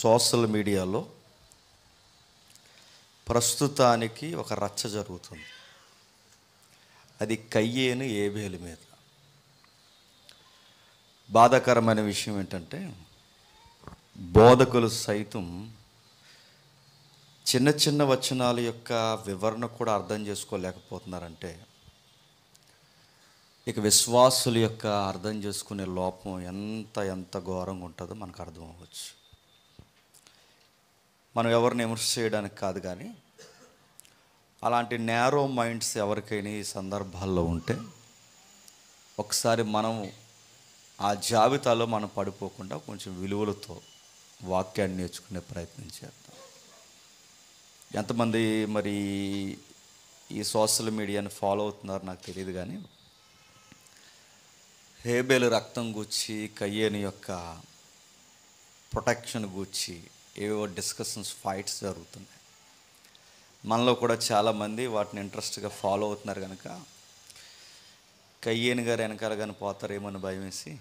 Social మీడియాలో ప్రస్తుతానికి ఒక రచ్చ జరుగుతుంది. అది కయ్యేను ఏబేలు మీద. బాధాకరమైన విషయం ఏంటంటే బోధకులు సైతం చిన్న చిన్న వచనాల యొక్క వివరణ కూడా అర్థం చేసుకోలేకపోతున్నారంటే ఇక విశ్వాసుల యొక్క అర్థం చేసుకునే లోపం ఎంత ఘోరంగా ఉంటుందో మనకు అర్థం అవ్వచ్చు. మనం ఎవరిని విమర్శ చేయడానికి కాదు, కానీ అలాంటి నేరో మైండ్స్ ఎవరికైనా ఈ సందర్భాల్లో ఉంటే ఒకసారి మనం ఆ జాబితాలో మనం పడిపోకుండా కొంచెం విలువలతో వాక్యాన్ని నేర్చుకునే ప్రయత్నం చేద్దాం. ఎంతమంది మరి ఈ సోషల్ మీడియాని ఫాలో అవుతున్నారు నాకు తెలియదు, కానీ హేబేలు రక్తం గూర్చి కయ్యేను యొక్క ప్రొటెక్షన్ గూర్చి ఏవో డిస్కషన్స్, ఫైట్స్ జరుగుతున్నాయి. మనలో కూడా చాలామంది వాటిని ఇంట్రెస్ట్గా ఫాలో అవుతున్నారు. కనుక కయ్యేను గారు వెనకాల కానీ పోతారేమో భయం వేసి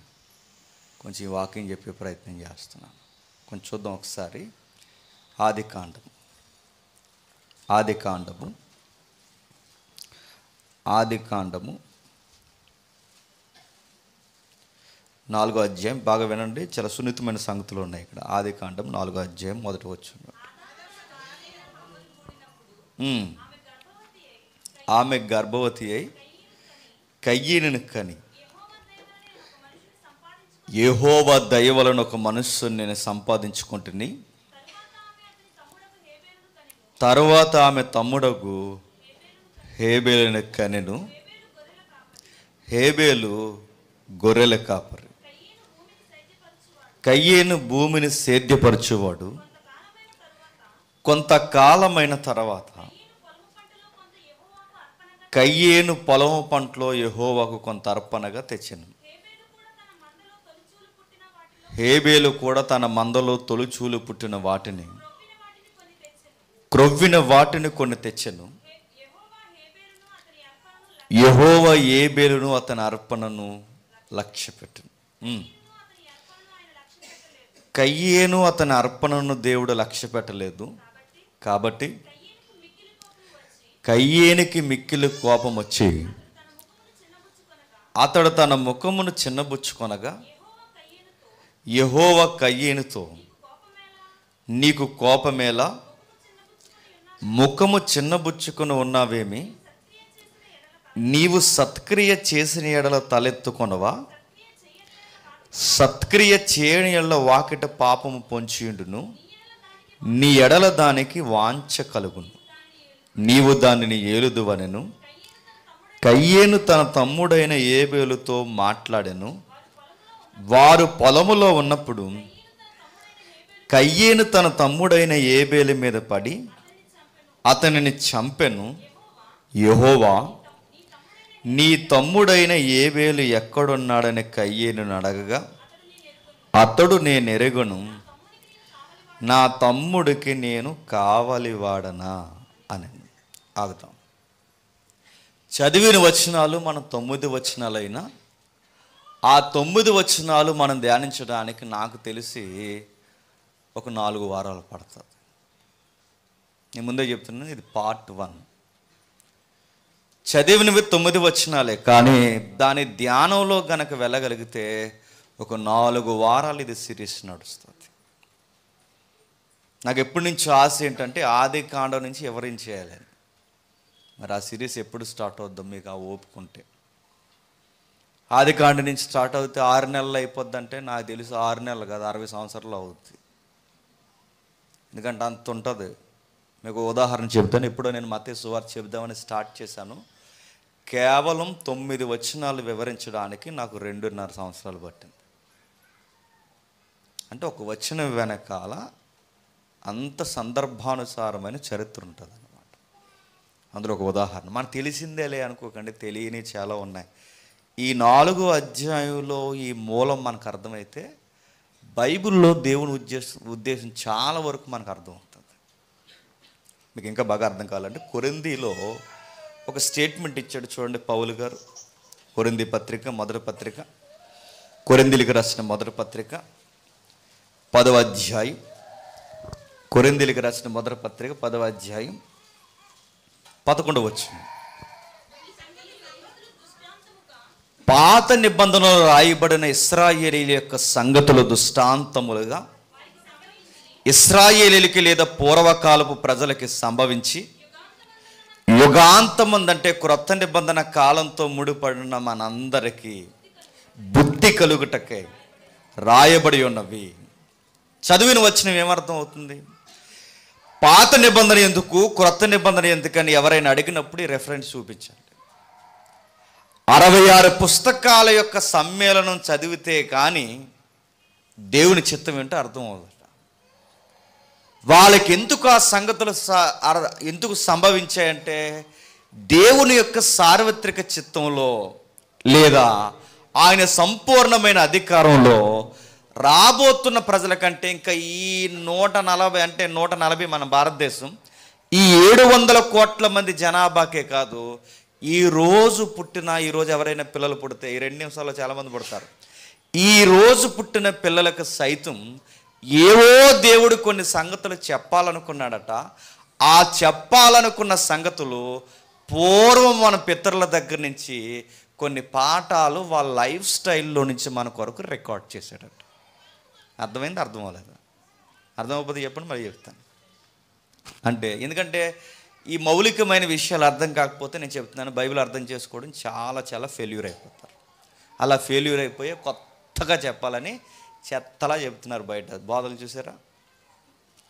కొంచెం ఈ వాకింగ్ చెప్పే ప్రయత్నం చేస్తున్నాను. కొంచెం చూద్దాం ఒకసారి. ఆదికాండము 4వ అధ్యాయం. బాగా వినండి, చాలా సున్నితమైన సంగతులు ఉన్నాయి ఇక్కడ. ఆదికాండం 4వ అధ్యాయం 1వ వచనం. ఆమె గర్భవతి అయి కయ్యేనును కని యెహోవా దయ వలన ఒక మనుష్యుని నేను సంపాదించుకుంటుని, తర్వాత ఆమె తమ్ముడగు హేబేలును కనెను. హేబేలు గొర్రెల కాపరి, కయ్యేను భూమిని సేద్యపరచువాడు. కొంతకాలమైన తర్వాత కయ్యేను పొలము పంటలో యెహోవాకు కొంత అర్పణగా తెచ్చెను. హేబేలు కూడా తన మందలో తొలిచూలు పుట్టిన వాటిని, క్రొవ్విన వాటిని కొన్ని తెచ్చెను. యెహోవా ఏబేలును అతని అర్పణను లక్ష్యపెట్టెను. కయ్యేను అతని అర్పణను దేవుడు లక్ష్య పెట్టలేదు. కాబట్టి కయ్యేనికి మిక్కిలి కోపం వచ్చి అతడు తన ముఖమును చిన్నబుచ్చుకొనగా యెహోవా కయ్యేనుతో, నీకు కోపమేలా? ముఖము చిన్నబుచ్చుకొని ఉన్నావేమి? నీవు సత్క్రియ చేసిన ఎడల తలెత్తుకొనవా? సత్క్రియ చేయని ఎడల వాకిట పాపము పొంచియుండును. నీ ఎడల దానికి వాంఛ కలుగును, నీవు దానిని ఏలుదువనెను. కయ్యేను తన తమ్ముడైన ఏబేలుతో మాట్లాడెను. వారు పొలములో ఉన్నప్పుడు కయ్యేను తన తమ్ముడైన ఏబేలు మీద పడి అతనిని చంపెను. యెహోవా, నీ తమ్ముడైన ఏబేలు ఎక్కడున్నాడని కయ్యేను అడగగా అతడు, నేను ఎరుగను, నా తమ్ముడికి నేను కావలివాడనా అని. ఆగుతాం. చదివిన వచనాలు మన 9 వచనాలైనా ఆ 9 వచనాలు మనం ధ్యానించడానికి నాకు తెలిసి ఒక 4 వారాలు పడుతుంది. నేను ముందే చెప్తున్నాను, ఇది పార్ట్ 1. చదివినవి 9 వచనాలే, కానీ దాని ధ్యానంలో గనక వెళ్ళగలిగితే ఒక 4 వారాలు ఇది సిరీస్ నడుస్తుంది. నాకు ఎప్పటి నుంచి ఆశ ఏంటంటే ఆదికాండం నుంచి ఎవరేం చేయాలని. మరి ఆ సిరీస్ ఎప్పుడు స్టార్ట్ అవుద్దాం మీకు ఆ ఓపుకుంటే. ఆదికాండం నుంచి స్టార్ట్ అవుతే 6 నెలలు అయిపోద్ది అంటే నాకు తెలుసు 6 నెలలు కాదు 60 సంవత్సరాలు అవుద్ది. ఎందుకంటే అంత ఉంటుంది. మీకు ఉదాహరణ చెప్తాను. ఎప్పుడో నేను మత్తయి సువార్త చెప్దామని స్టార్ట్ చేశాను. కేవలం 9 వచనాలు వివరించడానికి నాకు 2.5 సంవత్సరాలు పట్టింది. అంటే ఒక వచనం వెనకాల అంత సందర్భానుసారమైన చరిత్ర ఉంటుంది అన్నమాట. అందులో ఒక ఉదాహరణ మనకు తెలిసిందేలే అనుకోకండి, తెలియని చాలా ఉన్నాయి. ఈ 4 అధ్యాయంలో ఈ మూలం మనకు అర్థమైతే బైబిల్లో దేవుని ఉద్దేశం చాలా వరకు మనకు అర్థమవుతుంది. మీకు ఇంకా బాగా అర్థం కావాలంటే కొరింథీలో ఒక స్టేట్మెంట్ ఇచ్చాడు చూడండి పౌలు గారు. కొరింథీ పత్రిక మొదటి పత్రిక, కొరింథీలకు రాసిన మొదటి పత్రిక 10వ అధ్యాయం కొరింథీయులకు రాసిన మొదటి పత్రిక 10వ అధ్యాయం 11వ వచనం. పాత నిబంధనలో రాయబడిన ఇశ్రాయేలీయుల యొక్క సంగతులు దృష్టాంతములుగా ఇశ్రాయేలీయులకి లేదా పూర్వకాలపు ప్రజలకి సంభవించి యుగాంతమందంటే క్రొత్త నిబంధన కాలంతో ముడిపడిన మనందరికీ బుద్ధి కలుగుటకై రాయబడి ఉన్నవి. చదివిన వచనం ఏమర్థం అవుతుంది? పాత నిబంధన ఎందుకు, క్రొత్త నిబంధన ఎందుకని ఎవరైనా అడిగినప్పుడు ఈ రెఫరెన్స్ చూపించండి. 66 పుస్తకాల యొక్క సమ్మేళనం చదివితే కానీ దేవుని చిత్తం ఏంటో అర్థం అవుతుంది. వాళ్ళకి ఎందుకు ఆ సంగతులు ఎందుకు సంభవించాయంటే దేవుని యొక్క సార్వత్రిక చిత్తంలో లేదా ఆయన సంపూర్ణమైన అధికారంలో రాబోతున్న ప్రజల కంటే ఇంకా ఈ 140 అంటే 140 మన భారతదేశం ఈ 700 కోట్ల మంది జనాభాకే కాదు, ఈరోజు ఎవరైనా పిల్లలు పుడితే ఈ 2 నిమిషాల్లో చాలామంది పుడతారు. ఈరోజు పుట్టిన పిల్లలకు సైతం ఏవో దేవుడు కొన్ని సంగతులు చెప్పాలనుకున్నాడట. ఆ చెప్పాలనుకున్న సంగతులు పూర్వం మన పితరుల దగ్గర నుంచి కొన్ని పాఠాలు వాళ్ళ లైఫ్ స్టైల్లో నుంచి మన కొరకు రికార్డ్ చేశాడట. అర్థమైంది? అర్థం అవ్వలేదు? అర్థమైపోతే చెప్పండి, మరి చెప్తాను. అంటే ఎందుకంటే ఈ మౌలికమైన విషయాలు అర్థం కాకపోతే నేను చెప్తున్నాను, బైబిల్ అర్థం చేసుకోవడం చాలా చాలా ఫెయిల్యూర్ అయిపోతారు. అలా ఫెయిల్యూర్ అయిపోయి కొత్తగా చెప్పాలని చెత్తలా చెప్తున్నారు బయట బోధలు. చూసారా?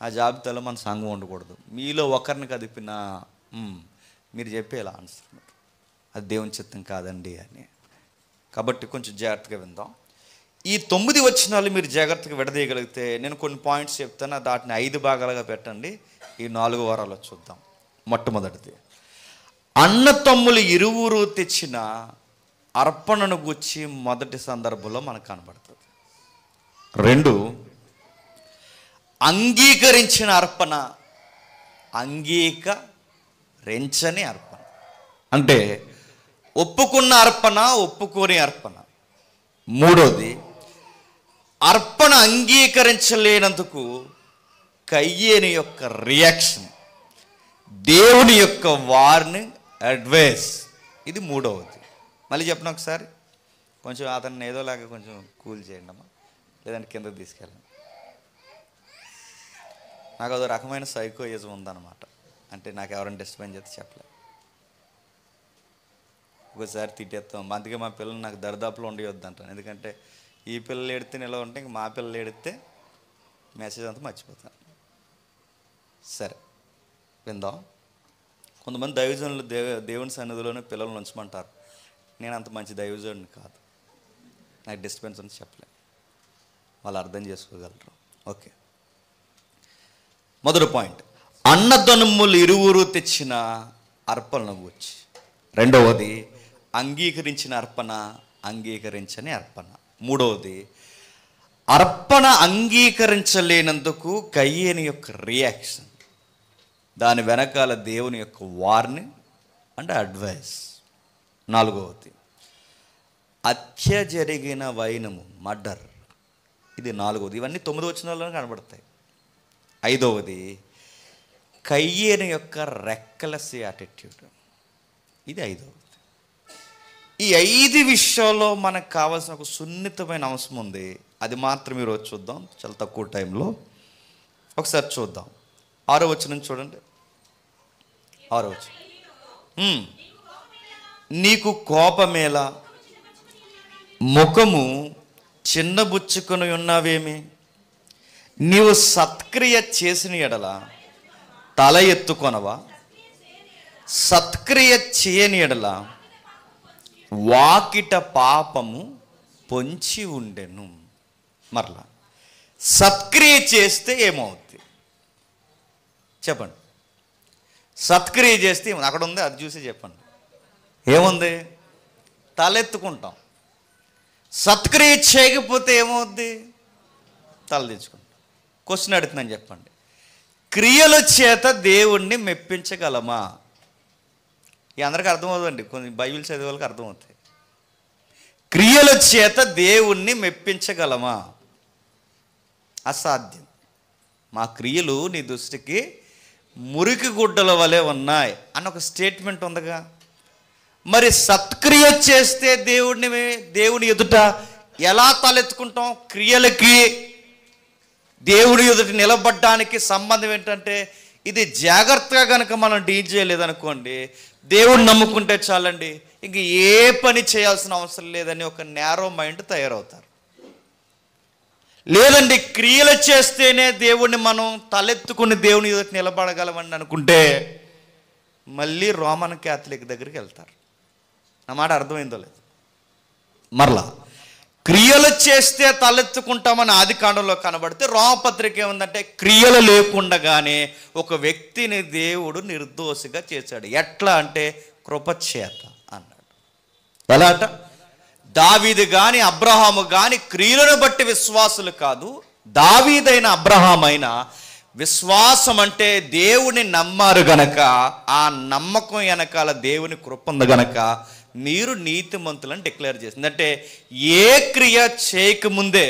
ఆ జాబితాలో మన సంఘం ఉండకూడదు. మీలో ఒకరిని కదిపినా మీరు చెప్పేలా ఆన్సర్, అది దేవుని చిత్తం కాదండి అని. కాబట్టి కొంచెం జాగ్రత్తగా విందాం. ఈ 9 వచనాలు మీరు జాగ్రత్తగా విడదీయగలిగితే నేను కొన్ని పాయింట్స్ చెప్తాను, వాటిని 5 భాగాలుగా పెట్టండి. ఈ 4 వారాల్లో చూద్దాం. మొట్టమొదటిది, అన్న తమ్ములు ఇరువురు తెచ్చిన అర్పణను గురించి మొదటి సందర్భంలో మనకు కనబడుతుంది. 2, అంగీకరించిన అర్పణ, అంగీకరించని అర్పణ. అంటే ఒప్పుకున్న అర్పణ, ఒప్పుకోని అర్పణ. 3వది, అర్పణ అంగీకరించలేనందుకు కయ్యేని యొక్క రియాక్షన్, దేవుని యొక్క వార్నింగ్, అడ్వైస్. ఇది 3వది. మళ్ళీ చెప్పను ఒకసారి, కొంచెం అతన్ని ఏదోలాగా కొంచెం కూల్ చేయండి అమ్మా, లేదంటే కిందకి తీసుకెళ్ళండి. నాకు అదో రకమైన సైకోయిజం ఉందన్నమాట. అంటే నాకు ఎవరైనా డిస్టర్బెన్స్ చేస్తే చెప్పలేదు, ఒకసారి తిట్టేస్తాం. అందుకే మా పిల్లలు నాకు దరిదాపులో ఉండవద్దు అంటాను. ఎందుకంటే ఈ పిల్లలు ఏడితే నిలవ ఉంటే ఇంక మా పిల్లలు ఏడితే మెసేజ్ అంతా మర్చిపోతాను. సరే విందాం. కొంతమంది దైవజనులు దేవుని సన్నిధిలోనే పిల్లలను ఉంచమంటారు. నేను అంత మంచి దైవజనుడిని కాదు, నాకు డిస్టర్బెన్స్ అని చెప్పలే, వాళ్ళు అర్థం చేసుకోగలరు. ఓకే, మొదటి పాయింట్, అన్నదమ్ములు ఇరువురు తెచ్చిన అర్పణను గూర్చి. 2వది, అంగీకరించిన అర్పణ, అంగీకరించని అర్పణ. 3వది, అర్పణ అంగీకరించలేనందుకు కయ్యేని యొక్క రియాక్షన్, దాని వెనకాల దేవుని యొక్క వార్నింగ్ అంటే అడ్వైస్. 4వది, హత్య జరిగిన వైనము, మర్డర్. ఇది 4వది. ఇవన్నీ 9 వచనాల్లోనే కనబడతాయి. 5వది, కయ్యేని యొక్క రెక్కలెస్ యాటిట్యూడ్. ఇది 5వది. ఈ 5 విషయాల్లో మనకు కావాల్సిన ఒక సున్నితమైన అంశం ఉంది. అది మాత్రం ఈరోజు చూద్దాం, చాలా తక్కువ టైంలో. ఒకసారి చూద్దాం. 6వ వచనం చూడండి. 6వ వచనం, నీకు కోపమేలా, ముఖము చిన్నబుచ్చుకొని ఉన్నావేమి, నీవు సత్క్రియ చేసిన ఎడల తల ఎత్తుకొనవా, సత్క్రియ చేయని ఎడల వాకిట పాపము పొంచి ఉండెను. మరలా సత్క్రియ చేస్తే ఏమవుద్ది చెప్పండి? సత్క్రియ చేస్తే అక్కడ ఉంది, అది చూసి చెప్పండి. ఏముంది? తలెత్తుకుంటాం. సత్క్రియ చేయకపోతే ఏమవుద్ది? తల తెచ్చుకుంటాం. క్వశ్చన్ అడుగుతుందని చెప్పండి, క్రియల చేత దేవుణ్ణి మెప్పించగలమా? ఈ అందరికీ అర్థమవుతుందండి, కొన్ని బైబిల్ చదివే వాళ్ళకి అర్థమవుతాయి. క్రియల చేత దేవుణ్ణి మెప్పించగలమా? అసాధ్యం. మా క్రియలు నీ దృష్టికి మురికి గుడ్డల వలె ఉన్నాయి అన్న ఒక స్టేట్మెంట్ ఉందిగా. మరి సత్క్రియ చేస్తే దేవుని ఎదుట ఎలా తలెత్తుకుంటాం? క్రియలకి దేవుని ఎదుట నిలబడ్డానికి సంబంధం ఏంటంటే, ఇది జాగ్రత్తగా కనుక మనం డీల్ చేయలేదనుకోండి, దేవుడిని నమ్ముకుంటే చాలండి, ఇంక ఏ పని చేయాల్సిన అవసరం లేదని ఒక నేరో మైండ్ తయారవుతారు. లేదండి, క్రియలు చేస్తేనే దేవుణ్ణి మనం తలెత్తుకుని దేవుని ఎదుట నిలబడగలమని అనుకుంటే మళ్ళీ రోమన్ క్యాథలిక్ దగ్గరికి వెళ్తారు. నా మాట అర్థమైందో లేదు? మరలా క్రియలు చేస్తే తలెత్తుకుంటామని ఆదికాండంలో కనబడితే, రోమపత్రిక ఏముందంటే క్రియలు లేకుండానే ఒక వ్యక్తిని దేవుడు నిర్దోషిగా చేశాడు. ఎట్లా అంటే కృపచేత అన్నాడు. ఎలా అట? దావీదు కానీ అబ్రహాము కానీ క్రియలను బట్టి విశ్వాసులు కాదు. దావీదైన అబ్రహామైనా విశ్వాసం అంటే దేవుని నమ్మారు గనక, ఆ నమ్మకం వెనకాల దేవుని కృప ఉంది గనక మీరు నీతిమంతులను డిక్లేర్ చేసింది. అంటే ఏ క్రియ చేయకముందే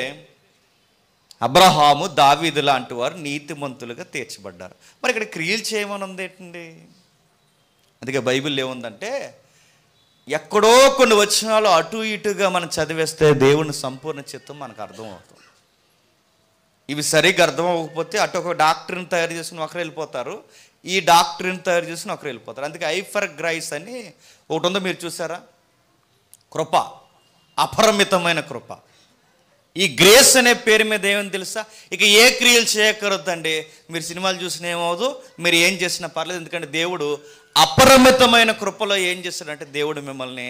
అబ్రహాము దావీదు లాంటి వారు నీతిమంతులుగా తీర్చబడ్డారు. మరి ఇక్కడ క్రియలు చేయమని ఉంది ఏంటండి? అందుకే బైబిల్ ఏముందంటే, ఎక్కడో కొన్ని వచనాలు అటు ఇటుగా మనం చదివేస్తే దేవుని సంపూర్ణ చిత్తం మనకు అర్థమవుతుంది. ఇవి సరిగ్గా అర్థం అవ్వకపోతే అటు ఒక డాక్టర్ని తయారు చేసుకుని ఒకరు వెళ్ళిపోతారు, ఈ డాక్టర్ని తయారు చేసుకుని ఒకరు వెళ్ళిపోతారు. అందుకే ఐ ఫర్ గ్రైస్ అని ఒకటి ఉందో మీరు చూసారా? కృప, అపరిమితమైన కృప. ఈ గ్రేస్ అనే పేరు మీద ఏమని తెలుసా? ఇక ఏ క్రియలు చేయకూడదండి. మీరు సినిమాలు చూసినా ఏమవుదు, మీరు ఏం చేసినా పర్లేదు, ఎందుకంటే దేవుడు అపరిమితమైన కృపలో ఏం చేశాడంటే దేవుడు మిమ్మల్ని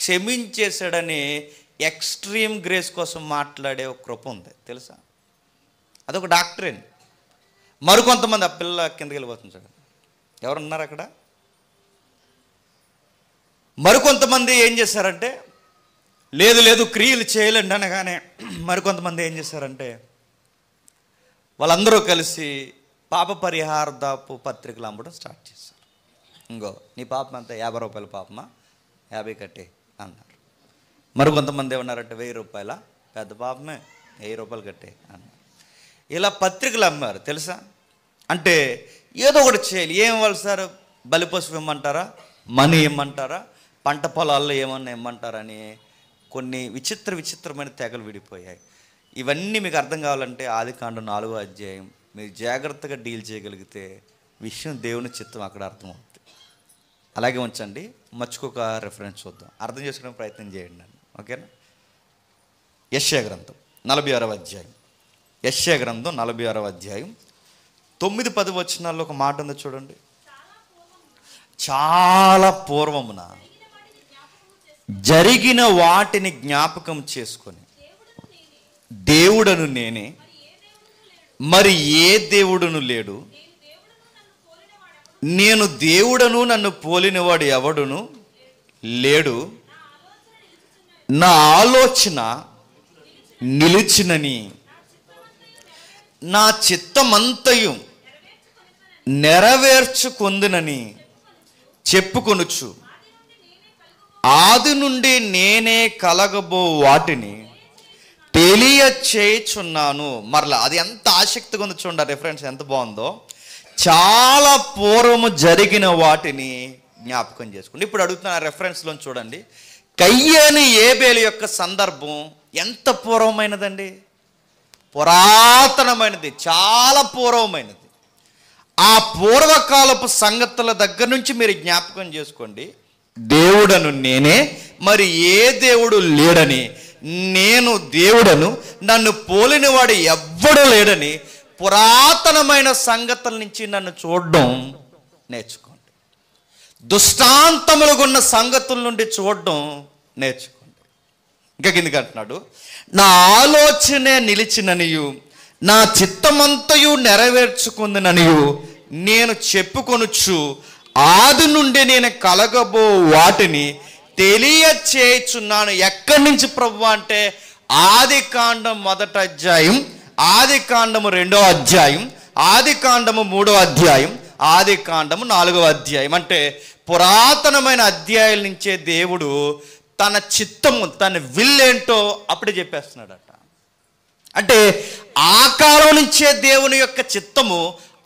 క్షమించేశాడని ఎక్స్ట్రీమ్ గ్రేస్ కోసం మాట్లాడే ఒక కృప ఉంది తెలుసా? అదొక డాక్టరేన్. మరికొంతమంది ఆ పిల్ల కిందకి వెళ్ళిపోతుంది చూడండి, ఎవరున్నారు అక్కడ? మరికొంతమంది ఏం చేశారంటే, లేదు క్రియలు చేయలేండి అనగానే మరికొంతమంది ఏం చేశారంటే, వాళ్ళందరూ కలిసి పాప పరిహారదాపు పత్రికలు అమ్మడం స్టార్ట్ చేశారు. ఇంకో నీ పాపం అంతా 50 రూపాయల పాపమా, 50 కట్టే అన్నారు. మరికొంతమంది ఏమన్నారంటే 1000 రూపాయల పెద్ద పాపమే, 1000 రూపాయలు కట్టే అన్నారు. ఇలా పత్రికలు అమ్మారు తెలుసా? అంటే ఏదో ఒకటి చేయాలి. ఏం ఇవ్వాలి సార్? బలిపశువు ఇమ్మంటారా, మనీ ఇమ్మంటారా, పంట పొలాల్లో ఏమన్నా ఇమ్మంటారని కొన్ని విచిత్రమైన తెగలు విడిపోయాయి. ఇవన్నీ మీకు అర్థం కావాలంటే ఆదికాండం 4వ అధ్యాయం మీరు జాగ్రత్తగా డీల్ చేయగలిగితే విషయం దేవుని చిత్తం అక్కడ అర్థమవుతుంది. అలాగే ఉంచండి, మర్చిపోక రెఫరెన్స్ చూద్దాం, అర్థం చేసుకునే ప్రయత్నం చేయండి నన్ను, ఓకేనా? యెషయా గ్రంథం 46వ అధ్యాయం, యెషయా గ్రంథం 46వ అధ్యాయం 9-10 వచనాల్లో ఒక మాట ఉంది చూడండి. చాలా పూర్వమున జరిగిన వాటిని జ్ఞాపకం చేసుకొని, దేవుడను నేనే, మరి ఏ దేవుడును లేడు, నేను దేవుడను నన్ను పోలినవాడు ఎవడును లేడు, నా ఆలోచన నిలిచినని నా చిత్తమంతయు నెరవేర్చుకొందునని చెప్పుకొనుచు ఆది నుండి నేనే కలగబో వాటిని తెలియచేయుచున్నాను. మరలా అది ఎంత ఆసక్తిగా ఉంది చూడండి, రెఫరెన్స్ ఎంత బాగుందో. చాలా పూర్వము జరిగిన వాటిని జ్ఞాపకం చేసుకోండి. ఇప్పుడు అడుగుతున్న రెఫరెన్స్లో చూడండి, కయ్యని ఏబేలు యొక్క సందర్భం ఎంత పూర్వమైనదండి? పురాతనమైనది, చాలా పూర్వమైనది. ఆ పూర్వకాలపు సంగతుల దగ్గర నుంచి మీరు జ్ఞాపకం చేసుకోండి. దేవుడను నేనే, మరి ఏ దేవుడు లేడని, నేను దేవుడను నన్ను పోలినవాడు ఎవ్వడు లేడని పురాతనమైన సంగతుల నుంచి నన్ను చూడడం నేర్చుకోండి. దుష్టాంతములుగా ఉన్న సంగతుల నుండి చూడడం నేర్చుకోండి. ఇంకా కిందికి అంటున్నాడు, నా ఆలోచనే నిలిచిననియు నా చిత్తమంతయు నెరవేర్చుకుందననియు నేను చెప్పుకొనుచు ఆది నుండి నేను కలగబో వాటిని తెలియచేయుచున్నాను. ఎక్కడి నుంచి ప్రభు అంటే ఆదికాండం 1వ అధ్యాయం, ఆదికాండము 2వ అధ్యాయం, ఆదికాండము 3వ అధ్యాయం, ఆదికాండము 4వ అధ్యాయం. అంటే పురాతనమైన అధ్యాయాల నుంచే దేవుడు తన చిత్తము, తన విల్ ఏంటో అప్పుడే చెప్పేస్తున్నాడట. అంటే ఆ కాలం నుంచే దేవుని యొక్క చిత్తము,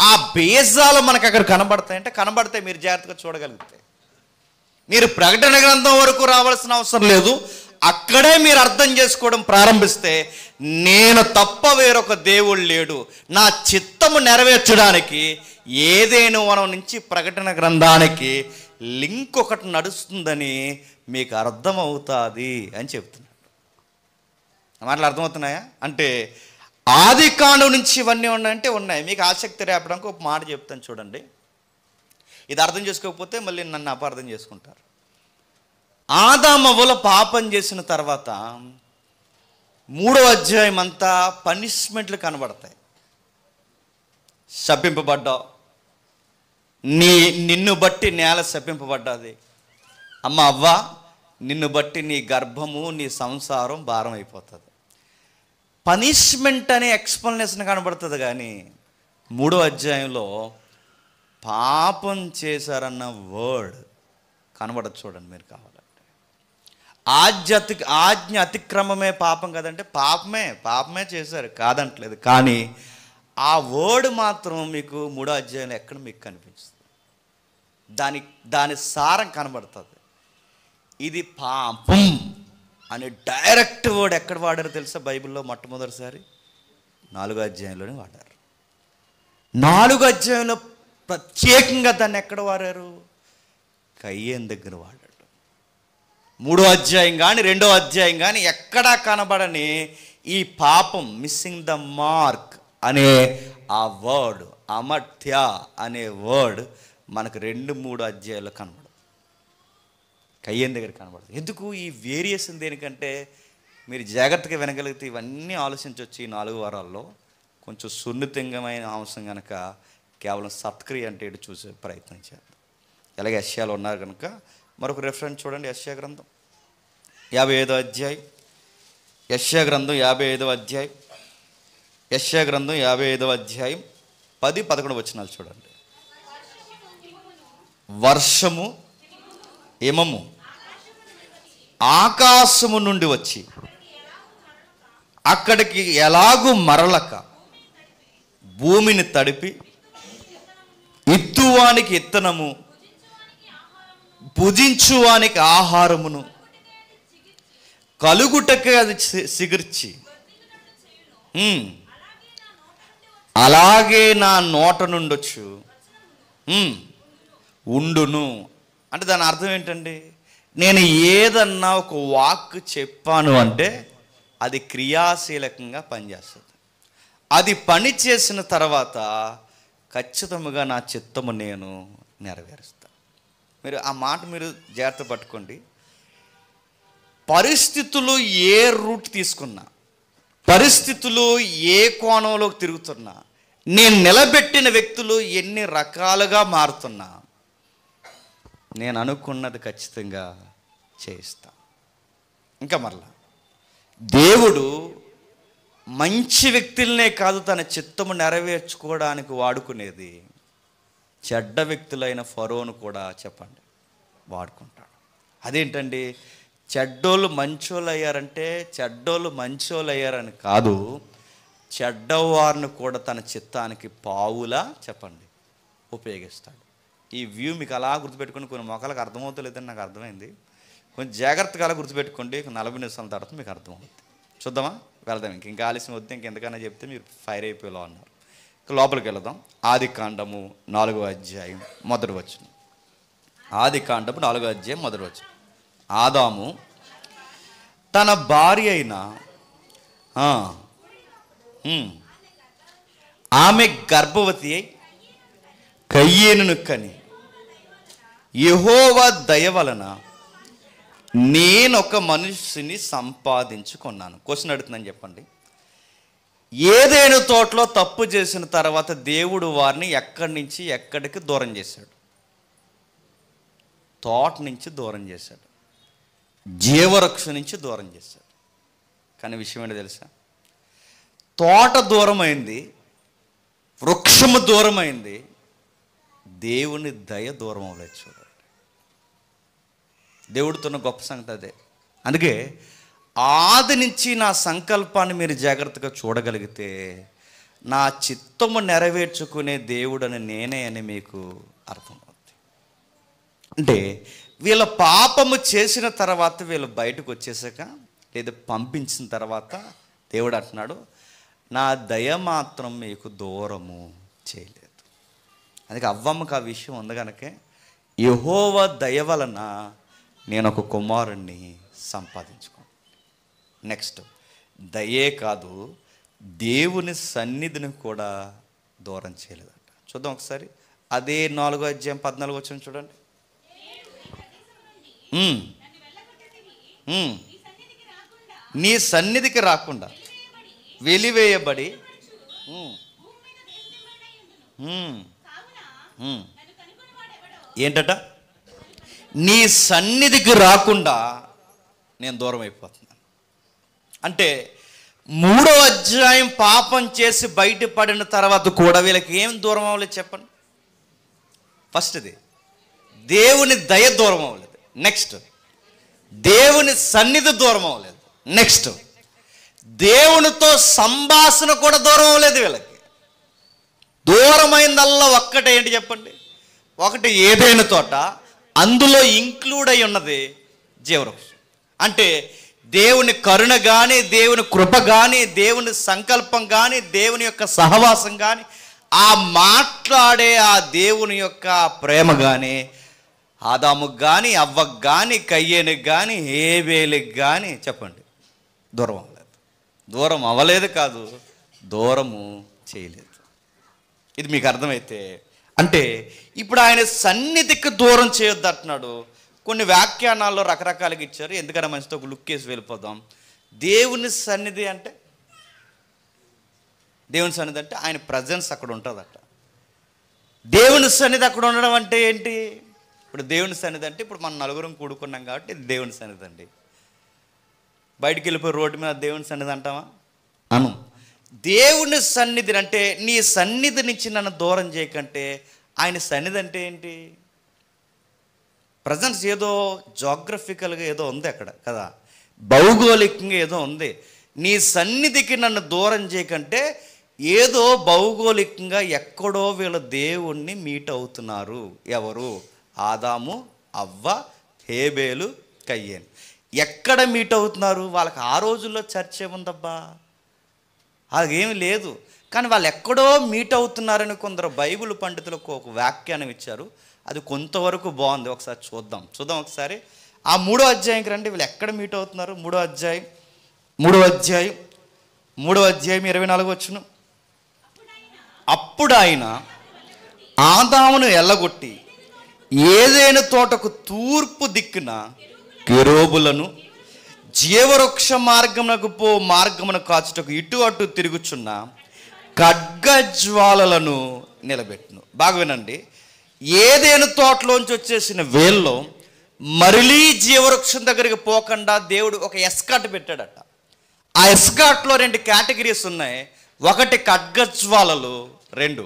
ఆ బీజాలు మనకు అక్కడ కనబడతాయి. అంటే కనబడతాయి, మీరు జాగ్రత్తగా చూడగలిగితే. మీరు ప్రకటన గ్రంథం వరకు రావాల్సిన అవసరం లేదు. అక్కడే మీరు అర్థం చేసుకోవడం ప్రారంభిస్తే, నేను తప్ప వేరొక దేవుడు లేడు, నా చిత్తము నెరవేర్చడానికి ఏదేను వనం నుంచి ప్రకటన గ్రంథానికి లింక్ ఒకటి నడుస్తుందని మీకు అర్థమవుతుంది అని చెప్తున్నాడు. మాటలు అర్థమవుతున్నాయా? అంటే ఆది కాండం నుంచి ఇవన్నీ ఉన్నాయంటే ఉన్నాయి. మీకు ఆసక్తి రేపడానికి ఒక మాట చెప్తాను చూడండి. ఇది అర్థం చేసుకోకపోతే మళ్ళీ నన్ను అపార్థం చేసుకుంటారు. ఆదామవ్వల పాపం చేసిన తర్వాత 3వ అధ్యాయం అంతా పనిష్మెంట్లు కనబడతాయి. శపింపబడ్డావు, నిన్ను బట్టి నేల శపింపబడ్డది. అమ్మ అవ్వ, నిన్ను బట్టి నీ గర్భము, నీ సంసారం భారం అయిపోతుంది. పనిష్మెంట్ అనే ఎక్స్ప్లెనేషన్ కనబడుతుంది. కానీ 3వ అధ్యాయంలో పాపం చేశారన్న వర్డ్ కనబడదు. చూడండి మీరు కావాలంటే. ఆజ్ఞ అతిక్రమమే పాపం కదంటే పాపమే చేశారు, కాదంటలేదు. కానీ ఆ వర్డ్ మాత్రం మీకు 3వ అధ్యాయంలో ఎక్కడ మీకు కనిపిస్తుంది. దాని సారం కనబడుతుంది. ఇది పాపం అనే డైరెక్ట్ వర్డ్ ఎక్కడ వాడారో తెలుసా? బైబిల్లో మొట్టమొదటిసారి 4వ అధ్యాయంలోనే వాడారు. 4వ అధ్యాయంలో ప్రత్యేకంగా దాన్ని ఎక్కడ వాడారు? కయ్యేను దగ్గర వాడాడు. 3వ అధ్యాయం కానీ 2వ అధ్యాయం కానీ ఎక్కడా కనబడని ఈ పాపం, మిస్సింగ్ ద మార్క్ అనే ఆ వర్డ్, అమర్త్య అనే వర్డ్ మనకు 2-3 అధ్యాయాల్లో కనబడదు. కయ్యేను దగ్గర కనబడదు. ఎందుకు ఈ వేరియేషన్? దేనికంటే మీరు జాగ్రత్తగా వినగలిగితే ఇవన్నీ ఆలోచించవచ్చు. ఈ 4 వారాల్లో కొంచెం సున్నితంగమైన అంశం కనుక కేవలం సత్క్రియ అంటే ఏంటి చూసే ప్రయత్నం చేద్దాం. ఎలాగ యెషయాలో ఉన్నారు కనుక మరొక రెఫరెన్స్ చూడండి. యెషయా గ్రంథం 55వ అధ్యాయం. యెషయా గ్రంథం 55వ అధ్యాయం. యెషయా గ్రంథం 55వ అధ్యాయం 10-11 వచనాలు చూడండి. వర్షము హిమము ఆకాశము నుండి వచ్చి అక్కడికి ఎలాగూ మరలక భూమిని తడిపి ఇత్తువానికి ఇత్తనము, భుజించువానికి ఆహారమును, కలుగుటకే అది సిగిర్చి, అలాగే నా నోట నుండొచ్చు ఉండును. అంటే దాని అర్థం ఏంటండి? నేను ఏదన్నా ఒక వాక్ చెప్పాను అంటే అది క్రియాశీలకంగా పనిచేస్తుంది. అది పని చేసిన తర్వాత ఖచ్చితంగా నా చిత్తము నేను నెరవేరుస్తాను. మీరు ఆ మాట మీరు జాగ్రత్త పట్టుకోండి. పరిస్థితులు ఏ రూట్ తీసుకున్నా, పరిస్థితులు ఏ కోణంలోకి తిరుగుతున్నా, నేను నిలబెట్టిన వ్యక్తులు ఎన్ని రకాలుగా మారుతున్నా, నేను అనుకున్నది ఖచ్చితంగా చేయిస్తా. ఇంకా మరలా దేవుడు మంచి వ్యక్తులనే కాదు తన చిత్తము నెరవేర్చుకోవడానికి వాడుకునేది చెడ్డ వ్యక్తులైన ఫరోను కూడా చెప్పండి వాడుకుంటాడు. అదేంటండి? చెడ్డోళ్ళు మంచోళ్ళు అయ్యారంటే చెడ్డోళ్ళు మంచోళ్ళు అయ్యారని కాదు, చెడ్డవారిని కూడా తన చిత్తానికి పావులా చెప్పండి ఉపయోగిస్తాడు. ఈ వ్యూ మీకు అలా గుర్తుపెట్టుకుని, కొన్ని మొక్కలకు అర్థమవుతలేదని నాకు అర్థమైంది. కొంచెం జాగ్రత్తగా అలా గుర్తుపెట్టుకోండి. 40 నిమిషాల తర్వాత మీకు అర్థమవుతుంది. చూద్దామా? వెళదాం. ఇంకా ఆలస్యం వద్దు. ఇంకెందుకైనా చెప్తే మీరు ఫైర్ అయిపోయేలా ఉన్నారు. లోపలికి వెళదాం. ఆది కాండము 4వ అధ్యాయం 1వ వచనం. ఆది కాండము 4వ అధ్యాయం 1వ వచనం. ఆదాము తన భార్య అయిన ఆమె గర్భవతి అయి కయ్యేనును కని, యెహోవా దయ వలన నేనొక మనిషిని సంపాదించుకున్నాను. క్వశ్చన్ అడుగుతుందని చెప్పండి. ఏదైనా తోటలో తప్పు చేసిన తర్వాత దేవుడు వారిని ఎక్కడి నుంచి ఎక్కడికి దూరం చేశాడు? తోట నుంచి దూరం చేశాడు, జీవవృక్ష నుంచి దూరం చేశాడు. కానీ విషయం ఏంటో తెలుసా? తోట దూరమైంది, వృక్షము దూరమైంది, దేవుని దయ దూరం అవ్వలేదు. చూడండి, దేవుడితో గొప్ప సంగతి అదే. అందుకే ఆది నుంచి నా సంకల్పాన్ని మీరు జాగ్రత్తగా చూడగలిగితే నా చిత్తము నెరవేర్చుకునే దేవుడని నేనే అని మీకు అర్థమవుతుంది. అంటే వీళ్ళ పాపము చేసిన తర్వాత వీళ్ళు బయటకు వచ్చేసాక లేదా పంపించిన తర్వాత దేవుడు అంటున్నాడు, నా దయ మాత్రం మీకు దూరము చేయలేదు. అందుకే అవ్వమ్మకు ఆ విషయం ఉంది కనుక యెహోవా దయ వలన నేను ఒక కుమారుణ్ణి సంపాదించుకున్నాను. నెక్స్ట్, దయే కాదు దేవుని సన్నిధిని కూడా దూరం చేయలేదంట. చూద్దాం ఒకసారి అదే 4వ అధ్యాయం 14వ వచనం చూడండి. నీ సన్నిధికి రాకుండా వెలివేయబడి ఏంటట, నీ సన్నిధికి రాకుండా నేను దూరం అయిపోతున్నాను. అంటే 3వ అధ్యాయం పాపం చేసి బయటపడిన తర్వాత కూడా వీళ్ళకి ఏం దూరం అవ్వలేదు చెప్పండి. ఫస్ట్ది దేవుని దయ దూరం అవ్వలేదు. నెక్స్ట్, దేవుని సన్నిధి దూరం అవ్వలేదు. నెక్స్ట్, దేవునితో సంభాషణ కూడా దూరం అవ్వలేదు. వీళ్ళకి దూరమైందల్లా ఒక్కటే ఏంటి చెప్పండి, ఒకటి ఏదైనా తోట, అందులో ఇంక్లూడ్ అయి ఉన్నది జీవవృక్షం. అంటే దేవుని కరుణ కానీ, దేవుని కృప కానీ, దేవుని సంకల్పం కానీ, దేవుని యొక్క సహవాసం కానీ, ఆ మాట్లాడే ఆ దేవుని యొక్క ప్రేమ కానీ ఆదాముకు కానీ, అవ్వకు కానీ, కయ్యేనికి కానీ, హేబేలుకి కానీ చెప్పండి దూరం అవ్వలేదు. దూరం అవ్వలేదు కాదు, దూరము చేయలేదు. ఇది మీకు అర్థమైతే అంటే ఇప్పుడు ఆయన సన్నిధికి దూరం చేయొద్దు అంటున్నాడు. కొన్ని వ్యాఖ్యానాల్లో రకరకాలుగా ఇచ్చారు. ఎందుకన్నా మంచితో ఒక లుక్ వేసి వెళ్ళిపోదాం. దేవుని సన్నిధి అంటే, దేవుని సన్నిధి అంటే ఆయన ప్రజెన్స్ అక్కడ ఉంటుందట. దేవుని సన్నిధి అక్కడ ఉండడం అంటే ఏంటి? ఇప్పుడు దేవుని సన్నిధి అంటే ఇప్పుడు మనం నలుగురం కూడుకున్నాం కాబట్టి ఇది దేవుని సన్నిధి అండి. బయటికి వెళ్ళిపోయి రోడ్డు మీద దేవుని సన్నిధి అంటావా? అను. దేవుని సన్నిధి అంటే నీ సన్నిధి నుంచి నన్ను దూరం చేయకంటే ఆయన సన్నిధి అంటే ఏంటి? ప్రజెన్స్ ఏదో జాగ్రఫికల్గా ఏదో ఉంది అక్కడ కదా, భౌగోళికంగా ఏదో ఉంది. నీ సన్నిధికి నన్ను దూరం చేయకంటే ఏదో భౌగోళికంగా ఎక్కడో వీళ్ళ దేవుణ్ణి మీట్ అవుతున్నారు. ఎవరు? ఆదాము, అవ్వ, హేబేలు, కయ్యేను. ఎక్కడ మీట్ అవుతున్నారు? వాళ్ళకి ఆ రోజుల్లో చర్చ ఏముందబ్బా, అదేమీ లేదు. కానీ వాళ్ళు ఎక్కడో మీట్ అవుతున్నారని కొందరు బైబిల్ పండితులకు ఒక వ్యాఖ్యానం ఇచ్చారు. అది కొంతవరకు బాగుంది. ఒకసారి చూద్దాం ఒకసారి. ఆ 3వ అధ్యాయంకి రండి. వీళ్ళు ఎక్కడ మీట్ అవుతున్నారు? 3వ అధ్యాయం 24 వచనం. అప్పుడు ఆయన ఆదామును ఎల్లగొట్టి ఏదైనా తోటకు తూర్పు దిక్కున కెరూబులను జీవవృక్ష మార్గమును కాచుటకు ఇటు అటు తిరుగుచున్న ఖడ్గజ్వాలలను నిలబెట్టును. బాగా వినండి. ఏదైనా తోటలోంచి వచ్చేసిన వేల్లో మరలీ జీవవృక్షం దగ్గరికి పోకుండా దేవుడు ఒక ఎస్కాట్ పెట్టాడట. ఆ ఎస్కాట్లో 2 కేటగిరీస్ ఉన్నాయి. ఒకటి ఖడ్గజ్వాలలు, 2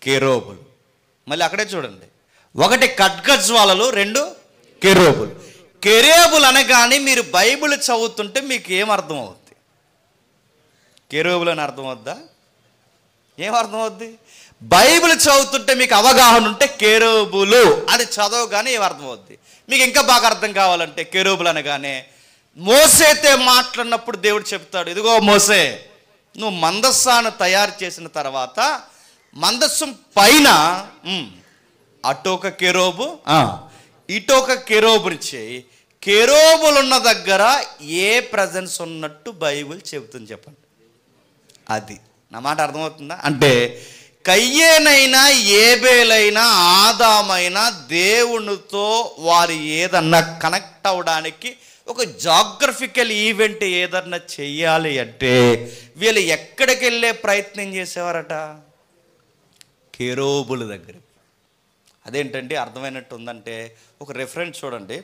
కెరూబులు. మళ్ళీ అక్కడే చూడండి, ఒకటి ఖడ్గజ్వాలలు, 2 కెరూబులు. కెరూబులు అనగానే మీరు బైబిల్ చదువుతుంటే మీకు ఏం అర్థం అవుద్ది? కెరూబులు అని అర్థం అవుద్దా? ఏం అర్థం అవుద్ది? బైబిల్ చదువుతుంటే మీకు అవగాహన ఉంటే కెరూబులు అని చదవగానే ఏం అర్థం అవుద్ది? మీకు ఇంకా బాగా అర్థం కావాలంటే కెరూబులు అనగానే మోసేతో మాట్లాడినప్పుడు దేవుడు చెప్తాడు, ఇదిగో మోసే, నువ్వు మందస్సాను తయారు చేసిన తర్వాత మందస్సం పైన అటొక కెరూబు ఇటొక కెరూబుని చేయి. కెరూబులు ఉన్న దగ్గర ఏ ప్రజెన్స్ ఉన్నట్టు బైబిల్ చెబుతుంది చెప్పండి. అది నా మాట అర్థమవుతుందా? అంటే కయ్యేనైనా ఏబేలైనా ఆదామైనా దేవునితో వారు ఏదన్నా కనెక్ట్ అవ్వడానికి ఒక జాగ్రఫికల్ ఈవెంట్ ఏదన్నా చెయ్యాలి అంటే వీళ్ళు ఎక్కడికి వెళ్ళే ప్రయత్నం చేసేవారట? కెరూబుల దగ్గర. అదేంటండి అర్థమైనట్టు ఉందంటే ఒక రెఫరెన్స్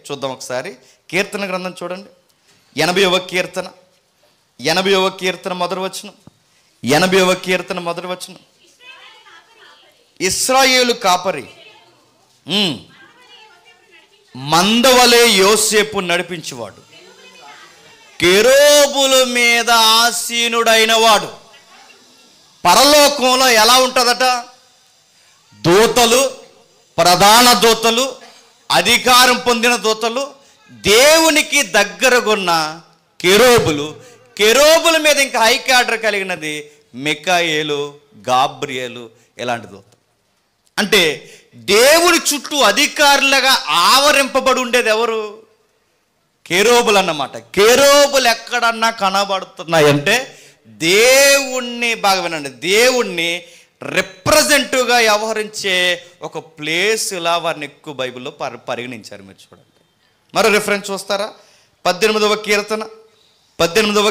చూద్దాం ఒకసారి. కీర్తన గ్రంథం చూడండి, 80వ కీర్తన 80వ మొదటి వచనం. ఇశ్రాయేలు కాపరి మందవలే యోసేపు నడిపించేవాడు, కెరూబుల మీద ఆసీనుడైన వాడు. పరలోకంలో ఎలా ఉంటుందట? దూతలు, ప్రధాన దూతలు, అధికారం పొందిన దూతలు, దేవునికి దగ్గరగున్న కెరూబులు. కెరూబుల మీద ఇంకా హై క్యాడర్ కలిగినది మికాయేలు, గాబ్రియేలు ఇలాంటి దూతలు. అంటే దేవుని చుట్టూ అధికారులుగా ఆవరింపబడి ఉండేది ఎవరు? కెరూబులు అన్నమాట. కెరూబులు ఎక్కడన్నా కనబడుతున్నాయంటే దేవుణ్ణి, బాగా వినండి, దేవుణ్ణి రిప్రజెంటివ్గా వ్యవహరించే ఒక ప్లేస్లా వారిని ఎక్కువ బైబిల్లో పరిగణించారు. మీరు చూడండి. మరో రిఫరెన్స్ చూస్తారా? 18వ కీర్తన 10వ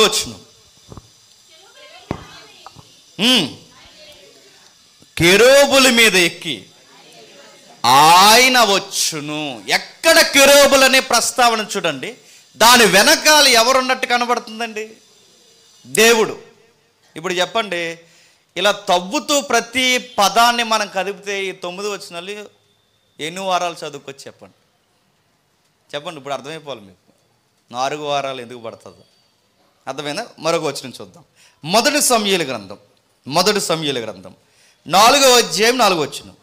వచనం. కెరూబుల మీద ఎక్కి ఆయన వచ్చును. ఎక్కడ కెరూబులు అనే ప్రస్తావన చూడండి, దాని వెనకాల ఎవరున్నట్టు కనబడుతుందండి? దేవుడు. ఇప్పుడు చెప్పండి, ఇలా తవ్వుతూ ప్రతి పదాన్ని మనం కదిపితే ఈ 9 వచనాలు ఎన్ని వారాలు చదువుకొచ్చి చెప్పండి. ఇప్పుడు అర్థమైపోవాలి మీకు 4 వారాలు ఎందుకు పడుతుందో. అర్థమైందా? మరొక వచనం చూద్దాం. మొదటి సమూయేలు గ్రంథం 4వ అధ్యాయం 4వ వచనం.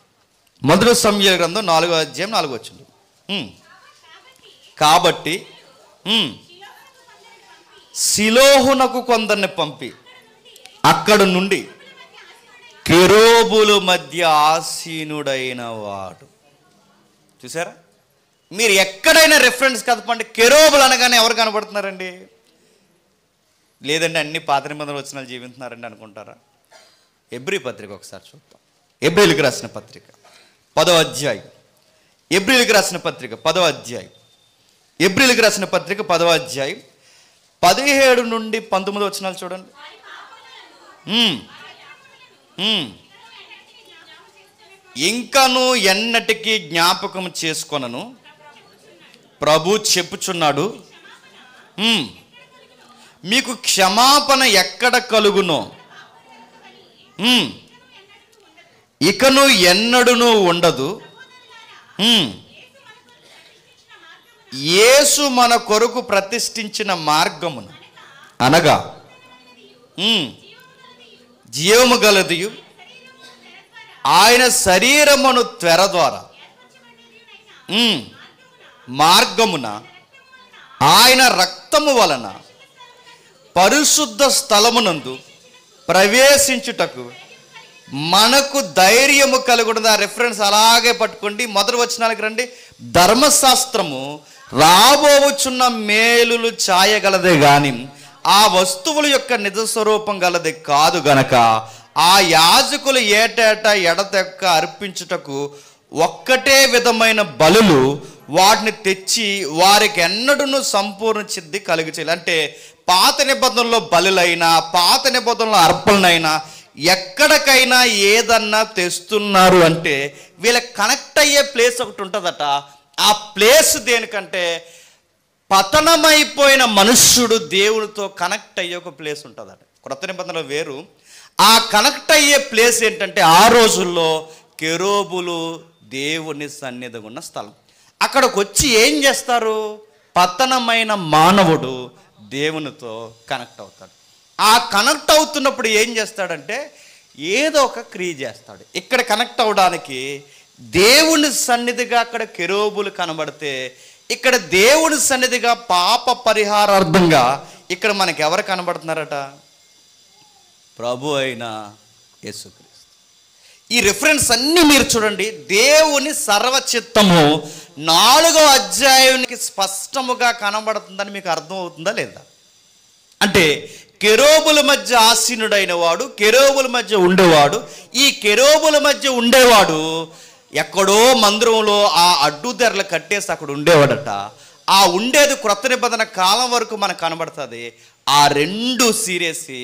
మొదటి సమూయేలు గ్రంథం 4వ అధ్యాయం 4వ వచనం. కాబట్టి షిలోహునకు కొందరిని పంపి అక్కడ నుండి కెరూబుల మధ్య ఆసీనుడైన వాడు. చూసారా? మీరు ఎక్కడైనా రెఫరెన్స్ కదపండి, కెరూబులు అనగానే ఎవరు కనబడుతున్నారండి? లేదండి అన్ని పాత నిబంధనలు వచనాలు జీవిస్తున్నారండి అనుకుంటారా? ఎబ్రీ పత్రిక ఒకసారి చూద్దాం. ఎబ్రీలకు రాసిన పత్రిక 10వ అధ్యాయం. ఎబ్రీలకు రాసిన పత్రిక 10వ అధ్యాయం. ఎబ్రీలకు రాసిన పత్రిక 10వ అధ్యాయం 17 నుండి 19 వచనాలు చూడండి. ఇంకను ఎన్నటికీ జ్ఞాపకం చేసుకొనను ప్రభు చెప్పుచున్నాడు, మీకు క్షమాపణ ఎక్కడ కలుగునో ఇకను ఎన్నడునూ ఉండదు. యేసు మన కొరకు ప్రతిష్ఠించిన మార్గమున అనగా జీవము గలదియు ఆయన శరీరమును త్వర ద్వారా మార్గమున ఆయన రక్తము వలన పరిశుద్ధ స్థలమునందు ప్రవేశించుటకు మనకు ధైర్యము కలుగుతుంది. ఆ రెఫరెన్స్ అలాగే పట్టుకోండి. మొదటి వచనాలకు రండి. ధర్మశాస్త్రము రాబోచున్న మేలులు ఛాయగలదే గాని ఆ వస్తువుల యొక్క నిజ స్వరూపం గలది కాదు గనక ఆ యాజకులు ఏటేటా ఎడతెక్క అర్పించుటకు ఒక్కటే విధమైన బలులు వాటిని తెచ్చి వారికి ఎన్నడూను సంపూర్ణ సిద్ధి కలుగు చేయాలి. అంటే పాత నిబంధనలో బలులైనా పాత నిబంధనలో అర్పణలైనా ఎక్కడికైనా ఏదన్నా తెస్తున్నారు అంటే వీళ్ళకి కనెక్ట్ అయ్యే ప్లేస్ ఒకటి ఉంటుందట. ఆ ప్లేస్ దేనికంటే పతనమైపోయిన మనుష్యుడు దేవునితో కనెక్ట్ అయ్యే ఒక ప్లేస్ ఉంటుందట. క్రొత్త నిబంధనలో వేరు. ఆ కనెక్ట్ అయ్యే ప్లేస్ ఏంటంటే ఆ రోజుల్లో కెరూబులు దేవుని సన్నిధిగా ఉన్న స్థలం. అక్కడికి వచ్చి ఏం చేస్తారు? పతనమైన మానవుడు దేవునితో కనెక్ట్ అవుతాడు. ఆ కనెక్ట్ అవుతున్నప్పుడు ఏం చేస్తాడంటే ఏదో ఒక క్రియ చేస్తాడు. ఇక్కడ కనెక్ట్ అవడానికి దేవుని సన్నిధిగా అక్కడ కెరూబులు కనబడితే ఇక్కడ దేవుని సన్నిధిగా పాప పరిహారార్థంగా ఇక్కడ మనకి ఎవరు కనబడుతున్నారట? ప్రభు అయిన యేసుక్రీస్తు. ఈ రిఫరెన్స్ అన్నీ మీరు చూడండి. దేవుని సర్వచిత్తము 4వ అధ్యాయానికి స్పష్టముగా కనబడుతుందని మీకు అర్థమవుతుందా లేదా? అంటే కెరూబుల మధ్య ఆసీనుడైన వాడు, కెరూబుల మధ్య ఉండేవాడు. ఈ కెరూబుల మధ్య ఉండేవాడు ఎక్కడో మందిరంలో ఆ అడ్డు తెరలు కట్టేసి అక్కడ ఉండేవాడట. ఆ ఉండేది క్రొత్త నిబంధన కాలం వరకు మనకు కనబడుతుంది. ఆ రెండు సీరేసి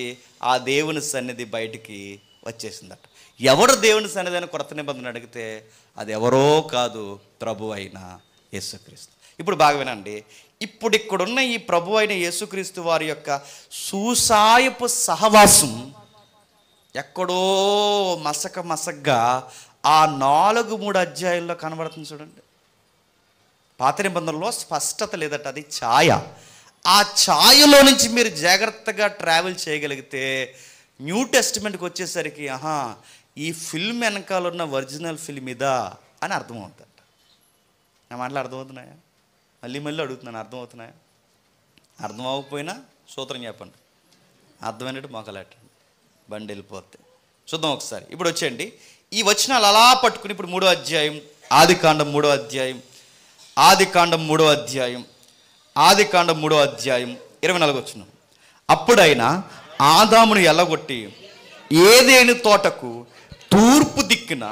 ఆ దేవుని సన్నిధి బయటికి వచ్చేసిందట. ఎవరు దేవుని సన్నిధి అని క్రొత్త నిబంధన అడిగితే అది ఎవరో కాదు, ప్రభు అయిన యేసుక్రీస్తు. ఇప్పుడు బాగా వినండి. ఇప్పుడు ఇక్కడున్న ఈ ప్రభు అయిన యేసుక్రీస్తు వారి యొక్క సూసాయపు సహవాసం ఎక్కడో మసకగా ఆ 4-3 అధ్యాయుల్లో కనబడుతుంది చూడండి. పాత నిబంధనలో స్పష్టత లేదట, అది ఛాయ. ఆ ఛాయలో నుంచి మీరు జాగ్రత్తగా ట్రావెల్ చేయగలిగితే న్యూ టెస్టిమెంట్కి వచ్చేసరికి ఈ ఫిల్మ్ వెనకాల ఉన్న ఒరిజినల్ ఫిల్మ్ ఇదా అని అర్థమవుతుందట. నా మాటలు అర్థమవుతున్నాయా? మళ్ళీ మళ్ళీ అడుగుతున్నాను, అర్థమవుతున్నాయా? అర్థం అవ్వకపోయినా సూత్రం చెప్పండి, అర్థమైనట్టు మొక్కలెట్టండి, బండి వెళ్ళిపోతే. చూద్దాం ఒకసారి. ఇప్పుడు వచ్చేయండి, ఈ వచనాలు అలా పట్టుకుని ఇప్పుడు 3వ అధ్యాయం ఆదికాండం 3వ అధ్యాయం 24వ వచనం. అప్పుడైనా ఆదామును ఎల్లగొట్టి ఏదేని తోటకు తూర్పు దిక్కున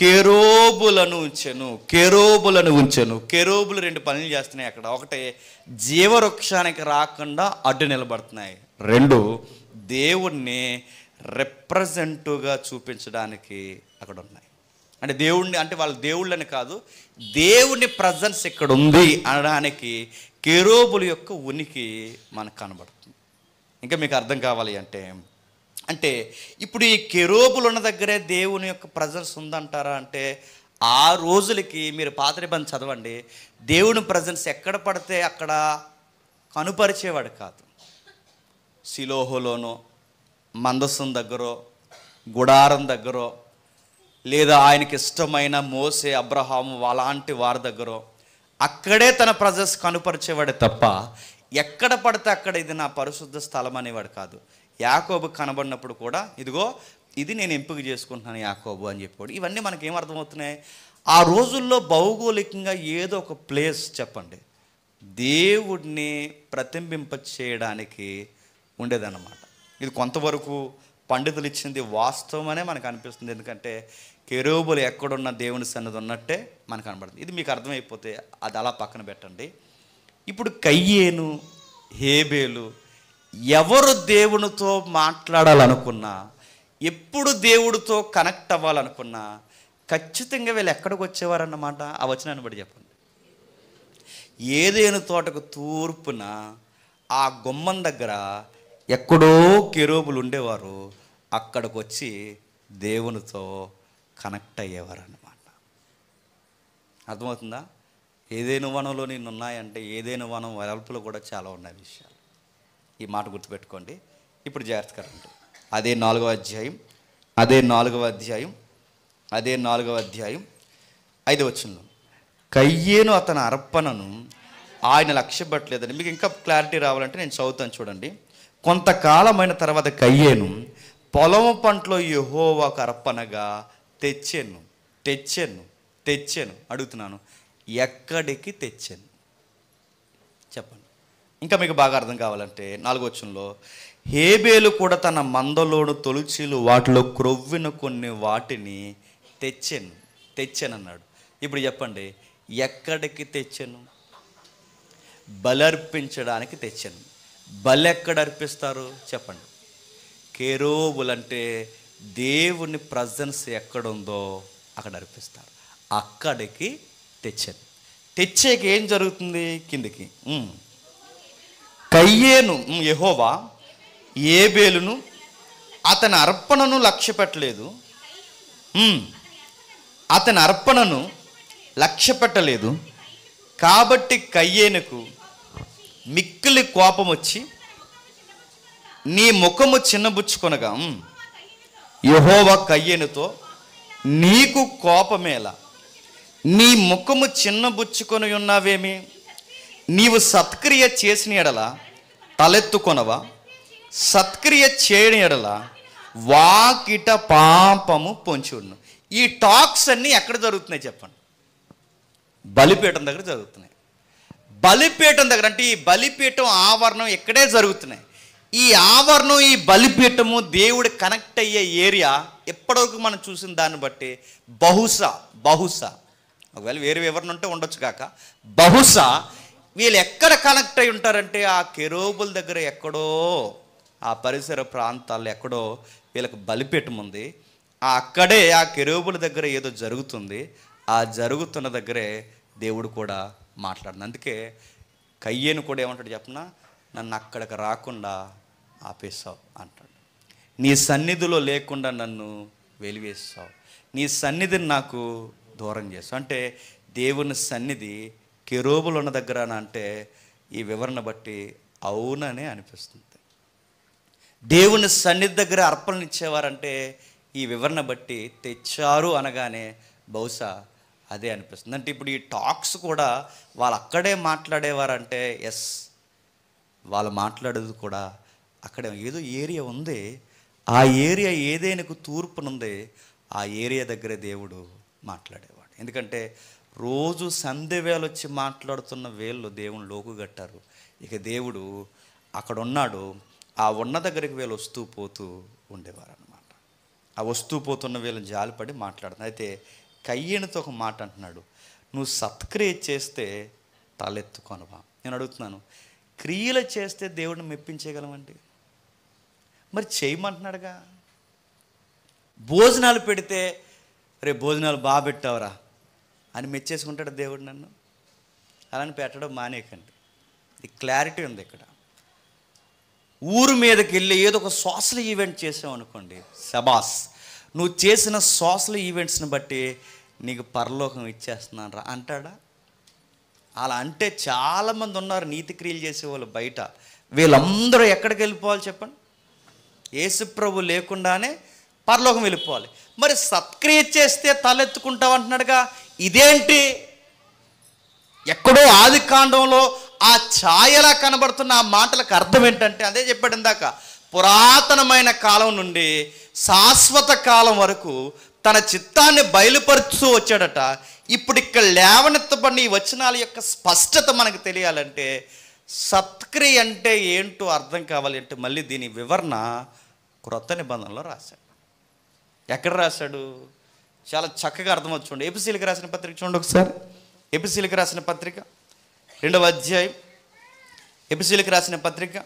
కెరూబులను ఉంచెను. కెరూబులు 2 పనులు చేస్తున్నాయి అక్కడ. ఒకటి, జీవవృక్షానికి రాకుండా అడ్డు నిలబడుతున్నాయి. 2, దేవుణ్ణి రిప్రజెంటివ్గా చూపించడానికి అక్కడ ఉన్నాయి. అంటే దేవుణ్ణి, అంటే వాళ్ళ దేవుళ్ళని కాదు, దేవుని ప్రజెన్స్ ఇక్కడ ఉంది అనడానికి కెరూబుల యొక్క ఉనికి మనకు కనబడుతుంది. ఇంకా మీకు అర్థం కావాలి అంటే ఇప్పుడు ఈ కెరూబులు ఉన్న దగ్గరే దేవుని యొక్క ప్రజెన్స్ ఉందంటారా అంటే, ఆ రోజులకి మీరు పాత నిబంధన చదవండి, దేవుని ప్రజెన్స్ ఎక్కడ పడితే అక్కడ కనుపరిచేవాడు కాదు. శిలోహులోనో, మందసం దగ్గరో, గుడారం దగ్గరో, లేదా ఆయనకి ఇష్టమైన మోసే, అబ్రహాము అలాంటి వారి దగ్గర అక్కడే తన ప్రజెన్స్ కనుపరిచేవాడే తప్ప ఎక్కడ పడితే అక్కడ ఇది నా పరిశుద్ధ స్థలం అనేవాడు కాదు. యాకోబు కనబడినప్పుడు కూడా ఇదిగో ఇది నేను ఎంపిక చేసుకుంటున్నాను యాకోబు అని చెప్పాడు. ఇవన్నీ మనకి ఏమర్థమవుతున్నాయి? ఆ రోజుల్లో భౌగోళికంగా ఏదో ఒక ప్లేస్ చెప్పండి దేవుడిని ప్రతిబింబ చేయడానికి ఉండేదన్నమాట. ఇది కొంతవరకు పండితులు ఇచ్చింది వాస్తవమనే మనకు అనిపిస్తుంది. ఎందుకంటే కెరూబులు ఎక్కడున్న దేవుని సన్నిధి ఉన్నట్టే మనకు కనబడుతుంది. ఇది మీకు అర్థమైపోతే అది అలా పక్కన పెట్టండి. ఇప్పుడు కయ్యేను, హేబేలు ఎవరు దేవునితో మాట్లాడాలనుకున్నా, ఎప్పుడు దేవుడితో కనెక్ట్ అవ్వాలనుకున్నా ఖచ్చితంగా వీళ్ళు ఎక్కడికి వచ్చేవారన్నమాట. ఆ వచనాన్ని బట్టి చెప్పండి. ఏదేను తోటకు తూర్పున ఆ గుమ్మం దగ్గర ఎక్కడో కెరూబులు ఉండేవారు, అక్కడికి వచ్చి దేవునితో కనెక్ట్ అయ్యేవారు అన్నమాట. అర్థమవుతుందా? ఏదేను వనంలో నేను ఉన్నాయంటే ఏదేను వనం వెడల్పులో కూడా చాలా ఉన్నాయి విషయాలు. ఈ మాట గుర్తుపెట్టుకోండి. ఇప్పుడు జాగ్రత్తగా రండి. అదే 4వ అధ్యాయం 5వ వచనంలో, కయ్యేను అతని అర్పణను ఆయన లక్ష్య పెట్టలేదని. మీకు ఇంకా క్లారిటీ రావాలంటే నేను చదువుతాను చూడండి. కొంతకాలమైన తర్వాత కయ్యేను పొలము పంటలో యెహోవాకు అర్పణగా తెచ్చాను. అడుగుతున్నాను, ఎక్కడికి తెచ్చాను చెప్పండి. ఇంకా మీకు బాగా అర్థం కావాలంటే 4వ వచనంలో, హేబేలు కూడా తన మందలోను తొలిచీలు వాటిలో క్రొవ్విన కొన్ని వాటిని తెచ్చాను అన్నాడు. ఇప్పుడు చెప్పండి, ఎక్కడికి తెచ్చాను? బలర్పించడానికి తెచ్చాను. బలి ఎక్కడ అర్పిస్తారు చెప్పండి? కెరూబులంటే దేవుని ప్రజెన్స్ ఎక్కడుందో అక్కడ అర్పిస్తారు. అక్కడికి తెచ్చాను. తెచ్చేకి ఏం జరుగుతుంది? కిందికి, కయ్యేను యెహోవా ఏబేలును అతని అర్పణను లక్ష్య పెట్టలేదు. కాబట్టి కయ్యేనుకు మిక్కిలి కోపం వచ్చి నీ ముఖము చిన్నబుచ్చుకొనగా, యెహోవా కయ్యేనుతో, నీకు కోపమేలా? నీ ముఖము చిన్నబుచ్చుకొని ఉన్నావేమి? నీవు సత్క్రియ చేసిన ఎడల తలెత్తుకొనవా? సత్క్రియ చేయని ఎడల వాకిట పాపము పొంచి ఉన్న. ఈ టాక్స్ అన్నీ ఎక్కడ జరుగుతున్నాయి చెప్పండి? బలిపీఠం దగ్గర జరుగుతున్నాయి. బలిపీఠం దగ్గర అంటే ఈ బలిపీఠం ఆవరణం ఇక్కడే జరుగుతున్నాయి. ఈ ఆవరణం, ఈ బలిపీఠము దేవుడు కనెక్ట్ అయ్యే ఏరియా ఎప్పటివరకు మనం చూసిన దాన్ని బట్టి బహుశా ఒకవేళ వేరే వివరణ ఉంటే ఉండొచ్చు కాక, బహుశా వీళ్ళు ఎక్కడ కనెక్ట్ అయి ఉంటారంటే ఆ కెరూబుల దగ్గర ఎక్కడో, ఆ పరిసర ప్రాంతాల్లో ఎక్కడో వీళ్ళకి బలిపీఠం ఉంది. అక్కడే ఆ కెరూబుల దగ్గర ఏదో జరుగుతుంది. ఆ జరుగుతున్న దగ్గరే దేవుడు కూడా మాట్లాడిన. అందుకే కయ్యేను కూడా ఏమంటాడు చెప్పనా? నన్ను అక్కడికి రాకుండా ఆపేసావు అంటాడు. నీ సన్నిధిలో లేకుండా నన్ను వెలివేస్తావు, నీ సన్నిధిని నాకు దూరం చేస్తావు. అంటే దేవుని సన్నిధి కెరూబులు ఉన్న దగ్గర అంటే ఈ వివరణ బట్టి అవుననే అనిపిస్తుంది. దేవుని సన్నిధి దగ్గర అర్పణలు ఇచ్చేవారంటే ఈ వివరణ బట్టి తెచ్చారు అనగానే బహుశా అదే అనిపిస్తుంది. అంటే ఇప్పుడు ఈ టాక్స్ కూడా వాళ్ళు అక్కడే మాట్లాడేవారంటే ఎస్, వాళ్ళు మాట్లాడేది కూడా అక్కడే. ఏదో ఏరియా ఉంది, ఆ ఏరియా ఏదేనకు తూర్పునుంది, ఆ ఏరియా దగ్గరే దేవుడు మాట్లాడేవాడు. ఎందుకంటే రోజు సంధ్య వేళ వచ్చి మాట్లాడుతున్న వేళ్ళు దేవుని లోకు కట్టారు. ఇక దేవుడు అక్కడ ఉన్నాడు, ఆ ఉన్న దగ్గరికి వీళ్ళు వస్తూ పోతూ ఉండేవారు అనమాట. ఆ వస్తూ పోతున్న వీళ్ళని జాలిపడి మాట్లాడుతున్నారు. అయితే కయ్యనుతో ఒక మాట అంటున్నాడు, నువ్వు సత్క్రియ చేస్తే తలెత్తుకొనవా. నేను అడుగుతున్నాను, క్రియలు చేస్తే దేవుడిని మెప్పించగలమండి? మరి చేయమంటున్నాడుగా. భోజనాలు పెడితే రే భోజనాలు బాగా పెట్టావురా అని మెచ్చేసుకుంటాడు దేవుడు నన్ను? అలాని పెట్టడం మానేకండి. ఇది క్లారిటీ ఉంది ఇక్కడ. ఊరు మీదకి వెళ్ళి ఏదో ఒక సోషల్ ఈవెంట్ చేసావు అనుకోండి, శబాస్, నువ్వు చేసిన సోషల్ ఈవెంట్స్ని బట్టి నీకు పరలోకం ఇచ్చేస్తున్నాను రా అంటాడా? అలా అంటే చాలామంది ఉన్నారు నీతి క్రియలు చేసేవాళ్ళు బయట. వీళ్ళందరూ ఎక్కడికి వెళ్ళిపోవాలి చెప్పండి? యేసుప్రభు లేకుండానే పరలోకం వెళ్ళిపోవాలి. మరి సత్క్రియ చేస్తే తలెత్తుకుంటావు అంటున్నాడుగా, ఇదేంటి? ఎక్కడో ఆది కాండంలో ఆ ఛాయలా కనబడుతున్న ఆ మాటలకు అర్థం ఏంటంటే అదే చెప్పాడు ఇందాక, పురాతనమైన కాలం నుండి శాశ్వత కాలం వరకు తన చిత్తాన్ని బయలుపరుస్తూ వచ్చాడట. ఇప్పుడు ఇక్కడ లేవనెత్తబడిన ఈ వచనాల యొక్క స్పష్టత మనకు తెలియాలంటే, సత్క్రియ అంటే ఏంటో అర్థం కావాలి అంటే మళ్ళీ దీని వివరణ క్రొత్త నిబంధనలో రాశాడు. ఎక్కడ రాశాడు? చాలా చక్కగా అర్థమవుతుంది. చూడండి, ఎపిసీలకు రాసిన పత్రిక చూడండి ఒకసారి. ఎపిసీలకు రాసిన పత్రిక 2వ అధ్యాయం. ఎపిసీలకు రాసిన పత్రిక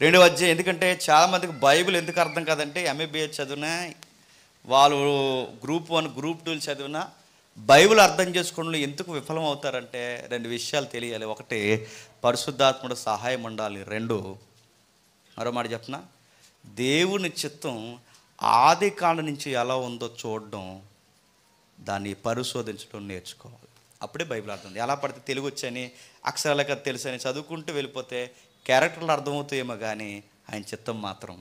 2వ అధ్యాయం. ఎందుకంటే చాలామందికి బైబిల్ ఎందుకు అర్థం కాదంటే, ఎంఏబిఏ చదివినా, వాళ్ళు గ్రూప్ 1 గ్రూప్ 2 చదివినా బైబిల్ అర్థం చేసుకోవడంలో ఎందుకు విఫలం అవుతారంటే 2 విషయాలు తెలియాలి. ఒకటి, పరిశుద్ధాత్ముడు సహాయం ఉండాలి. 2, మరో మాట చెప్పనా, దేవుని చిత్తం ఆది కాండం నుంచి ఎలా ఉందో చూడడం, దాన్ని పరిశోధించడం నేర్చుకోవాలి. అప్పుడే బైబిల్ అర్థం. ఎలా పడితే తెలుగు వచ్చని అక్షరాలకి తెలుసని చదువుకుంటూ వెళ్ళిపోతే క్యారెక్టర్లు అర్థమవుతాయేమో కానీ ఆయన చిత్తం మాత్రం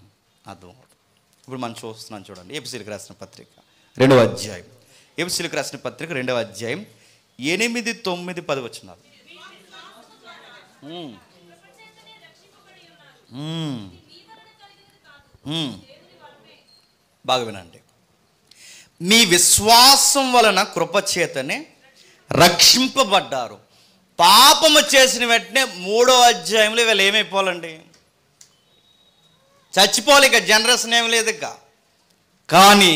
అర్థమవుతుంది. ఇప్పుడు మనం చూస్తున్నాం చూడండి, ఎపిసీలకు రాసిన పత్రిక 2వ అధ్యాయం. ఎపిసీలకు రాసిన పత్రిక 2వ అధ్యాయం 8, 9, 10 వచనాలు. బాగా వినండి. మీ విశ్వాసం వలన కృపచేతనే రక్షింపబడ్డారు. పాపము చేసిన వెంటనే 3వ అధ్యాయంలో వీళ్ళు ఏమైపోవాలండి? చచ్చిపోవాలి. ఇక జనరేషన్ ఏమి లేదు. ఇక కానీ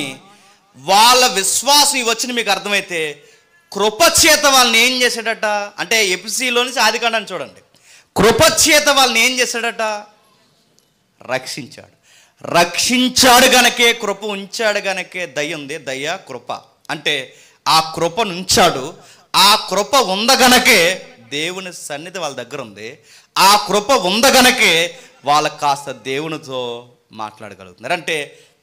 వాళ్ళ విశ్వాసం ఈ వచ్చిన మీకు అర్థమైతే కృపచేత వాళ్ళని ఏం చేశాడట అంటే, ఎపిసీలో నుంచి ఆదికాండాన్ని చూడండి, కృపచేత వాళ్ళని ఏం చేశాడట? రక్షించాడు. రక్షించాడు గనకే కృప ఉంచాడు గనకే దయ ఉంది. దయ కృప అంటే ఆ కృపను ఉంచాడు. ఆ కృప ఉందగనకే దేవుని సన్నిధి వాళ్ళ దగ్గర ఉంది. ఆ కృప ఉందగనకే వాళ్ళకి కాస్త దేవునితో మాట్లాడగలుగుతున్నారు. అంటే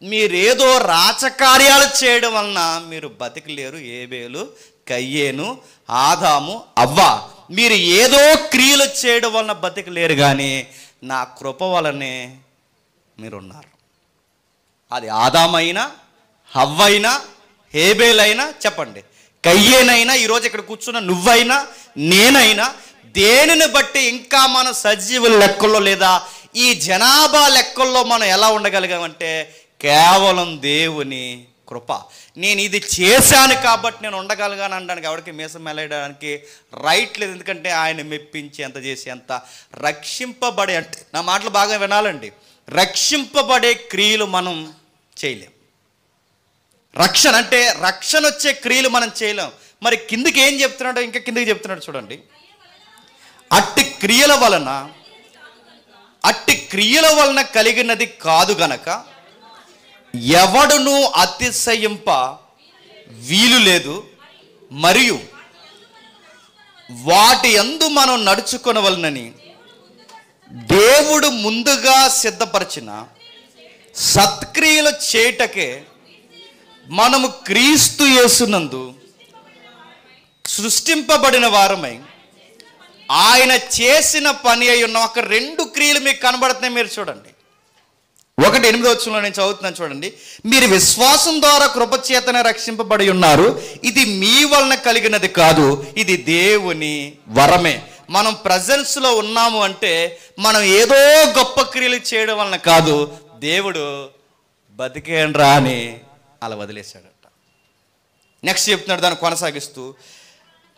మీరేదో రాచకార్యాలు చేయడం వలన మీరు బతికలేరు. ఏబేలు, కయ్యేను, ఆదాము, అవ్వ, మీరు ఏదో క్రియలు చేయడం వలన బతికలేరు. కానీ నా కృప వలనే మీరున్నారు. అది ఆదామైనా, హవ్వైనా, హేబేలైనా చెప్పండి, కయ్యేనైనా, ఈరోజు ఇక్కడ కూర్చున్న నువ్వైనా, నేనైనా, దేనిని బట్టి ఇంకా మనం సజీవుల లెక్కల్లో లేదా ఈ జనాభా లెక్కల్లో మనం ఎలా ఉండగలిగామంటే కేవలం దేవుని కృప. నేను ఇది చేశాను కాబట్టి నేను ఉండగలిగాను అనడానికి ఎవరికి మీసం మెలయడానికి రైట్ లేదు. ఎందుకంటే ఆయన మెప్పించి ఎంత చేసి ఎంత రక్షింపబడే, అంటే నా మాటలు బాగా వినాలండి, రక్షింపబడే క్రియలు మనం చేయలేం. రక్షణ అంటే రక్షణ వచ్చే క్రియలు మనం చేయలేం. మరి కిందికి ఏం చెప్తున్నాడో ఇంకా కిందికి చెప్తున్నాడు చూడండి, అట్టి క్రియల వలన కలిగినది కాదు గనక ఎవడును అతిశయింప వీలు లేదు. మరియు వాటి యందు మనం నడుచుకొనవలనని దేవుడు ముందుగా సిద్ధపరిచిన సత్క్రియలు చేయుటకే మనము క్రీస్తు యేసునందు సృష్టింపబడిన వారమై ఆయన చేసిన పని అయి ఉన్న ఒక 2 క్రియలు మీకు కనబడుతున్నాయి, మీరు చూడండి. 1:8 వచనంలో నేను చదువుతున్నాను చూడండి. మీరు విశ్వాసం ద్వారా కృపచేతనే రక్షింపబడి ఉన్నారు, ఇది మీ వలన కలిగినది కాదు, ఇది దేవుని వరమే. మనం ప్రజెన్స్లో ఉన్నాము అంటే మనం ఏదో గొప్ప క్రియలు చేయడం వలన కాదు, దేవుడు బతికేండ్రా అని అలా వదిలేశాడట. నెక్స్ట్ చెప్తున్నాడు దాన్ని కొనసాగిస్తూ,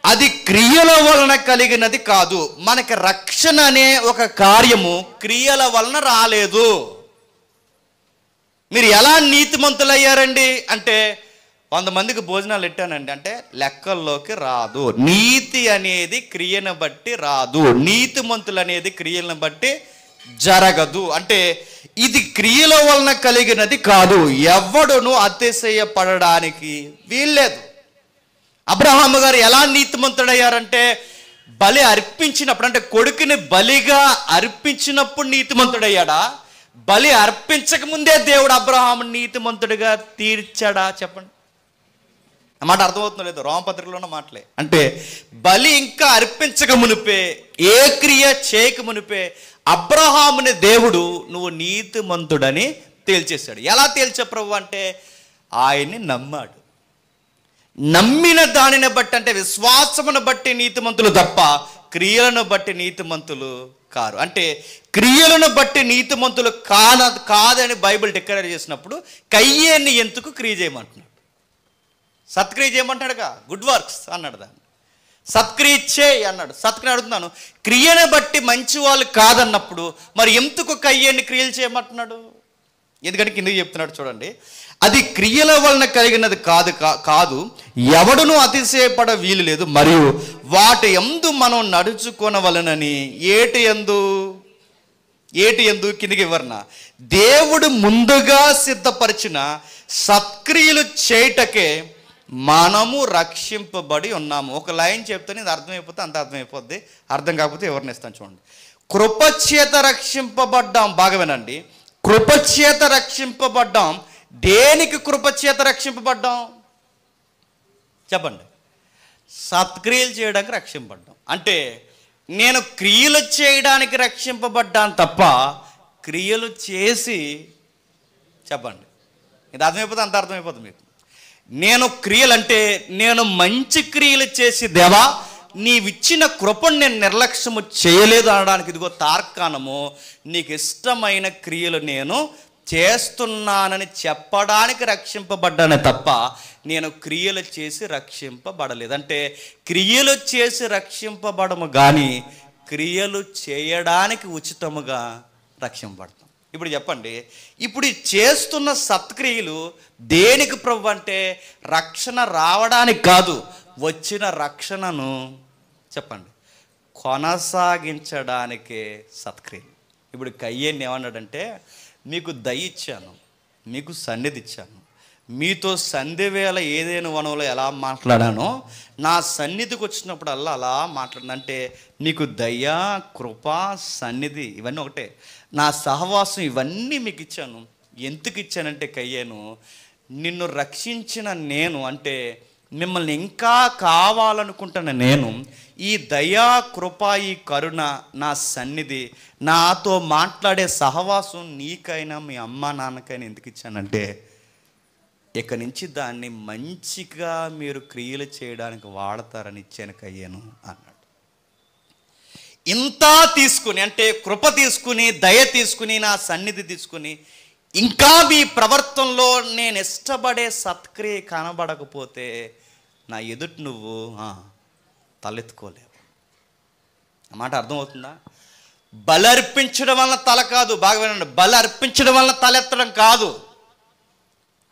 అది క్రియల వలన కలిగినది కాదు. మనకి రక్షణ అనే ఒక కార్యము క్రియల వలన రాలేదు. మీరు ఎలా నీతిమంతులయ్యారండి అంటే 100 మందికి భోజనాలు పెట్టానండి అంటే లెక్కల్లోకి రాదు. నీతి అనేది క్రియను బట్టి రాదు, నీతిమంతులు అనేది క్రియలను బట్టి జరగదు. అంటే ఇది క్రియల వలన కలిగినది కాదు, ఎవడును అతిశయపడడానికి వీల్లేదు. అబ్రహాము గారు ఎలా నీతిమంతుడయ్యారంటే బలి అర్పించినప్పుడు, అంటే కొడుకుని బలిగా అర్పించినప్పుడు నీతిమంతుడయ్యాడా? బలి అర్పించక ముందే దేవుడు అబ్రహాము నీతిమంతుడిగా తీర్చాడా? చెప్పండి. ఆ మాట అర్థమవుతుందో లేదో, రోమపత్రికలో ఉన్న మాటలే. అంటే బలి ఇంకా అర్పించక మునిపే, ఏ క్రియ చేయక మునిపే అబ్రహాముని దేవుడు నువ్వు నీతిమంతుడని తేల్చేశాడు. ఎలా తేల్చా ప్రభు అంటే ఆయన్ని నమ్మాడు. నమ్మిన దానిని బట్టి, అంటే విశ్వాసమును బట్టి నీతిమంతులు తప్ప క్రియలను బట్టి నీతిమంతులు కారు. అంటే క్రియలను బట్టి నీతిమంతులు కాదని బైబిల్ డిక్లేర్ చేసినప్పుడు కయ్యేన్ని ఎందుకు క్రియ చేయమంటున్నాడు? సత్క్రియ చేయమంటాడుగా, గుడ్ వర్క్స్ అన్నాడు, దాన్ని సత్క్రియ చేయి అన్నాడు. సత్క్రియ అడుగుతున్నాను, క్రియను బట్టి మంచి వాళ్ళు కాదన్నప్పుడు మరి ఎందుకు కయ్యేన్ని క్రియలు చేయమంటున్నాడు? ఎందుకంటే కిందకి చెప్తున్నాడు చూడండి, అది క్రియల వలన కలిగినది కాదు, ఎవడును అతిశయపడ వీలు లేదు, మరియు వాటి యందు మనం నడుచుకొనవలనని ఏటి యందు కిందికి వివరణ, దేవుడు ముందుగా సిద్ధపరిచిన సత్క్రియలు చేయటకే మనము రక్షింపబడి ఉన్నాము. ఒక లైన్ చెప్తాను, ఇది అర్థమైపోతే అంత అర్థమైపోద్ది, అర్థం కాకపోతే ఎవరిని ఇస్తాను చూడండి. కృపచేత రక్షింపబడ్డాం. బాగా వినండి, కృపచేత రక్షింపబడ్డాం. దేనికి కృపచేత రక్షింపబడ్డాం చెప్పండి? సత్క్రియలు చేయడానికి రక్షింపబడ్డాం. అంటే నేను క్రియలు చేయడానికి రక్షింపబడ్డాను తప్ప క్రియలు చేసి, చెప్పండి, ఇది అర్థమైపోతే అంత అర్థమైపోతుంది మీకు. నేను క్రియలు అంటే నేను మంచి క్రియలు చేసి, దేవా నీవిచ్చిన కృపను నేను నిర్లక్ష్యము చేయలేదు అనడానికి ఇదిగో తార్కాణము. నీకు ఇష్టమైన క్రియలు నేను చేస్తున్నానని చెప్పడానికి రక్షింపబడ్డానే తప్ప నేను క్రియలు చేసి రక్షింపబడలేదు. అంటే క్రియలు చేసి రక్షింపబడము కానీ క్రియలు చేయడానికి ఉచితముగా రక్షింపబడతాం. ఇప్పుడు చెప్పండి, ఇప్పుడు చేస్తున్న సత్క్రియలు దేనికి ప్రభు అంటే రక్షణ రావడానికి కాదు, వచ్చిన రక్షణను చెప్పండి కొనసాగించడానికే సత్క్రియలు. ఇప్పుడు కయ్యేన్ని ఏమన్నాడంటే, మీకు దయ ఇచ్చాను, మీకు సన్నిధి ఇచ్చాను, మీతో సంధి వేళ ఏదైనా వనంలో ఎలా మాట్లాడానో నా సన్నిధికి వచ్చినప్పుడు అలా మాట్లాడిన. అంటే నీకు దయ, కృప, సన్నిధి ఇవన్నీ ఒకటే, నా సహవాసం ఇవన్నీ మీకు ఇచ్చాను. ఎందుకు ఇచ్చానంటే కయ్యేను, నిన్ను రక్షించిన నేను, అంటే మిమ్మల్ని ఇంకా కావాలనుకుంటున్న నేను, ఈ దయా, కృప, ఈ కరుణ, నా సన్నిధి, నాతో మాట్లాడే సహవాసం నీకైనా మీ అమ్మ నాన్నకైనా ఎందుకు ఇచ్చానంటే ఇక నుంచి దాన్ని మంచిగా మీరు క్రియలు చేయడానికి వాడతారని ఇచ్చాను కయ్యాను అన్నాడు. ఇంత తీసుకుని, అంటే కృప తీసుకుని, దయ తీసుకుని, నా సన్నిధి తీసుకుని, ఇంకా మీ ప్రవర్తనలో నేను ఇష్టపడే సత్క్రియ కనబడకపోతే నా ఎదుటి నువ్వు తలెత్తుకోలేవు. అన్నమాట అర్థమవుతుందా? బలి అర్పించడం వలన తల కాదు, బాగా వినండి, బలి అర్పించడం వలన తలెత్తడం కాదు,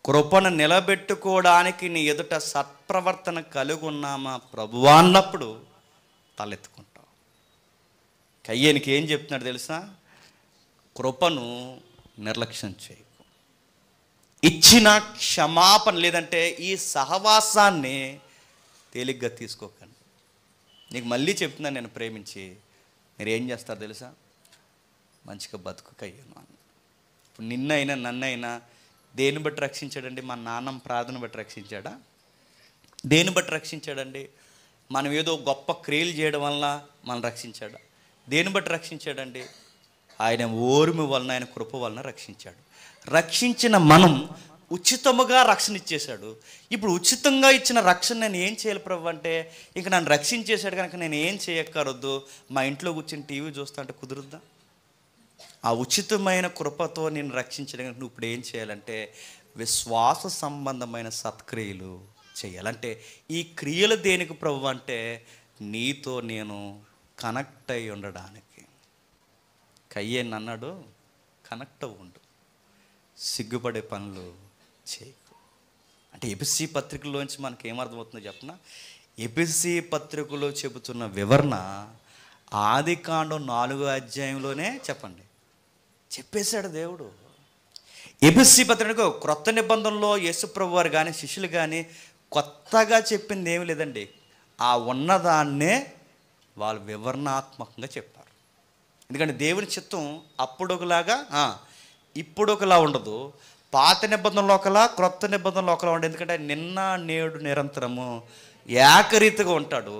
కృపను నిలబెట్టుకోవడానికి నీ ఎదుట సత్ప్రవర్తన కలిగి ఉన్నామా ప్రభువా అన్నప్పుడు తలెత్తుకుంటావు. కయ్యేనికి ఏం చెప్తున్నాడు తెలుసా? కృపను నిర్లక్ష్యం చేయకు, ఇచ్చిన క్షమాపణ లేదంటే ఈ సహవాసాన్ని తేలిగ్గా తీసుకోకండి. నీకు మళ్ళీ చెప్తున్నాను, నేను ప్రేమించి మీరు ఏం చేస్తారు తెలుసా? మంచిగా బతుకు కయ్యాను. ఇప్పుడు నిన్నైనా నన్నైనా దేని బట్టి రక్షించాడండి? మా నాన్నమ్మ ప్రార్థన బట్టి రక్షించాడా? దేని బట్టి రక్షించాడండి? మనం ఏదో గొప్ప క్రియలు చేయడం వలన మనం రక్షించాడు. దేన్ని బట్టి రక్షించాడండి? ఆయన ఓర్మి వలన, ఆయన కృప వలన రక్షించాడు. రక్షించిన మనం ఉచితముగా రక్షణ ఇచ్చేశాడు. ఇప్పుడు ఉచితంగా ఇచ్చిన రక్షణ నేను ఏం చేయాలి ప్రభు అంటే, ఇంక నన్ను రక్షించేశాడు కనుక నేను ఏం చేయక్కరొద్దు, మా ఇంట్లో కూర్చొని టీవీ చూస్తా అంటే కుదురుద్దా? ఆ ఉచితమైన కృపతో నేను రక్షించడానికి నువ్వు ఇప్పుడు ఏం చేయాలంటే విశ్వాస సంబంధమైన సత్క్రియలు చేయాలంటే, ఈ క్రియలు దేనికి ప్రభు అంటే నీతో నేను కనెక్ట్ అయి ఉండడానికి. కయ్యేన్ అన్నాడు, కనెక్ట్ అవ్వు ఉండు, సిగ్గుపడే పనులు చేయకు. అంటే ఎపిసి పత్రికలోంచి మనకి ఏమర్థమవుతుందో చెప్పనా? ఎపిసి పత్రికలో చెబుతున్న వివరణ ఆదికాండం 4వ అధ్యాయంలోనే చెప్పేశాడు దేవుడు. ఎపిసి పత్రిక క్రొత్త నిబంధనలో యేసుప్రభు వారు కానీ శిష్యులు కానీ కొత్తగా చెప్పింది ఏమి లేదండి. ఆ ఉన్నదాన్నే వాళ్ళు వివరణాత్మకంగా చెప్పారు. ఎందుకంటే దేవుని చిత్తం అప్పుడు ఒకలాగా ఇప్పుడు ఒకలా ఉండదు. పాత నిబంధనలో ఒకలా, క్రొత్త నిబంధనలో ఒకలా ఉండదు. ఎందుకంటే నిన్న నేడు నిరంతరము ఏకరీతిగా ఉంటాడు.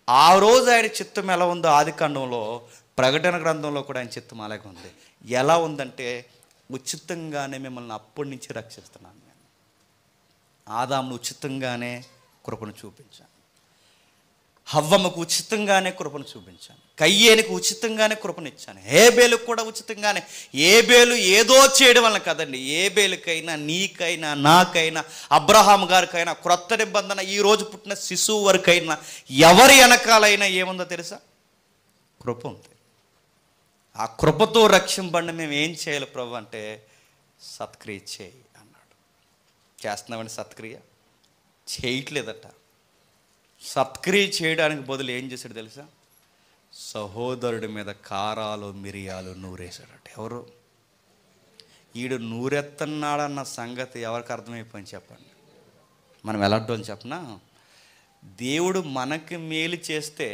ఆ రోజు ఆయన చిత్తం ఎలా ఉందో ఆదికాండంలో, ప్రకటన గ్రంథంలో కూడా ఆయన చిత్తం అలాగే ఉంది. ఎలా ఉందంటే ఉచితంగానే మిమ్మల్ని అప్పటి నుంచి రక్షిస్తున్నాను నేను. ఆదామును ఉచితంగానే కృపను చూపించాను, హవ్వమ్మకు ఉచితంగానే కృపను చూపించాను, కయ్యేనికి ఉచితంగానే కృపనిచ్చాను, హేబేలుకు కూడా ఉచితంగానే. ఏబేలు ఏదో చేయడం వల్ల కదండి. ఏబేలుకైనా, నీకైనా, నాకైనా, అబ్రహాం గారికైనా, క్రొత్త నిబంధన ఈరోజు పుట్టిన శిశువు వరకైనా ఎవరి వెనకాలైనా ఏముందో తెలుసా? కృప ఉంది. ఆ కృపతో రక్షింపండి మేము ఏం చేయాలి ప్రభు అంటే సత్క్రియ చేయి అన్నాడు. చేస్తున్నామని సత్క్రియ చేయట్లేదట. సత్క్రియ చేయడానికి బదులు ఏం చేశాడు తెలుసా? సహోదరుడి మీద కారాలు మిరియాలు నూరేశాడట. ఎవరు? ఈడు నూరెత్తన్నాడన్న సంగతి ఎవరికి అర్థమైపోయింది చెప్పండి? మనం ఎలాంటి చెప్పనా? దేవుడు మనకి మేలు చేస్తే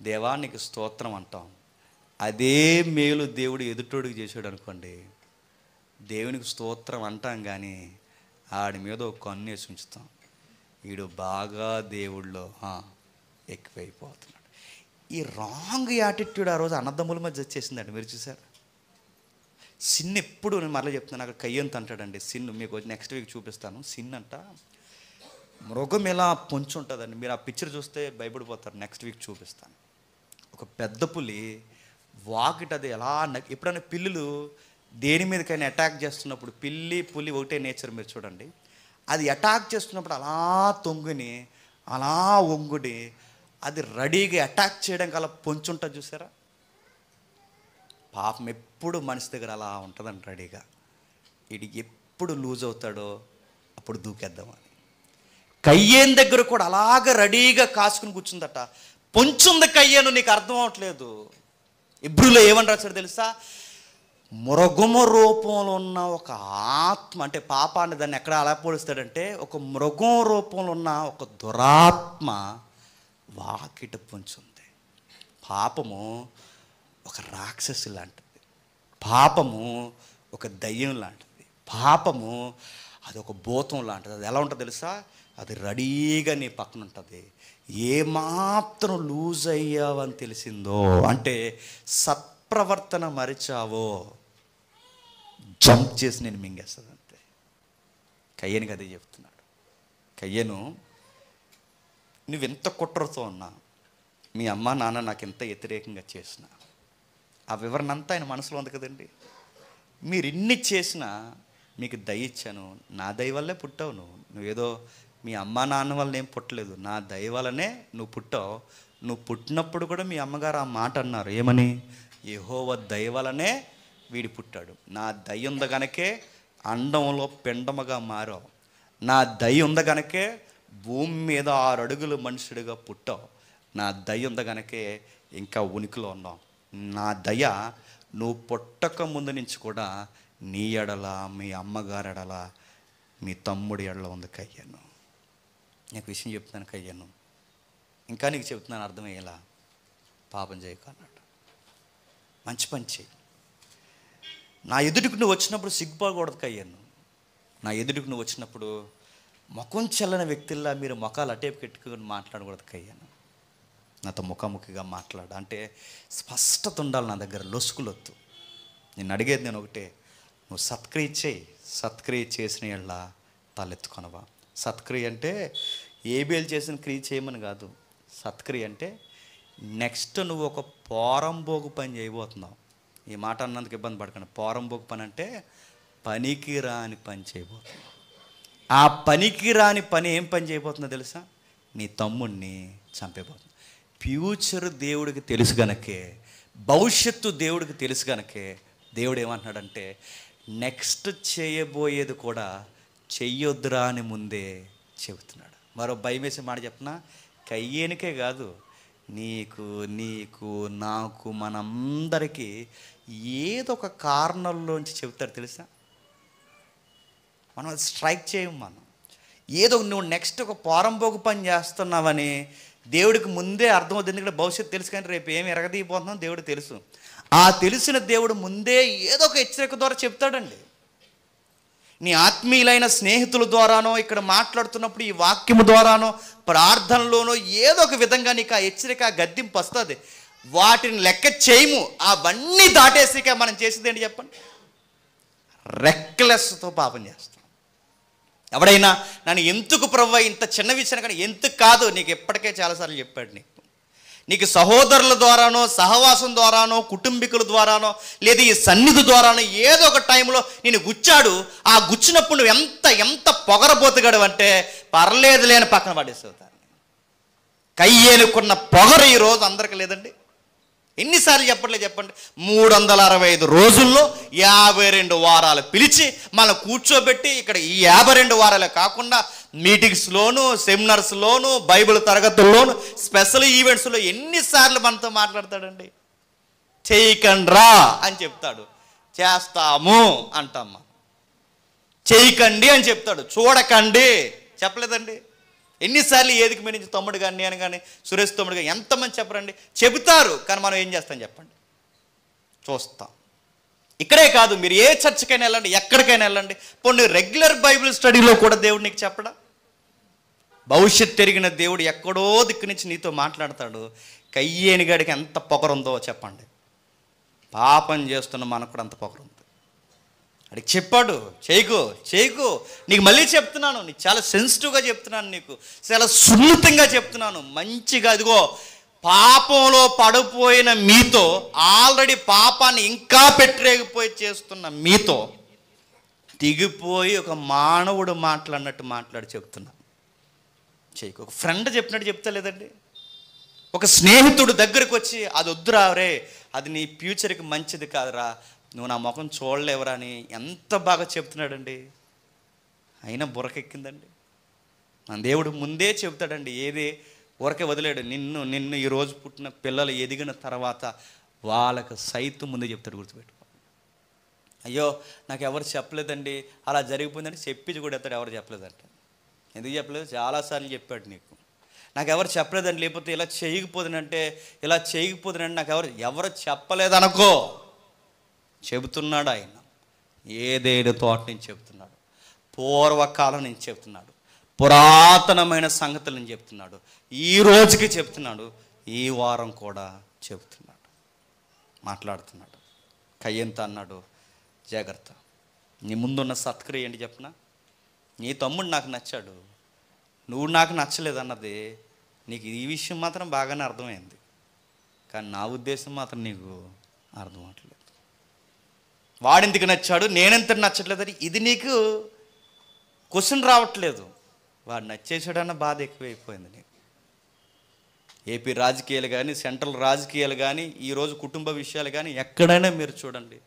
దేవానికి స్తోత్రం అంటాం. అదే మేలు దేవుడు ఎదుటోడికి చేశాడు అనుకోండి, దేవునికి స్తోత్రం అంటాం కానీ ఆడి మీద ఒక కన్ను వేసి ఉంచుతాం. వీడు బాగా దేవుళ్ళో ఎక్కువైపోతున్నాడు. ఈ రాంగ్ యాటిట్యూడ్ ఆ రోజు అన్నదమ్ముల మధ్య వచ్చేసిందండి. మీరు చూసారు? సిన్ ఎప్పుడు, నేను మరలా చెప్తున్నాను, అక్కడ కయ్యంత అంటాడండి. సిన్ మీకు నెక్స్ట్ వీక్ చూపిస్తాను. సిన్ అంట మృగం ఎలా పొంచి ఉంటుందండి. మీరు ఆ పిక్చర్ చూస్తే భయపడిపోతారు. నెక్స్ట్ వీక్ చూపిస్తాను. ఒక పెద్ద పులి వాకిట్, అది ఎలా ఎప్పుడైనా పిల్లులు దేని మీదకైనా అటాక్ చేస్తున్నప్పుడు, పిల్లి పులి ఒకటే నేచర్ మీరు చూడండి, అది అటాక్ చేస్తున్నప్పుడు అలా తొంగుని అలా వంగుడి అది రెడీగా అటాక్ చేయడానికి అలా పొంచుంటుంది చూసారా? పాపం ఎప్పుడు మనిషి దగ్గర అలా ఉంటుందండి రెడీగా. ఇది ఎప్పుడు లూజ్ అవుతాడో అప్పుడు దూకేద్దామని. కయ్యేన్ దగ్గర కూడా అలాగ రెడీగా కాసుకుని కూర్చుందట. పొంచుంది కయ్యేను, నీకు అర్థం అవట్లేదు. ఇబ్రూలో ఏమని రాశాడు తెలుసా? మృగము రూపంలో ఉన్న ఒక ఆత్మ, అంటే పాపాన్ని దాన్ని ఎక్కడ అలా పోలుస్తాడంటే ఒక మృగం రూపంలో ఉన్న ఒక దురాత్మ వాకిట పొంచుంది. పాపము ఒక రాక్షసి లాంటిది, పాపము ఒక దయ్యం లాంటిది, పాపము అది ఒక భూతం లాంటిది. అది ఎలా ఉంటుంది తెలుసా? అది రెడీగా నీ పక్కన ఉంటుంది. ఏమాత్రం లూజ్ అయ్యావని తెలిసిందో, అంటే సత్ప్రవర్తన మరిచావో, జంప్ చేసి నేను మింగేస్తుంది అంతే. కయ్యనికి అదే చెప్తున్నాడు. కయ్యను, నువ్వెంత కుట్రతో ఉన్నా, మీ అమ్మ నాన్న నాకు ఎంత వ్యతిరేకంగా చేసిన, ఆ వివరణ అంతా ఆయన మనసులో ఉంది కదండి. మీరు ఇన్ని చేసినా మీకు దయ ఇచ్చాను. నా దయ వల్లే పుట్టావు. నువ్వేదో మీ అమ్మ నాన్న వల్ల ఏం పుట్టలేదు, నా దయ వల్లనే నువ్వు పుట్టావు. నువ్వు పుట్టినప్పుడు కూడా మీ అమ్మగారు ఆ మాట అన్నారు. ఏమని? యెహోవా దయ వల్లనే వీడి పుట్టాడు. నా దయ ఉంది గనకే అండంలో పిండముగా మారావు. నా దయ ఉంది గనకే భూమి మీద 6 అడుగులు మనుషుడిగా పుట్టావు. నా దయ ఉంది గనకే ఇంకా ఉనికిలో ఉన్నావు. నా దయ నువ్వు పుట్టక ముందు నుంచి కూడా నీ ఎడల, మీ అమ్మగారి ఎడల, మీ తమ్ముడి ఎడల ఉంది కయ్యను. నీకు విషయం చెప్తున్నాను కయ్యను, ఇంకా నీకు చెప్తున్నాను అర్థమయ్యేలా, పాపం చేయకు అన్నాడు. మంచి పని చేయి. నా ఎదుటికి నువ్వు వచ్చినప్పుడు సిగ్గుపడకూడదు కయ్యను. నా ఎదుటికి నువ్వు వచ్చినప్పుడు ముఖం చల్లని వ్యక్తుల్లా మీరు ముఖాలు అటేపు పెట్టుకుని మాట్లాడకూడదు. కయ్యాను నాతో ముఖాముఖిగా మాట్లాడు అంటే స్పష్టత ఉండాలి నా దగ్గర, లొసుకులొద్దు. నేను అడిగేది నేను ఒకటే, నువ్వు సత్క్రియ చేయి. సత్క్రియ చేసిన ఎళ్ళ తలెత్తుకొనవా. సత్క్రియ అంటే ఏబేలు చేసిన క్రియ చేయమని కాదు. సత్క్రియ అంటే నెక్స్ట్ నువ్వు ఒక పోరంబోగు పని చేయబోతున్నావు. ఈ మాట అన్నందుకు ఇబ్బంది పడకండి. పోరంబోగు పని అంటే పనికి రాని పని చేయబోతున్నావు. ఆ పనికి రాని పని ఏం పని చేయబోతుందో తెలుసా? నీ తమ్ముడిని చంపేపోతుంది. ఫ్యూచర్ దేవుడికి తెలుసు గనకే, భవిష్యత్తు దేవుడికి తెలుసు గనకే దేవుడు ఏమంటున్నాడంటే నెక్స్ట్ చేయబోయేది కూడా చెయ్యొద్దురా అని ముందే చెబుతున్నాడు. మరో భయం వేసే మాట చెప్పనా, కయ్యేనికే కాదు, నీకు నీకు నాకు మనందరికీ ఏదో ఒక కారణంలోంచి చెబుతాడు తెలుసా. మనం అది స్ట్రైక్ చేయము. మనం ఏదో నువ్వు నెక్స్ట్ ఒక పోరంబోగు పని చేస్తున్నావని దేవుడికి ముందే అర్థమవుతుంది. ఎందుకంటే భవిష్యత్తు తెలుసు, కానీ రేపు ఏమి ఎరగదీయబోతున్నాం దేవుడు తెలుసు. ఆ తెలిసిన దేవుడు ముందే ఏదో ఒక హెచ్చరిక ద్వారా చెప్తాడండి. నీ ఆత్మీయులైన స్నేహితుల ద్వారానో, ఇక్కడ మాట్లాడుతున్నప్పుడు ఈ వాక్యము ద్వారానో, ప్రార్థనలోనో ఏదో ఒక విధంగా నీకు ఆ హెచ్చరిక, ఆ గద్దింపు వస్తుంది. వాటిని లెక్క చేయము. అవన్నీ దాటేసిక మనం చేసేది ఏంటి చెప్పండి? రెక్లెస్తో పాపం చేస్తాం. ఎవడైనా నన్ను ఎందుకు ప్రభువా ఇంత చిన్న విషయం కానీ, ఎందుకు కాదు, నీకు ఎప్పటికే చాలాసార్లు చెప్పాడు. నీకు సహోదరుల ద్వారానో, సహవాసం ద్వారానో, కుటుంబీకుల ద్వారానో, లేదా ఈ సన్నిధి ద్వారానో ఏదో ఒక టైంలో నేను గుచ్చాడు. ఆ గుచ్చినప్పుడు నువ్వు ఎంత ఎంత పొగరబోతుగాడు అంటే పర్లేదు లేని పక్కన పడేసేవు. కయ్యేనుకున్న పొగరు ఈరోజు అందరికీ లేదండి. ఎన్నిసార్లు చెప్పండి. 365 రోజుల్లో 52 వారాలు పిలిచి మనం కూర్చోబెట్టి ఇక్కడ ఈ 52 వారాలే కాకుండా మీటింగ్స్లోను, సెమినార్స్లోను, బైబిల్ తరగతుల్లోను, స్పెషల్ ఈవెంట్స్లో ఎన్నిసార్లు మనతో మాట్లాడతాడండి. చేయకండ్రా అని చెప్తాడు, చేస్తాము అంటామ్మా. చేయకండి అని చెప్తాడు, చూడకండి చెప్పలేదండి. ఎన్నిసార్లు ఏదికి మీద నుంచి తమ్ముడు కానీ, నేను కానీ, సురేష్ తమ్ముడు కానీ ఎంతమంది చెప్పరండి. చెబుతారు, కానీ మనం ఏం చేస్తాం చెప్పండి? చూస్తాం. ఇక్కడే కాదు, మీరు ఏ చర్చికైనా వెళ్ళండి, ఎక్కడికైనా వెళ్ళండి, పోనీ రెగ్యులర్ బైబిల్ స్టడీలో కూడా దేవుడు నీకు చెప్పడా? భవిష్యత్తు ఎరిగిన దేవుడు ఎక్కడో దిక్కు నుంచి నీతో మాట్లాడతాడు. కయ్యేనిగాడికి ఎంత పొగరుందో చెప్పండి. పాపం చేస్తున్న మనకు కూడా అంత పొగరుంది. అడిగి చెప్పాడు, చేయకు. నీకు మళ్ళీ చెప్తున్నాను, నీకు చాలా సెన్సిటివ్గా చెప్తున్నాను, నీకు చాలా సున్నితంగా చెప్తున్నాను. మంచిగా అదిగో పాపంలో పడిపోయిన మీతో, ఆల్రెడీ పాపాన్ని ఇంకా పెట్టరేగిపోయి చేస్తున్న మీతో దిగిపోయి ఒక మానవుడు మాట్లాడినట్టు మాట్లాడి చెప్తున్నా. చేయకు. ఒక ఫ్రెండ్ చెప్పినట్టు చెప్తా లేదండి. ఒక స్నేహితుడు దగ్గరికి వచ్చి అది వద్దురా రే, అది నీ ఫ్యూచర్కి మంచిది కాదురా, నువ్వు నా ముఖం చూడలేవరా అని ఎంత బాగా చెప్తున్నాడండి. అయినా బుర్రకెక్కిందండి. మన దేవుడు ముందే చెబుతాడండి. ఏది ఊరకే వదిలేడు. నిన్ను ఈరోజు పుట్టిన పిల్లలు ఎదిగిన తర్వాత వాళ్ళకు సైతం ముందే చెప్తాడు, గుర్తుపెట్టుకో. అయ్యో నాకు ఎవరు చెప్పలేదండి, అలా జరిగిపోయిందని చెప్పి కూడా ఎత్తాడు. ఎవరు చెప్పలేదంట. ఎందుకు చెప్పలేదు? చాలాసార్లు చెప్పాడు నీకు. నాకు ఎవరు చెప్పలేదండి, లేకపోతే ఇలా చేయకపోదునంటే నాకు ఎవరు చెప్పలేదనుకో, చెబుతున్నాడు ఆయన. ఏదేదో తోట నుంచి చెబుతున్నాడు, పూర్వకాలం నుంచి చెబుతున్నాడు, పురాతనమైన సంగతులు నుంచి చెప్తున్నాడు, ఈ రోజుకి చెప్తున్నాడు, ఈ వారం కూడా చెబుతున్నాడు, మాట్లాడుతున్నాడు. కయ్యంత అన్నాడు, జాగ్రత్త, నీ ముందున్న సత్క్రియ ఏంటి చెప్పనా? నీ తమ్ముడు నాకు నచ్చాడు, నువ్వు నాకు నచ్చలేదన్నది నీకు ఈ విషయం మాత్రం బాగానే అర్థమైంది, కానీ నా ఉద్దేశం మాత్రం నీకు అర్థం అవట్లేదు. వాడెందుకు నచ్చాడు, నేనెంత నచ్చట్లేదని ఇది నీకు క్వశ్చన్ రావట్లేదు. వాడు నచ్చేసాడన్న బాధ ఎక్కువైపోయింది నీకు. ఏపీ రాజకీయాలు కానీ, సెంట్రల్ రాజకీయాలు కానీ, ఈరోజు కుటుంబ విషయాలు కానీ ఎక్కడైనా మీరు చూడండి,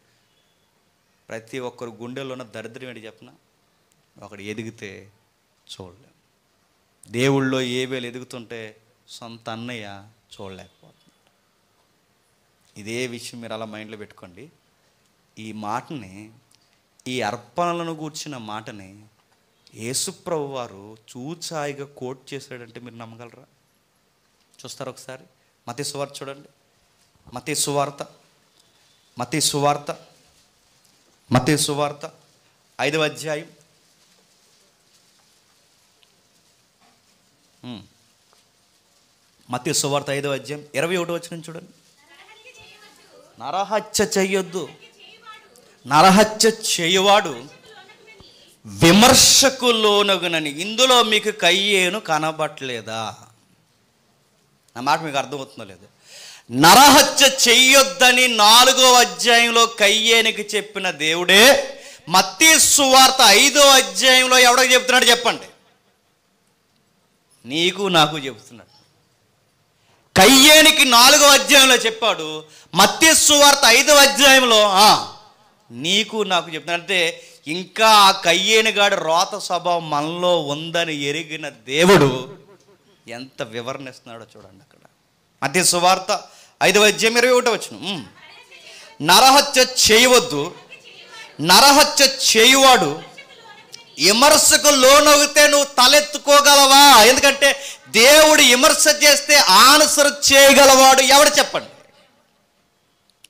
ప్రతి ఒక్కరు గుండెల్లో ఉన్న దరిద్రం ఏంటి చెప్పనా? ఒకడు ఎదిగితే చూడలేం. దేవుళ్ళో ఏవేలు ఎదుగుతుంటే సొంత అన్నయ్య చూడలేకపోతున్నాడు. ఇదే విషయం మీరు అలా మైండ్లో పెట్టుకోండి. ఈ మాటని, ఈ అర్పణలను గూర్చిన మాటని యేసుప్రభు వారు చూచాయిగా కోట్ చేశాడంటే మీరు నమ్మగలరా? చూస్తారు ఒకసారి. మత్తయి సువార్త చూడండి. మత్తయి సువార్త 5వ అధ్యాయం మత్తయి సువార్త 5వ అధ్యాయం 21వ వచనం చూడండి. నరహత్య చెయ్యొద్దు, నరహత్య చేయువాడు విమర్శకు లోనగునని. ఇందులో మీకు కయ్యేను కనబట్టలేదా? నా మాట మీకు అర్థమవుతుందో లేదు? నరహత్య చెయ్యొద్దని 4వ అధ్యాయంలో కయ్యేనికి చెప్పిన దేవుడే మత్తయి సువార్త 5వ అధ్యాయంలో ఎవడో చెప్తున్నాడు చెప్పండి? నీకు నాకు చెబుతున్నాడు. కయ్యేనికి 4వ అధ్యాయంలో చెప్పాడు, మత్తయి సువార్త 5వ అధ్యాయంలో నీకు నాకు చెప్తున్నాడు. అంటే ఇంకా ఆ కయ్యేనిగాడి రోత స్వభావం మనలో ఉందని ఎరిగిన దేవుడు ఎంత వివరణ ఇస్తున్నాడో చూడండి అక్కడ. మత్తయి సువార్త 5వ అధ్యాయం 21వ వచనం. నరహత్య చేయవద్దు, నరహత్య చేయువాడు విమర్శకు లోనొగితే నువ్వు తలెత్తుకోగలవా? ఎందుకంటే దేవుడు విమర్శ చేస్తే ఆన్సర్ చేయగలవాడు ఎవడు చెప్పండి?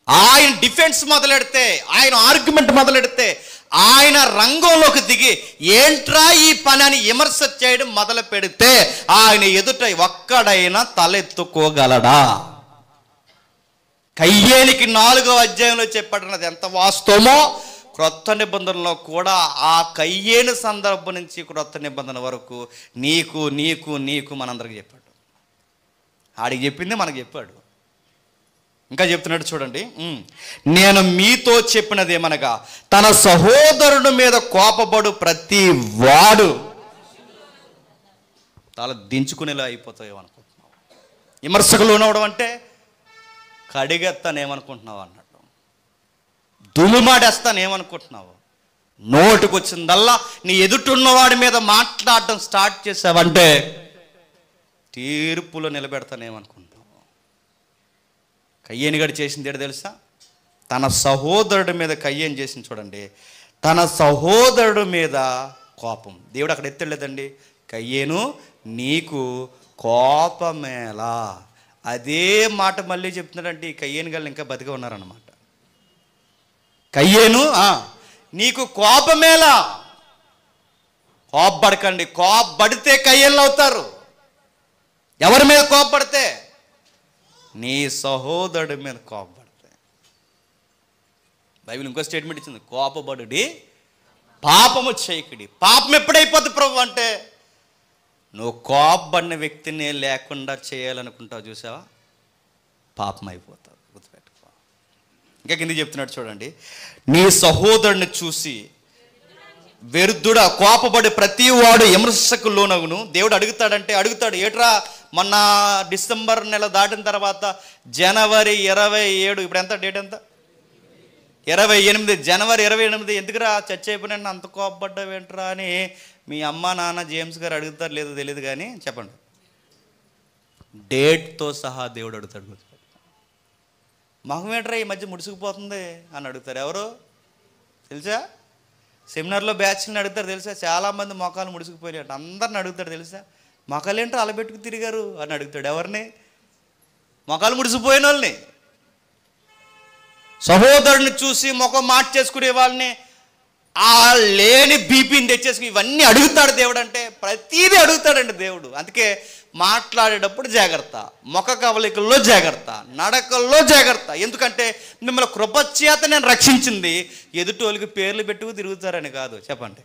ఆయన డిఫెన్స్ మొదలెడితే, ఆయన ఆర్గ్యుమెంట్ మొదలెడితే, ఆయన రంగంలోకి దిగి ఏంట్రా ఈ పని అని విమర్శ చేయడం మొదలు పెడితే ఆయన ఎదుట ఒక్కడైనా తలెత్తుకోగలడా? కయ్యేనికి 4వ అధ్యాయంలో చెప్పాడన్నది ఎంత వాస్తవమో క్రొత్త నిబంధనలో కూడా ఆ కయ్యేను సందర్భం నుంచి క్రొత్త నిబంధన వరకు నీకు నీకు నీకు మనందరికి చెప్పాడు. ఆడికి చెప్పింది మనకు చెప్పాడు. ఇంకా చెప్తున్నాడు చూడండి. నేను మీతో చెప్పినది ఏమనగా, తన సహోదరుని మీద కోపపడు ప్రతి వాడు తల దించుకునేలా అయిపోతాయో అనుకుంటున్నావు. విమర్శకు లోనవడం అంటే కడిగెత్తానేమనుకుంటున్నావు అన్నట్టు, దుమ్ముమాడేస్తానేమనుకుంటున్నావు. నోటికి వచ్చిందల్లా నీ ఎదుటిన్నవాడి మీద మాట్లాడటం స్టార్ట్ చేసావంటే తీర్పులో నిలబెడతానేమనుకుంటున్నావు. కయ్యేనిగాడు చేసింది ఏంటో తెలుసా? తన సహోదరుడి మీద కయ్యేని చేసింది చూడండి. తన సహోదరుడి మీద కోపం. దేవుడు అక్కడ ఎత్తలేదండి, కయ్యేను నీకు కోపమేలా. అదే మాట మళ్ళీ చెప్తున్నాడంటే ఈ కయ్యేని గాళ్ళు ఇంకా బతిగా ఉన్నారన్నమాట. కయ్యేను నీకు కోపమేలా. కోపపడకండి. కోపపడితే కయ్యేళ్ళు అవుతారు. ఎవరి మీద కోపపడితే? నీ సహోదరుడి మీద కోపపడితే. బైబిల్ ఇంకో స్టేట్మెంట్ ఇచ్చింది, కోపపడుడి పాపము చేయకుడి. పాపం ఎప్పుడైపోద్ది ప్రభు అంటే, నువ్వు కోపపడిన వ్యక్తిని లేకుండా చేయాలనుకుంటావు చూసావా, పాపం అయిపోతావు. గుర్తుపెట్టుకో. ఇంకా కింద చెప్తున్నాడు చూడండి. నీ సహోదరుని చూసి వెరుద్దుడా కోపపడి ప్రతి వాడు విమర్శకు లోనగును. దేవుడు అడుగుతాడు ఏట్రా మొన్న డిసెంబర్ నెల దాటిన తర్వాత జనవరి 27, ఇప్పుడు ఎంత డేట్ ఎంత? 28, జనవరి 28 ఎందుకురా చర్చ అయిపోయినా అంత కోపపడ్డావేంట్రా అని మీ అమ్మ నాన్న జేమ్స్ గారు అడుగుతారు, లేదో తెలియదు కానీ చెప్పండి. డేట్తో సహా దేవుడు అడుగుతాడు. మొహం ఏంట్రా ఈ మధ్య ముడుచుకుపోతుంది అని అడుగుతారు. ఎవరు తెలుసా? సెమినార్లో బ్యాచ్ని అడుగుతారు తెలుసా? చాలామంది మొఖాలు ముడుచుకుపోయాడు. అందరిని అడుగుతాడు తెలుసా? మొఖాలు ఏంటో అలబెట్టుకు తిరిగారు అని అడుగుతాడు. ఎవరిని? మొఖాలు ముడిసిపోయిన వాళ్ళని. సహోదరుని చూసి ముఖం మార్చేసుకునే వాళ్ళని, ఆ లేని బీపీని తెచ్చేసుకుని ఇవన్నీ అడుగుతాడు దేవుడు. అంటే ప్రతీదీ అడుగుతాడండి దేవుడు. అందుకే మాట్లాడేటప్పుడు జాగ్రత్త, ముఖ కవలికల్లో జాగ్రత్త, నడకల్లో జాగ్రత్త. ఎందుకంటే మిమ్మల్ని కృపచేత నేను రక్షించింది ఎదుటోళ్ళకి పేర్లు పెట్టుకు తిరుగుతారని కాదు. చెప్పండి,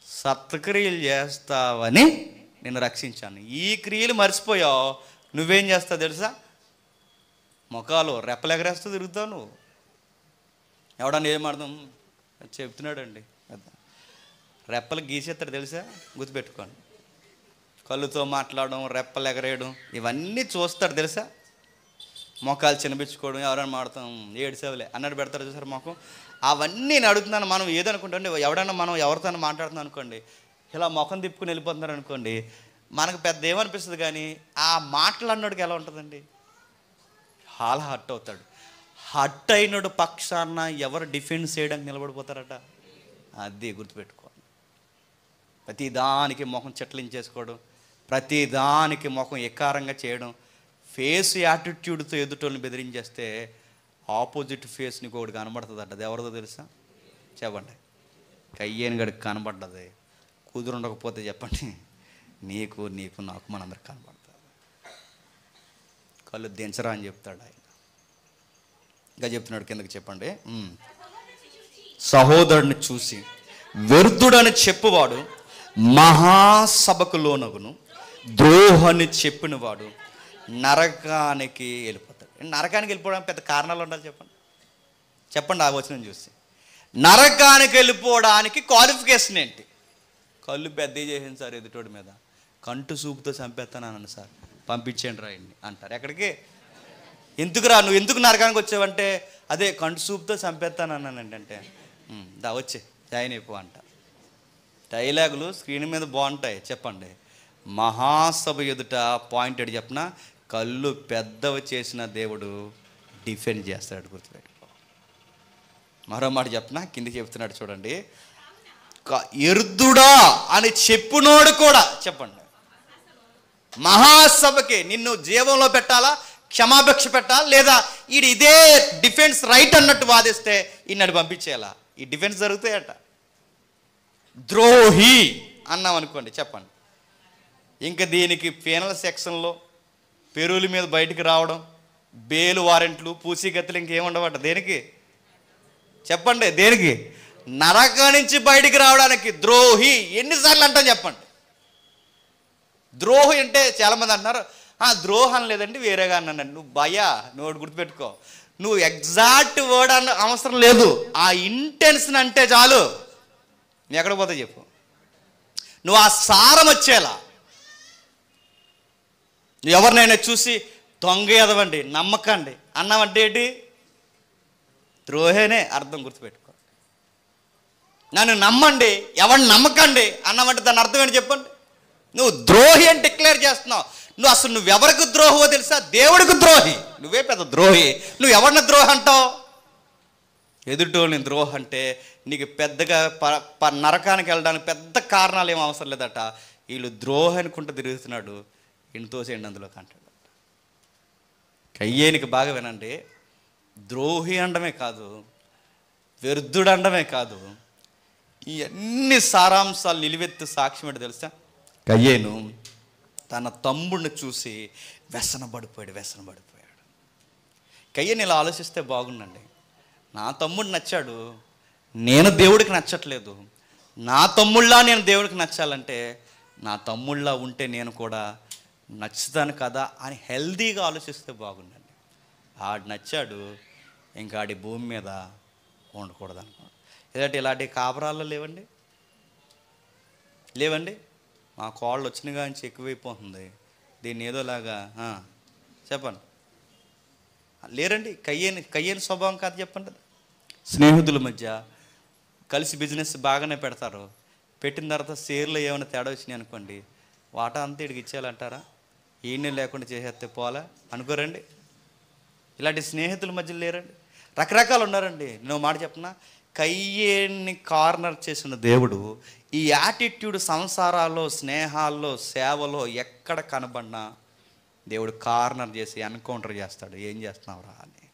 సత్క్రియలు చేస్తావని నేను రక్షించాను. ఈ క్రియలు మర్చిపోయావు, నువ్వేం చేస్తావు తెలుసా? ముఖాలు రెప్పలెగరేస్తూ తిరుగుతావు నువ్వు. ఎవడన్నా ఏమర్థం చెప్తున్నాడండి, రెప్పలు గీసేస్తాడు తెలుసా? గుర్తుపెట్టుకోండి. కళ్ళుతో మాట్లాడడం, రెప్పలు ఎగరేయడం ఇవన్నీ చూస్తాడు తెలుసా? మొఖాలు చిన్నపించుకోవడం, ఎవరైనా మాడతాం ఏడుసేవలే అన్నట్టు పెడతారు చూసారు మొఖం. అవన్నీ నేను అడుగుతున్నాను. మనం ఏదనుకుంటే ఎవడన్నా మనం ఎవరితో మాట్లాడుతున్నాం అనుకోండి, ఇలా ముఖం తిప్పుకుని వెళ్ళిపోతున్నారు అనుకోండి, మనకు పెద్ద ఏమనిపిస్తుంది. కానీ ఆ మాట్లాడినోడికి ఎలా ఉంటుందండి? చాలా హర్ట్ అవుతాడు. హర్ట్ అయినోడు పక్షాన ఎవరు డిఫెన్స్ చేయడానికి నిలబడిపోతారట. అది గుర్తుపెట్టుకోండి. ప్రతిదానికి ముఖం చెట్లించేసుకోవడం, ప్రతిదానికి ముఖం ఎకారంగా చేయడం, ఫేస్ యాటిట్యూడ్తో ఎదుటోళ్ళని బెదిరించేస్తే ఆపోజిట్ ఫేస్ నీకు ఒకటి కనబడుతుంది అట. అది ఎవరిదో తెలుసా? చెప్పండి. కయ్యేని గడికి కనబడ్డది. కుదురుండకపోతే చెప్పండి, నీకు నాకు మనందరికి కనబడతారు. కళ్ళు దించరా అని చెప్తాడు ఆయన. ఇంకా చెప్తున్నాడు కిందకి చెప్పండి. సహోదరుని చూసి వ్యర్థుడని చెప్పువాడు మహాసభకు లోనగును, ద్రోహాన్ని చెప్పినవాడు నరకానికి వెళ్ళిపోతాడు. నరకానికి వెళ్ళిపోవడానికి పెద్ద కారణాలు ఉండాలి చెప్పండి. ఆ వచనం చూసి నరకానికి వెళ్ళిపోవడానికి క్వాలిఫికేషన్ ఏంటి? కళ్ళు పెద్ద చేసింది సార్ ఎదుటోడి మీద, కంటు చూపుతో చంపేస్తాను సార్, పంపించేయండి రాయండి అంటారు. ఎక్కడికి? ఎందుకురా నువ్వు ఎందుకు నరకానికి వచ్చావంటే అదే కంటు చూపుతో చంపేస్తాను అన్నానండి. అంటే దా వచ్చే జాయిన్ అయిపో అంటారు. డైలాగులు స్క్రీన్ మీద బాగుంటాయి. చెప్పండి. మహాసభ ఎదుట పాయింట్ ఎడు చెప్పిన కళ్ళు పెద్దవి చేసిన దేవుడు డిఫెండ్ చేస్తాడు, గుర్తుపెట్టుకో. మరో మాట చెప్పిన కిందికి చెప్తున్నాడు చూడండి. ఎర్దుడా అని చెప్పునోడు కూడా చెప్పండి మహాసభకి నిన్ను జీవంలో పెట్టాలా, క్షమాభిక్ష పెట్టాలా, లేదా ఈడు ఇదే డిఫెన్స్ రైట్ అన్నట్టు వాదిస్తే ఈయనడు పంపించేయాలా? ఈ డిఫెన్స్ జరుగుతాయట. ద్రోహి అన్నాం అనుకోండి చెప్పండి, ఇంకా దీనికి పీనల్ సెక్షన్లో పెరువుల మీద బయటికి రావడం, బెయిల్ వారెంట్లు, పూచీకత్తులు ఇంకేముండవట. దేనికి చెప్పండి? దేనికి? నరకం నుంచి బయటికి రావడానికి. ద్రోహి ఎన్నిసార్లు అంటాం చెప్పండి. ద్రోహి అంటే చాలామంది అంటున్నారు ద్రోహం లేదండి వేరేగా అన్నానండి. నువ్వు నువ్వు గుర్తుపెట్టుకో, నువ్వు ఎగ్జాక్ట్ వర్డ్ అన్న అవసరం లేదు, ఆ ఇంటెన్షన్ అంటే చాలు. నీ ఎక్కడ పోతా చెప్పు, నువ్వు ఆ సారం వచ్చేలా. నువ్వు ఎవరినైనా చూసి దొంగ ఎదవండి, నమ్మకండి అన్నావంటే ఏంటి? ద్రోహేనే అర్థం, గుర్తుపెట్టుకో. నన్ను నమ్మండి, ఎవరిని నమ్మకండి అన్నావంటే దాని అర్థం ఏంటి చెప్పండి? నువ్వు ద్రోహి అని డిక్లేర్ చేస్తున్నావు. నువ్వు అసలు నువ్వెవరికి ద్రోహో తెలుసా? దేవుడికి ద్రోహి. నువ్వే పెద్ద ద్రోహి. నువ్వు ఎవరిని ద్రోహి అంటావు? ఎదుటోళ్ళని ద్రోహి అంటే నీకు పెద్దగా నరకానికి వెళ్ళడానికి పెద్ద కారణాలు ఏం అవసరం లేదట. వీళ్ళు ద్రోహి అనుకుంటూ తిరుగుతున్నాడు, ఇంతోసేయండి అందులోకి అంటాడు. కయ్యేనికి బాగా వినండి. ద్రోహి అనడమే కాదు, వ్యర్థుడు అనడమే కాదు, ఈ అన్ని సారాంశాలు నిలువెత్తు సాక్ష్యం ఏంటో తెలుసా? కయ్యేను తన తమ్ముడిని చూసి వ్యసనపడిపోయాడు. కయ్యేను ఇలా ఆలోచిస్తే బాగుండండి. నా తమ్ముడు నచ్చాడు, నేను దేవుడికి నచ్చట్లేదు. నా తమ్ముళ్ళ నేను దేవుడికి నచ్చాలంటే నా తమ్ముళ్ళ ఉంటే నేను కూడా నచ్చుతాను కదా అని హెల్దీగా ఆలోచిస్తే బాగుండండి. ఆడు నచ్చాడు, ఇంకా ఆడి భూమి మీద ఉండకూడదు అనుకోండి. ఇలాంటి కాపురాల్లో లేవండి. మా కోళ్ళు వచ్చిన కానీ ఎక్కువైపోతుంది, దీన్ని ఏదోలాగా చెప్పండి. లేరండి. కయ్యేని స్వభావం కాదు చెప్పండి. స్నేహితుల మధ్య కలిసి బిజినెస్ బాగానే పెడతారు, పెట్టిన తర్వాత షేర్లో ఏమైనా తేడా వచ్చినాయి అనుకోండి, వాటా అంతా ఇడికి ఇచ్చేయాలంటారా? ఈయనే లేకుండా చేసేస్తే పోలా అనుకోరండి. ఇలాంటి స్నేహితుల మధ్య లేరండి. రకరకాలు ఉన్నారండి. నేను మాట చెప్పనా, కయ్యేని కార్నర్ చేసిన దేవుడు ఈ యాటిట్యూడ్ సంసారాల్లో, స్నేహాల్లో, సేవలో ఎక్కడ కనబడినా దేవుడు కార్నర్ చేసి ఎన్కౌంటర్ చేస్తాడు. ఏం చేస్తున్నావురా అని.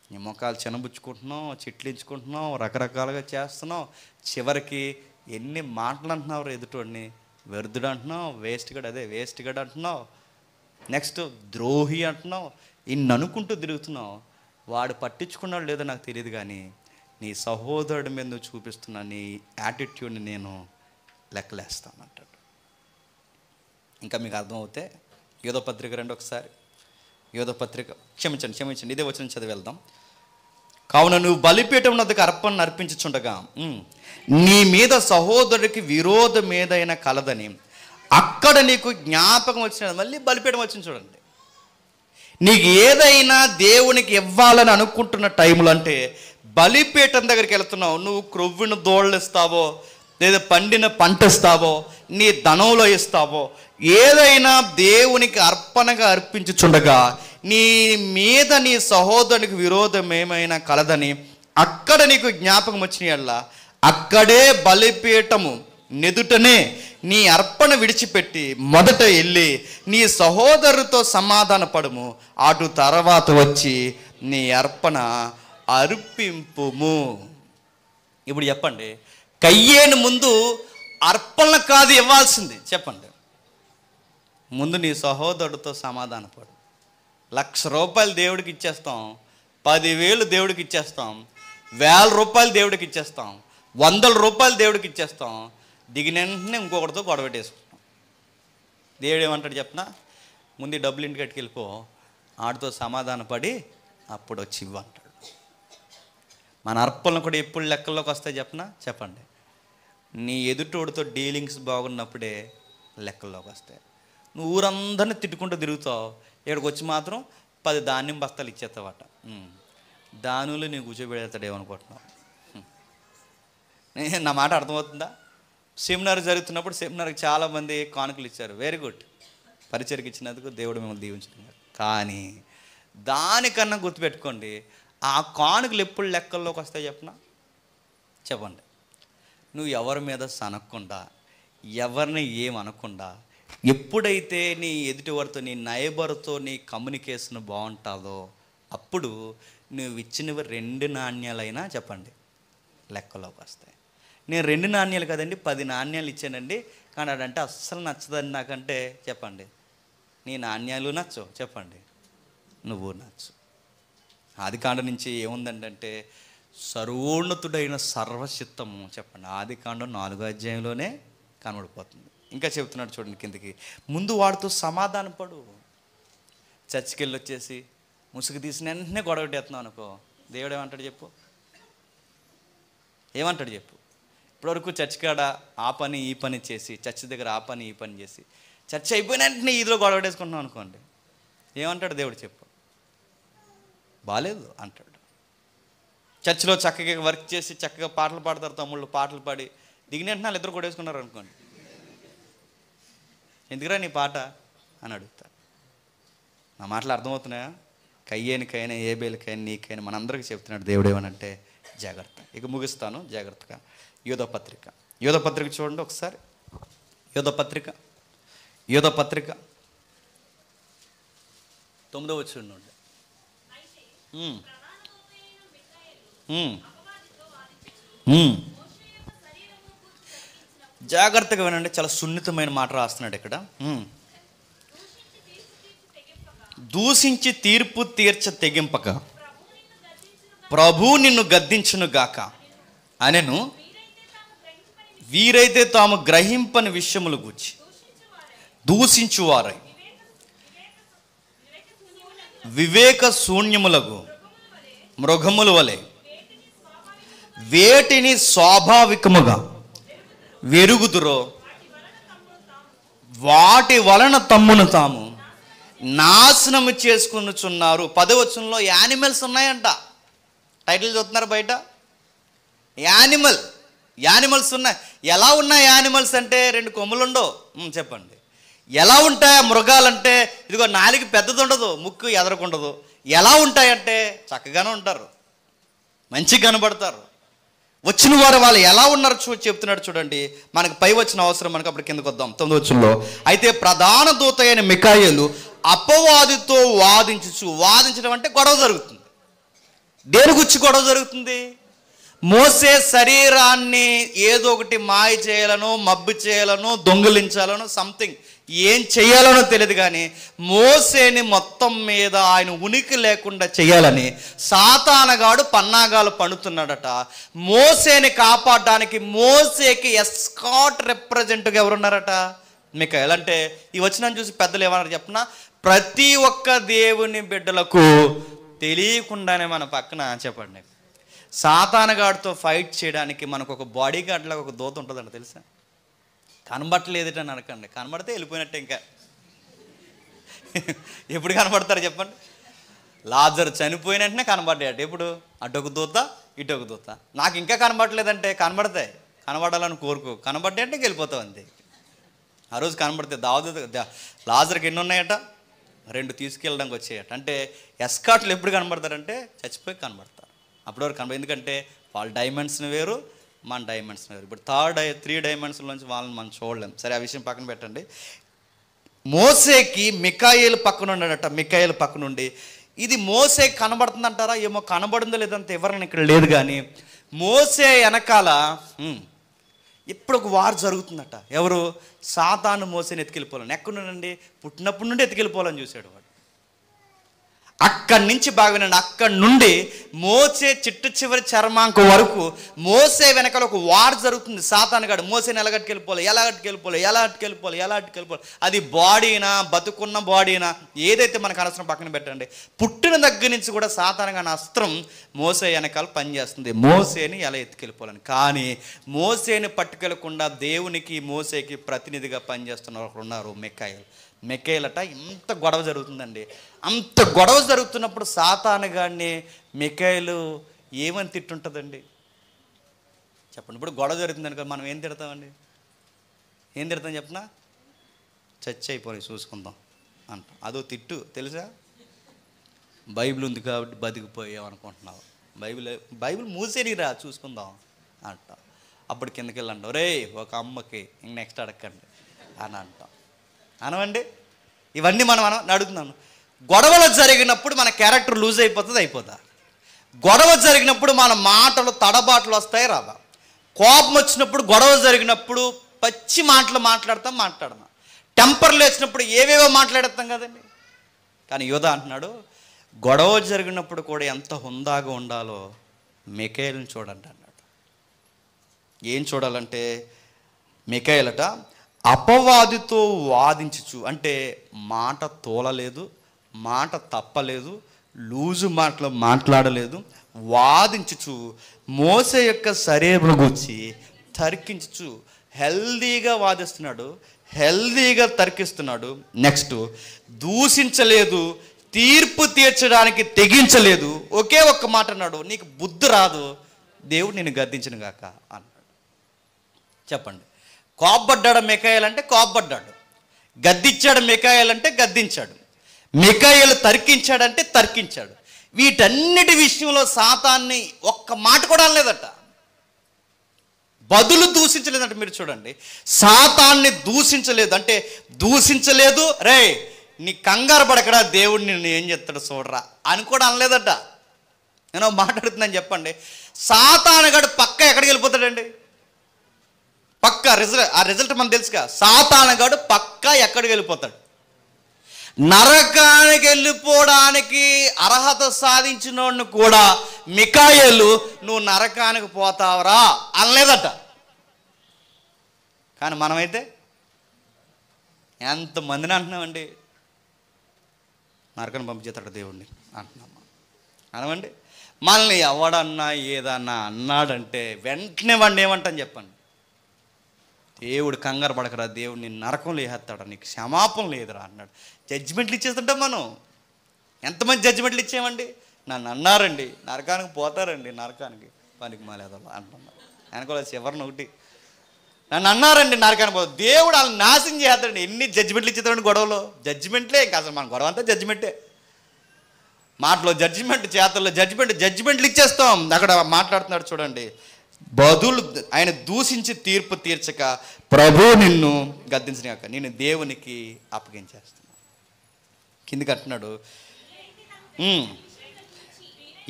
నీ మొక్కలు చిన్నబుచ్చుకుంటున్నావు, చిట్లించుకుంటున్నావు, రకరకాలుగా చేస్తున్నావు, చివరికి ఎన్ని మాటలు అంటున్నావు ఎదుటోడిని. వ్యర్థుడు అంటున్నావు, వేస్ట్ గడ్ అంటున్నావు, నెక్స్ట్ ద్రోహి అంటున్నావు. ఇన్ని అనుకుంటూ తిరుగుతున్నావు. వాడు పట్టించుకున్నాడు లేదో నాకు తెలియదు, కానీ నీ సహోదరుడి మీద నువ్వు చూపిస్తున్న నీ యాటిట్యూడ్ని నేను లెక్కలేస్తానంటాడు. ఇంకా మీకు అర్థమవుతే యోధ పత్రిక రండి ఒకసారి. యోధ పత్రిక క్షమించండి ఇదే వచనం చదివి వెళ్దాం. కావున నువ్వు బలిపీఠం వద్దకు అర్పణ అర్పించుచుండగా నీ మీద సహోదరుడికి విరోధం ఏదైనా కలదని అక్కడ నీకు జ్ఞాపకం వచ్చిన, మళ్ళీ బలిపీఠం వచ్చింది చూడండి. నీకు ఏదైనా దేవునికి ఇవ్వాలని అనుకుంటున్న టైంలో, అంటే బలిపీఠం దగ్గరికి వెళ్తున్నావు, నువ్వు క్రొవ్విన దోళ్ళు ఇస్తావో, లేదా పండిన పంట ఇస్తావో, నీ ధనంలో ఇస్తావో, ఏదైనా దేవునికి అర్పణగా అర్పించుచుండగా నీ మీద నీ సహోదరునికి విరోధం ఏమైనా కలదని అక్కడ నీకు జ్ఞాపకం వచ్చిన అక్కడే బలిపీఠము నెదుటనే నీ అర్పణ విడిచిపెట్టి మొదట వెళ్ళి నీ సహోదరుతో సమాధాన పడము, అటు తర్వాత వచ్చి నీ అర్పణ అర్పింపుము. ఇప్పుడు చెప్పండి, కయ్యేను ముందు అర్పణ కాదు ఇవ్వాల్సింది, చెప్పండి. ముందు నీ సహోదరుడితో సమాధానపడు. ₹1,00,000 దేవుడికి ఇచ్చేస్తాం, 10,000 దేవుడికి ఇచ్చేస్తాం, ₹1,000 దేవుడికి ఇచ్చేస్తాం, ₹100 దేవుడికి ఇచ్చేస్తాం. దిగిన వెంటనే ఇంకొకటితో గొడవెట్టేసుకుంటాం. దేవుడు ఏమంటాడు చెప్పనా? ముందు ఈ డబ్బులు ఇంటికి వెళ్ళిపో, ఆడితో సమాధానపడి అప్పుడు వచ్చి ఇవ్వంటాడు. మన అర్పణలు కూడా ఎప్పుడు లెక్కల్లోకి వస్తాయి చెప్పనా? చెప్పండి. నీ ఎదుటోడితో డీలింగ్స్ బాగున్నప్పుడే లెక్కల్లోకి వస్తాయి. నువ్వు ఊరందరినీ తిట్టుకుంటూ తిరుగుతావు, ఇక్కడికి వచ్చి మాత్రం 10 ధాన్యం బస్తాలు ఇచ్చేస్తావట. దానిలో నేను కూర్చోబెడతాడేమనుకుంటున్నావు? నా మాట అర్థమవుతుందా? సెమినార్ జరుగుతున్నప్పుడు సెమినార్కి చాలామంది కానుకలు ఇచ్చారు, వెరీ గుడ్, పరిచయకి ఇచ్చినందుకు దేవుడు మిమ్మల్ని దీవించుకున్నారు. కానీ దానికన్నా గుర్తుపెట్టుకోండి, ఆ కానుకలు ఎప్పుడు లెక్కల్లోకి వస్తాయి చెప్పండి. నువ్వు ఎవరి మీద సనక్కుండా, ఎవరిని ఏమనకుండా, ఎప్పుడైతే నీ ఎదుటివారితో, నీ నైబర్తో నీ కమ్యూనికేషన్ బాగుంటుందో అప్పుడు నువ్వు ఇచ్చినవి 2 నాణ్యాలైనా చెప్పండి లెక్కలోకి వస్తాయి. నేను 2 నాణ్యాలు కదండి 10 నాణ్యాలు ఇచ్చానండి, కానీ అదంటే అస్సలు నచ్చదని నాకంటే చెప్పండి, నీ నాణ్యాలు నచ్చు, చెప్పండి నువ్వు నచ్చు. ఆదికాండం నుంచి ఏముందంటే సర్వోన్నతుడైన సర్వచిత్తము, చెప్పండి ఆదికాండం 4వ అధ్యాయంలోనే కనబడిపోతుంది. ఇంకా చెప్తున్నాడు చూడండి కిందకి, ముందు వాడితో సమాధానపడు. చర్చికి వెళ్ళి వచ్చేసి ముసుగు తీసిన వెంటనే గొడవ పెట్టేస్తున్నావు అనుకో, దేవుడు ఏమంటాడు చెప్పు? ఏమంటాడు చెప్పు? ఇప్పటివరకు చర్చి కాడ ఆ పని ఈ పని చేసి, చర్చి దగ్గర ఆ పని ఈ పని చేసి, చర్చ్ అయిపోయిన వెంటనే ఈదిలో గొడవ పెట్టేసుకుంటున్నాం అనుకోండి, ఏమంటాడు దేవుడు చెప్పు? బాలేదు అంటాడు. చర్చిలో చక్కగా వర్క్ చేసి చక్కగా పాటలు పాడతారు తమ్ముళ్ళు, పాటలు పాడి దిగిన వెంటనే వాళ్ళు ఇద్దరు కొట్టేసుకున్నారు అనుకోండి, ఎందుకురా నీ పాట అని అడుగుతారు. నా మాటలు అర్థమవుతున్నాయా? కయ్యేనికైనా ఏబేలకైనా నీకైనా మనందరికీ చెప్తున్నాడు దేవుడు ఏమనంటే జాగ్రత్త. ఇక ముగిస్తాను జాగ్రత్తగా. యోధపత్రిక చూడండి ఒకసారి. యోధపత్రిక 9వ వచనం నుండి. జాగ్రత్తగా వినండి, చాలా సున్నితమైన మాట రాస్తున్నాడు ఇక్కడ. దూషించి తీర్పు తీర్చ తెగింపక ప్రభు నిన్ను గద్దించును గాక అనెను. వీరైతే తాము గ్రహింపని విషయములు గూర్చి దూషించువారై వివేక శూన్యములకు మృగముల వలె వేటిని స్వాభావికముగా వెరుగుదురో వాటి వలన తమ్మును తాము నాశనము చేసుకునిచున్నారు. 10వ వచనంలో యానిమల్స్ ఉన్నాయంట. టైటిల్ చూస్తున్నారు బయట, యానిమల్స్ ఉన్నాయి. ఎలా ఉన్నాయి యానిమల్స్ అంటే 2 కొమ్ములు ఉండవు, చెప్పండి. ఎలా ఉంటాయి మృగాలంటే, ఇదిగో నాలుగు పెద్దది ఉండదు, ముక్కు ఎదరకుండదు. ఎలా ఉంటాయంటే చక్కగానే ఉంటారు, మంచిగా కనబడతారు. వచ్చిన వారు వాళ్ళు ఎలా ఉన్నారు చెప్తున్నాడు చూడండి. మనకు పై వచ్చిన అవసరం, మనకు అప్పుడు కిందకు వద్దాం. 9వ వచనంలో, అయితే ప్రధాన దూత అయిన మిఖాయేలు అపవాదితో వాదించడం అంటే గొడవ జరుగుతుంది. దేని గురించి గొడవ జరుగుతుంది? మోసే శరీరాన్ని ఏదో ఒకటి మాయ చేయాలనో, మబ్బు చేయాలనో, దొంగిలించాలనో, సంథింగ్ ఏం చేయాలనో తెలియదు, కానీ మోసేని మొత్తం మీద ఆయన ఉనికి లేకుండా చేయాలని సాతానగాడు పన్నాగాలు పన్నుతున్నాడట. మోసేని కాపాడడానికి మోసేకి ఎస్కాట్ రిప్రజెంట్గా ఎవరున్నారట? మిఖాయేలు. అంటే ఈ వచనాన్ని చూసి పెద్దలు ఏమన్నారు చెప్పనా? ప్రతి ఒక్క దేవుని బిడ్డలకు తెలియకుండానే మన పక్కన చెప్పండి సాతానగాడితో ఫైట్ చేయడానికి మనకు ఒక బాడీ గార్డ్ లాగా ఒక దూత ఉంటుందంట, తెలుసా? కనబట్టలేదుటని అనకండి, కనబడితే వెళ్ళిపోయినట్టే. ఇంకా ఎప్పుడు కనబడతారు చెప్పండి? లాజరు చనిపోయిన వెంటనే కనబడ్డాయట. ఎప్పుడు? అటొక దూత ఇటొక దూత. నాకు ఇంకా కనబడలేదంటే కనబడతాయి, కనబడాలని కోరుకో, కనబడ్డే అంటే వెళ్ళిపోతావు అంతే. ఆ రోజు కనబడితే లాజర్కి ఎన్ని ఉన్నాయట? 2 తీసుకెళ్ళడానికి వచ్చాయట. అంటే ఎస్కాట్లు ఎప్పుడు కనబడతారంటే చచ్చిపోయి కనబడతారు. అప్పటి వరకు కనబడి, ఎందుకంటే వాళ్ళ డైమెన్షన్ వేరు, మన డైమెన్షన్ వేరు. ఇప్పుడు 3 డైమెన్షన్లోంచి వాళ్ళని మనం చూడలేం. సరే, ఆ విషయం పక్కన పెట్టండి. మోసేకి మిఖాయేలు పక్కన ఉన్నాడట. మిఖాయేలు పక్క నుండి ఇది మోసే కనబడుతుందంటారా? ఏమో, కనబడిందో లేదంత వివరణ ఇక్కడ లేదు, కానీ మోసే వెనకాల ఇప్పుడు ఒక వార్ జరుగుతుందట. ఎవరు? సాతాను మోసేని ఎత్తుకెళ్ళిపోవాలని. ఎక్కడుండండి? పుట్టినప్పటి నుండి ఎత్తుకెళ్ళిపోవాలని చూశాడు వాడు. అక్కడి నుంచి బాగానండి, అక్కడి నుండి మోసే చిట్ట చివరి చర్మాంకం వరకు మోసే వెనకాల ఒక వార్ జరుగుతుంది. సాతానుగాడు మోసేని ఎలాగట్టుకెళ్ళిపోవాలి. అది బాడీనా, బతుకున్న బాడీనా, ఏదైతే మనకు అనవసరం పక్కన పెట్టండి. పుట్టిన దగ్గర నుంచి కూడా సాతానుగాని అస్త్రం మోసే వెనకాల పనిచేస్తుంది, మోసేని ఎలా ఎత్తుకెళ్ళిపోవాలని. కానీ మోసేని పట్టుకెళ్ళకుండా దేవునికి మోసేకి ప్రతినిధిగా పనిచేస్తున్న ఒకరు ఉన్నారు, మిఖాయేలట. ఇంత గొడవ జరుగుతుందండి. అంత గొడవ జరుగుతున్నప్పుడు సాతానుగాడిని మిఖాయేలు ఏమని తిట్టుంటుందండి చెప్పండి. ఇప్పుడు గొడవ జరుగుతుందని కదా మనం ఏం తిడతామండి? ఏం తిడతాం చెప్పనా? చచ్చి అయిపోయి చూసుకుందాం అంట. అదో తిట్టు తెలుసా? బైబిల్ ఉంది కాబట్టి బతికిపోయాం అనుకుంటున్నావు. బైబిల్ మూసేనిరా చూసుకుందాం అంట. అప్పుడు కిందకి వెళ్ళండి, రే ఒక అమ్మకి ఇంక నెక్స్ట్ అడగండి అని అంటాం. అనవండి. ఇవన్నీ మనం అడుగుతున్నాను. గొడవలు జరిగినప్పుడు మన క్యారెక్టర్ లూజ్ అయిపోతుందా? గొడవ జరిగినప్పుడు మన మాటలు తడబాట్లు వస్తాయి రాదా? కోపం వచ్చినప్పుడు, గొడవ జరిగినప్పుడు పచ్చి మాటలు మాట్లాడమా? టెంపర్ లేచినప్పుడు ఏవేవో మాట్లాడతాం కదండి. కానీ యోధ అంటున్నాడు, గొడవ జరిగినప్పుడు కూడా ఎంత హుందాగా ఉండాలో మిఖాయేలుని చూడండి అన్నాడు. ఏం చూడాలంటే మిఖాయేలట అపవాదితో వాదించుచు, అంటే మాట తోలలేదు, మాట తప్పలేదు, లూజు మాటలు మాట్లాడలేదు, వాదించుచు మోసే యొక్క శరీరం గురించి తర్కించుచు హెల్దీగా వాదిస్తున్నాడు, హెల్దీగా తర్కిస్తున్నాడు. నెక్స్ట్, దూషించలేదు, తీర్పు తీర్చడానికి తెగించలేదు. ఒకే ఒక్క మాట అన్నాడు, నీకు బుద్ధి రాదు, దేవుడు నిన్ను గద్దించిన గాక అన్నాడు. చెప్పండి. కోపడ్డాడు మిఖాయేలు అంటే కోపడ్డాడు, గద్దించాడు మిఖాయేలు అంటే గద్దించాడు, మిఖాయేలు తర్కించాడంటే తర్కించాడు. వీటన్నిటి విషయంలో సాతాన్ని ఒక్క మాట కూడా అనలేదట, బదులు దూషించలేదంట. మీరు చూడండి, సాతాన్ని దూషించలేదు అంటే దూషించలేదు, రే నీ కంగారు పడకడా దేవుడు నిన్ను ఏం చెప్తాడు చూడరా అని కూడా అనలేదట. నేను మాట్లాడుతున్నాను చెప్పండి. సాతానుగాడు పక్క ఎక్కడికి వెళ్ళిపోతాడండి? పక్క రిజల్ట్ మనకు తెలుసుగా. సాతానుగాడు పక్క ఎక్కడికి వెళ్ళిపోతాడు? నరకానికి వెళ్ళిపోవడానికి అర్హత సాధించినోడిని కూడా మిఖాయేలు నువ్వు నరకానికి పోతావరా అనలేదట. కానీ మనమైతే ఎంతమందిని అంటున్నామండి, నరకాన్ని పంపించేస్తాడు దేవుడిని అంటున్నామా? అనమండి. మనల్ని ఎవడన్నా ఏదన్నా అన్నాడంటే వెంటనే వాడిని ఏమంటాను చెప్పండి, దేవుడు కంగారు పడకరా, దేవుడు నిన్ను నరకంలో వేసేస్తాడు, నీకు క్షమాపణ లేదురా అన్నాడు. జడ్జిమెంట్లు ఇచ్చేస్తుంటాం మనం. ఎంతమంది జడ్జిమెంట్లు ఇచ్చామండి? నన్ను అన్నారండి, నరకానికి పోతారండి, నరకానికి పనికి మాలేదో అంటున్నారు. వెనకాల చివరిని ఒకటి, నన్ను అన్నారండి నరకానికి పోతారు, దేవుడు వాళ్ళని నాశనం చేస్తాడండి. ఎన్ని జడ్జిమెంట్లు ఇచ్చేస్తాడండి గొడవలో? జడ్జిమెంట్లే ఇంకా అసలు మన గొడవ అంతా జడ్జిమెంటే. మాటలో జడ్జిమెంట్, చేతల్లో జడ్జిమెంట్లు ఇచ్చేస్తాం. అక్కడ మాట్లాడుతున్నాడు చూడండి, బదులు ఆయన దూషించి తీర్పు తీర్చక ప్రభు నిన్ను గద్దించక నేను దేవునికి అప్పగించేస్తున్నాను. కిందికి అంటున్నాడు.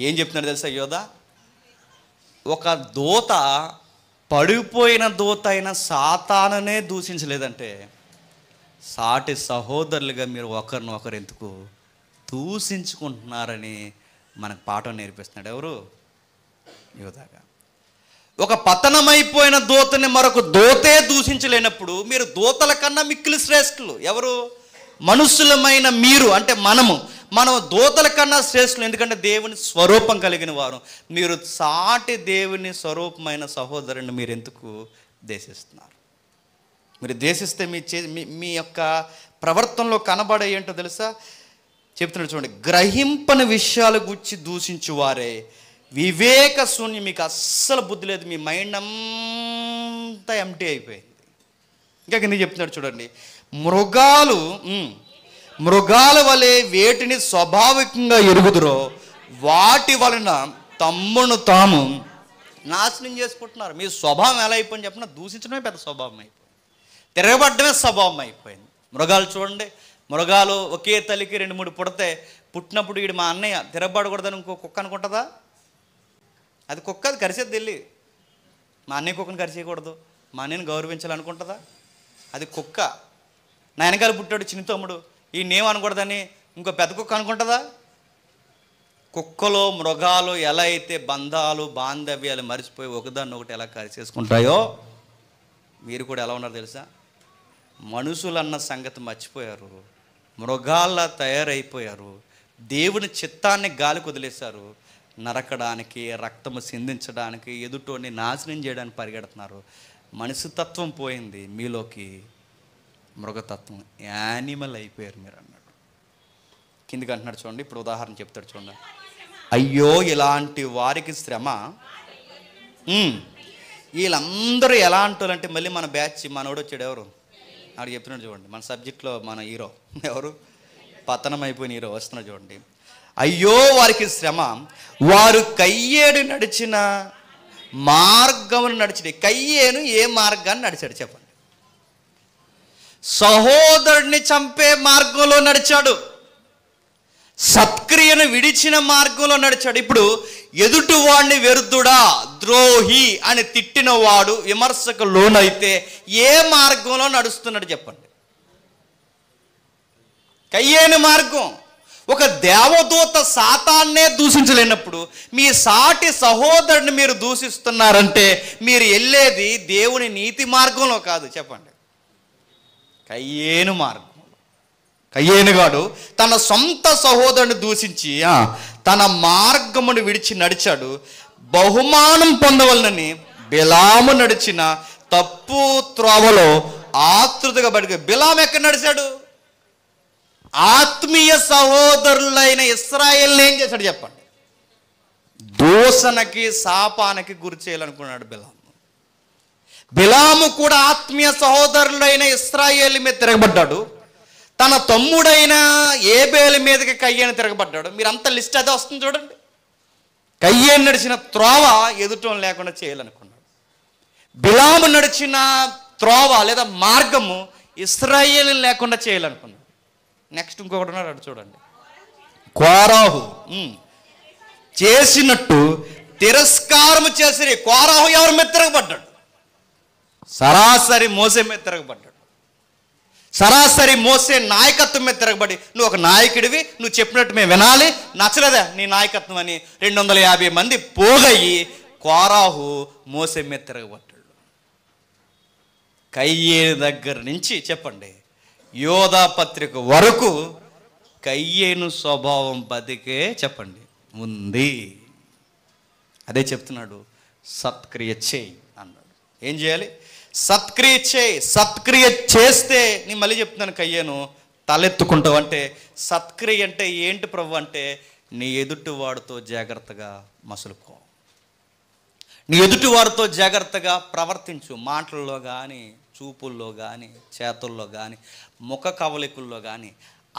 ఏం చెప్తున్నాడు తెలుసా యోధ? ఒక దూత, పడిపోయిన దూత అయిన సాతానునే దూషించలేదంటే సాటి సహోదరులుగా మీరు ఒకరినొకరు ఎందుకు దూషించుకుంటున్నారని మనకు పాఠం నేర్పిస్తున్నాడు. ఎవరు? యోధాగా. ఒక పతనమైపోయిన దూతని మరొక దూతే దూషించలేనప్పుడు మీరు దూతల కన్నా మిక్కిలి శ్రేష్ఠులు. ఎవరు? మనుషులమైన మీరు, అంటే మనం దూతల కన్నా శ్రేష్ఠులు. ఎందుకంటే దేవుని స్వరూపం కలిగిన వారు. మీరు సాటి దేవుని స్వరూపమైన సహోదరుని మీరు ఎందుకు దేశిస్తున్నారు? మీరు దేశిస్తే మీ యొక్క ప్రవర్తనలో కనబడే ఏంటో తెలుసా? చెప్తున్నాడు చూడండి, గ్రహింపని విషయాల గురించి దూషించువారే వివేక శూన్యం. మీకు అస్సలు బుద్ధి లేదు, మీ మైండ్ అంతా ఎంటీ అయిపోయింది. ఇంకా కింద చెప్తున్నాడు చూడండి, మృగాల వలె వేటిని స్వాభావికంగా ఎరుగుదురో వాటి వలన తమ్మును తాము నాశనం చేసుకుంటున్నారు. మీ స్వభావం ఎలా అయిపోయింది చెప్పిన? దూషించడమే పెద్ద స్వభావం అయిపోయింది, తిరగబడ్డమే స్వభావం అయిపోయింది. మృగాలు చూడండి, మృగాలు ఒకే తల్లికి 2-3 పుడితే పుట్టినప్పుడు వీడు మా అన్నయ్య తిరగబడకూడదని ఇంకో కుక్క అనుకుంటుందా? అది కుక్క, అది కరిసేది వెళ్ళి మా అన్నయ్య కుక్కను కరిచేయకూడదు మా నేను గౌరవించాలనుకుంటుందా? అది కుక్క. నా వెనకాల పుట్టాడు చిన్న తమ్ముడు, ఈ నేమ్ అనకూడదని ఇంకో పెద్ద కుక్క అనుకుంటుందా? కుక్కలు మృగాలు ఎలా అయితే బంధాలు బాంధవ్యాలు మరిచిపోయి ఒకదాన్ని ఒకటి ఎలా కలిసేసుకుంటాయో మీరు కూడా ఎలా ఉన్నారు తెలుసా? మనుషులన్న సంగతి మర్చిపోయారు, మృగాల్లా తయారైపోయారు, దేవుని చిత్తాన్ని గాలికి వదిలేశారు, నరకడానికి, రక్తము సిందించడానికి, ఎదుటోని నాశనం చేయడానికి పరిగెడుతున్నారు. మనిషితత్వం పోయింది, మీలోకి మృగతత్వం, యానిమల్ అయిపోయారు మీరు అన్నాడు. కిందికి అంటున్నాడు చూడండి. ఇప్పుడు ఉదాహరణ చెప్తాడు చూడండి. అయ్యో ఇలాంటి వారికి శ్రమ. వీళ్ళందరూ ఎలాంటి అంటే మళ్ళీ మన బ్యాచ్ మనోడు వచ్చాడు, ఎవరు ఆడు చెప్తున్నాడు చూడండి. మన సబ్జెక్ట్లో మన హీరో ఎవరు? పతనం అయిపోయిన హీరో వస్తున్నాడు చూడండి. అయ్యో వారికి శ్రమ, వారు కయ్యేడు నడిచిన మార్గమును నడిచి. కయ్యేను ఏ మార్గాన్ని నడిచాడు చెప్పండి? సహోదరుడిని చంపే మార్గంలో నడిచాడు, సత్క్రియను విడిచిన మార్గంలో నడిచాడు. ఇప్పుడు ఎదుటివాడిని వ్యర్థుడా, ద్రోహి అని తిట్టిన వాడు విమర్శకు లోనైతే ఏ మార్గంలో నడుస్తున్నాడు చెప్పండి? కయ్యేని మార్గం. ఒక దేవదూత సాతాన్నే దూషించలేనప్పుడు మీ సాటి సహోదరుని మీరు దూషిస్తున్నారంటే మీరు వెళ్ళేది దేవుని నీతి మార్గంలో కాదు చెప్పండి, కయ్యేను మార్గం. కయ్యేనుగాడు తన సొంత సహోదరుని దూషించి తన మార్గమును విడిచి నడిచాడు. బహుమానం పొందవలనని బిలాము నడిచిన తప్పు త్రోవలో ఆతృతగా బడిగా. బిలాము ఎక్కడ నడిచాడు? ఆత్మీయ సహోదరులైన ఇశ్రాయేలుని ఏం చేశాడు చెప్పండి? దూషణకి శాపానికి గురి చేయాలనుకున్నాడు బిలాము. బిలాము కూడా ఆత్మీయ సహోదరులైన ఇశ్రాయేలు మీద తిరగబడ్డాడు. తన తమ్ముడైన ఏబేలు మీదకి కయ్యేను తిరగబడ్డాడు. మీరంతా లిస్ట్ అదే వస్తుంది చూడండి. కయ్యేను నడిచిన త్రోవ ఎదుటం లేకుండా చేయాలనుకున్నాడు. బిలాము నడిచిన త్రోవ లేదా మార్గము ఇశ్రాయేలు లేకుండా చేయాలనుకున్నాడు. నెక్స్ట్ ఇంకొకటి ఉన్నాడు అటు చూడండి. కోరాహు చేసినట్టు తిరస్కారము చేసి. కోరాహు ఎవరి మీద తిరగబడ్డాడు? సరాసరి మోసే మీద తిరగబడ్డాడు. సరాసరి మోసే నాయకత్వం మీద తిరగబడి, నువ్వు ఒక నాయకుడివి, నువ్వు చెప్పినట్టు మేము వినాలి, నచ్చలేదా నీ నాయకత్వం అని 250 మంది పోగయ్యి కోరాహు మోసే మీద తిరగబడ్డాడు. కయ్యేను దగ్గర నుంచి చెప్పండి యోధా పత్రిక వరకు కయ్యేను స్వభావం బతికే చెప్పండి ఉంది. అదే చెప్తున్నాడు, సత్క్రియ చేయి అన్నాడు. ఏం చేయాలి? సత్క్రియ చేయి. సత్క్రియ చేస్తే నేను మళ్ళీ చెప్తున్నాను, కయ్యేను తలెత్తుకుంటావు. అంటే సత్క్రియ అంటే ఏంటి ప్రభు అంటే నీ ఎదుటి వాడితో జాగ్రత్తగా మసులుకో, నీ ఎదుటి వారితో జాగ్రత్తగా ప్రవర్తించు. మాటల్లో కానీ, చూపుల్లో కానీ, చేతుల్లో కానీ, ముఖ కవలికల్లో కానీ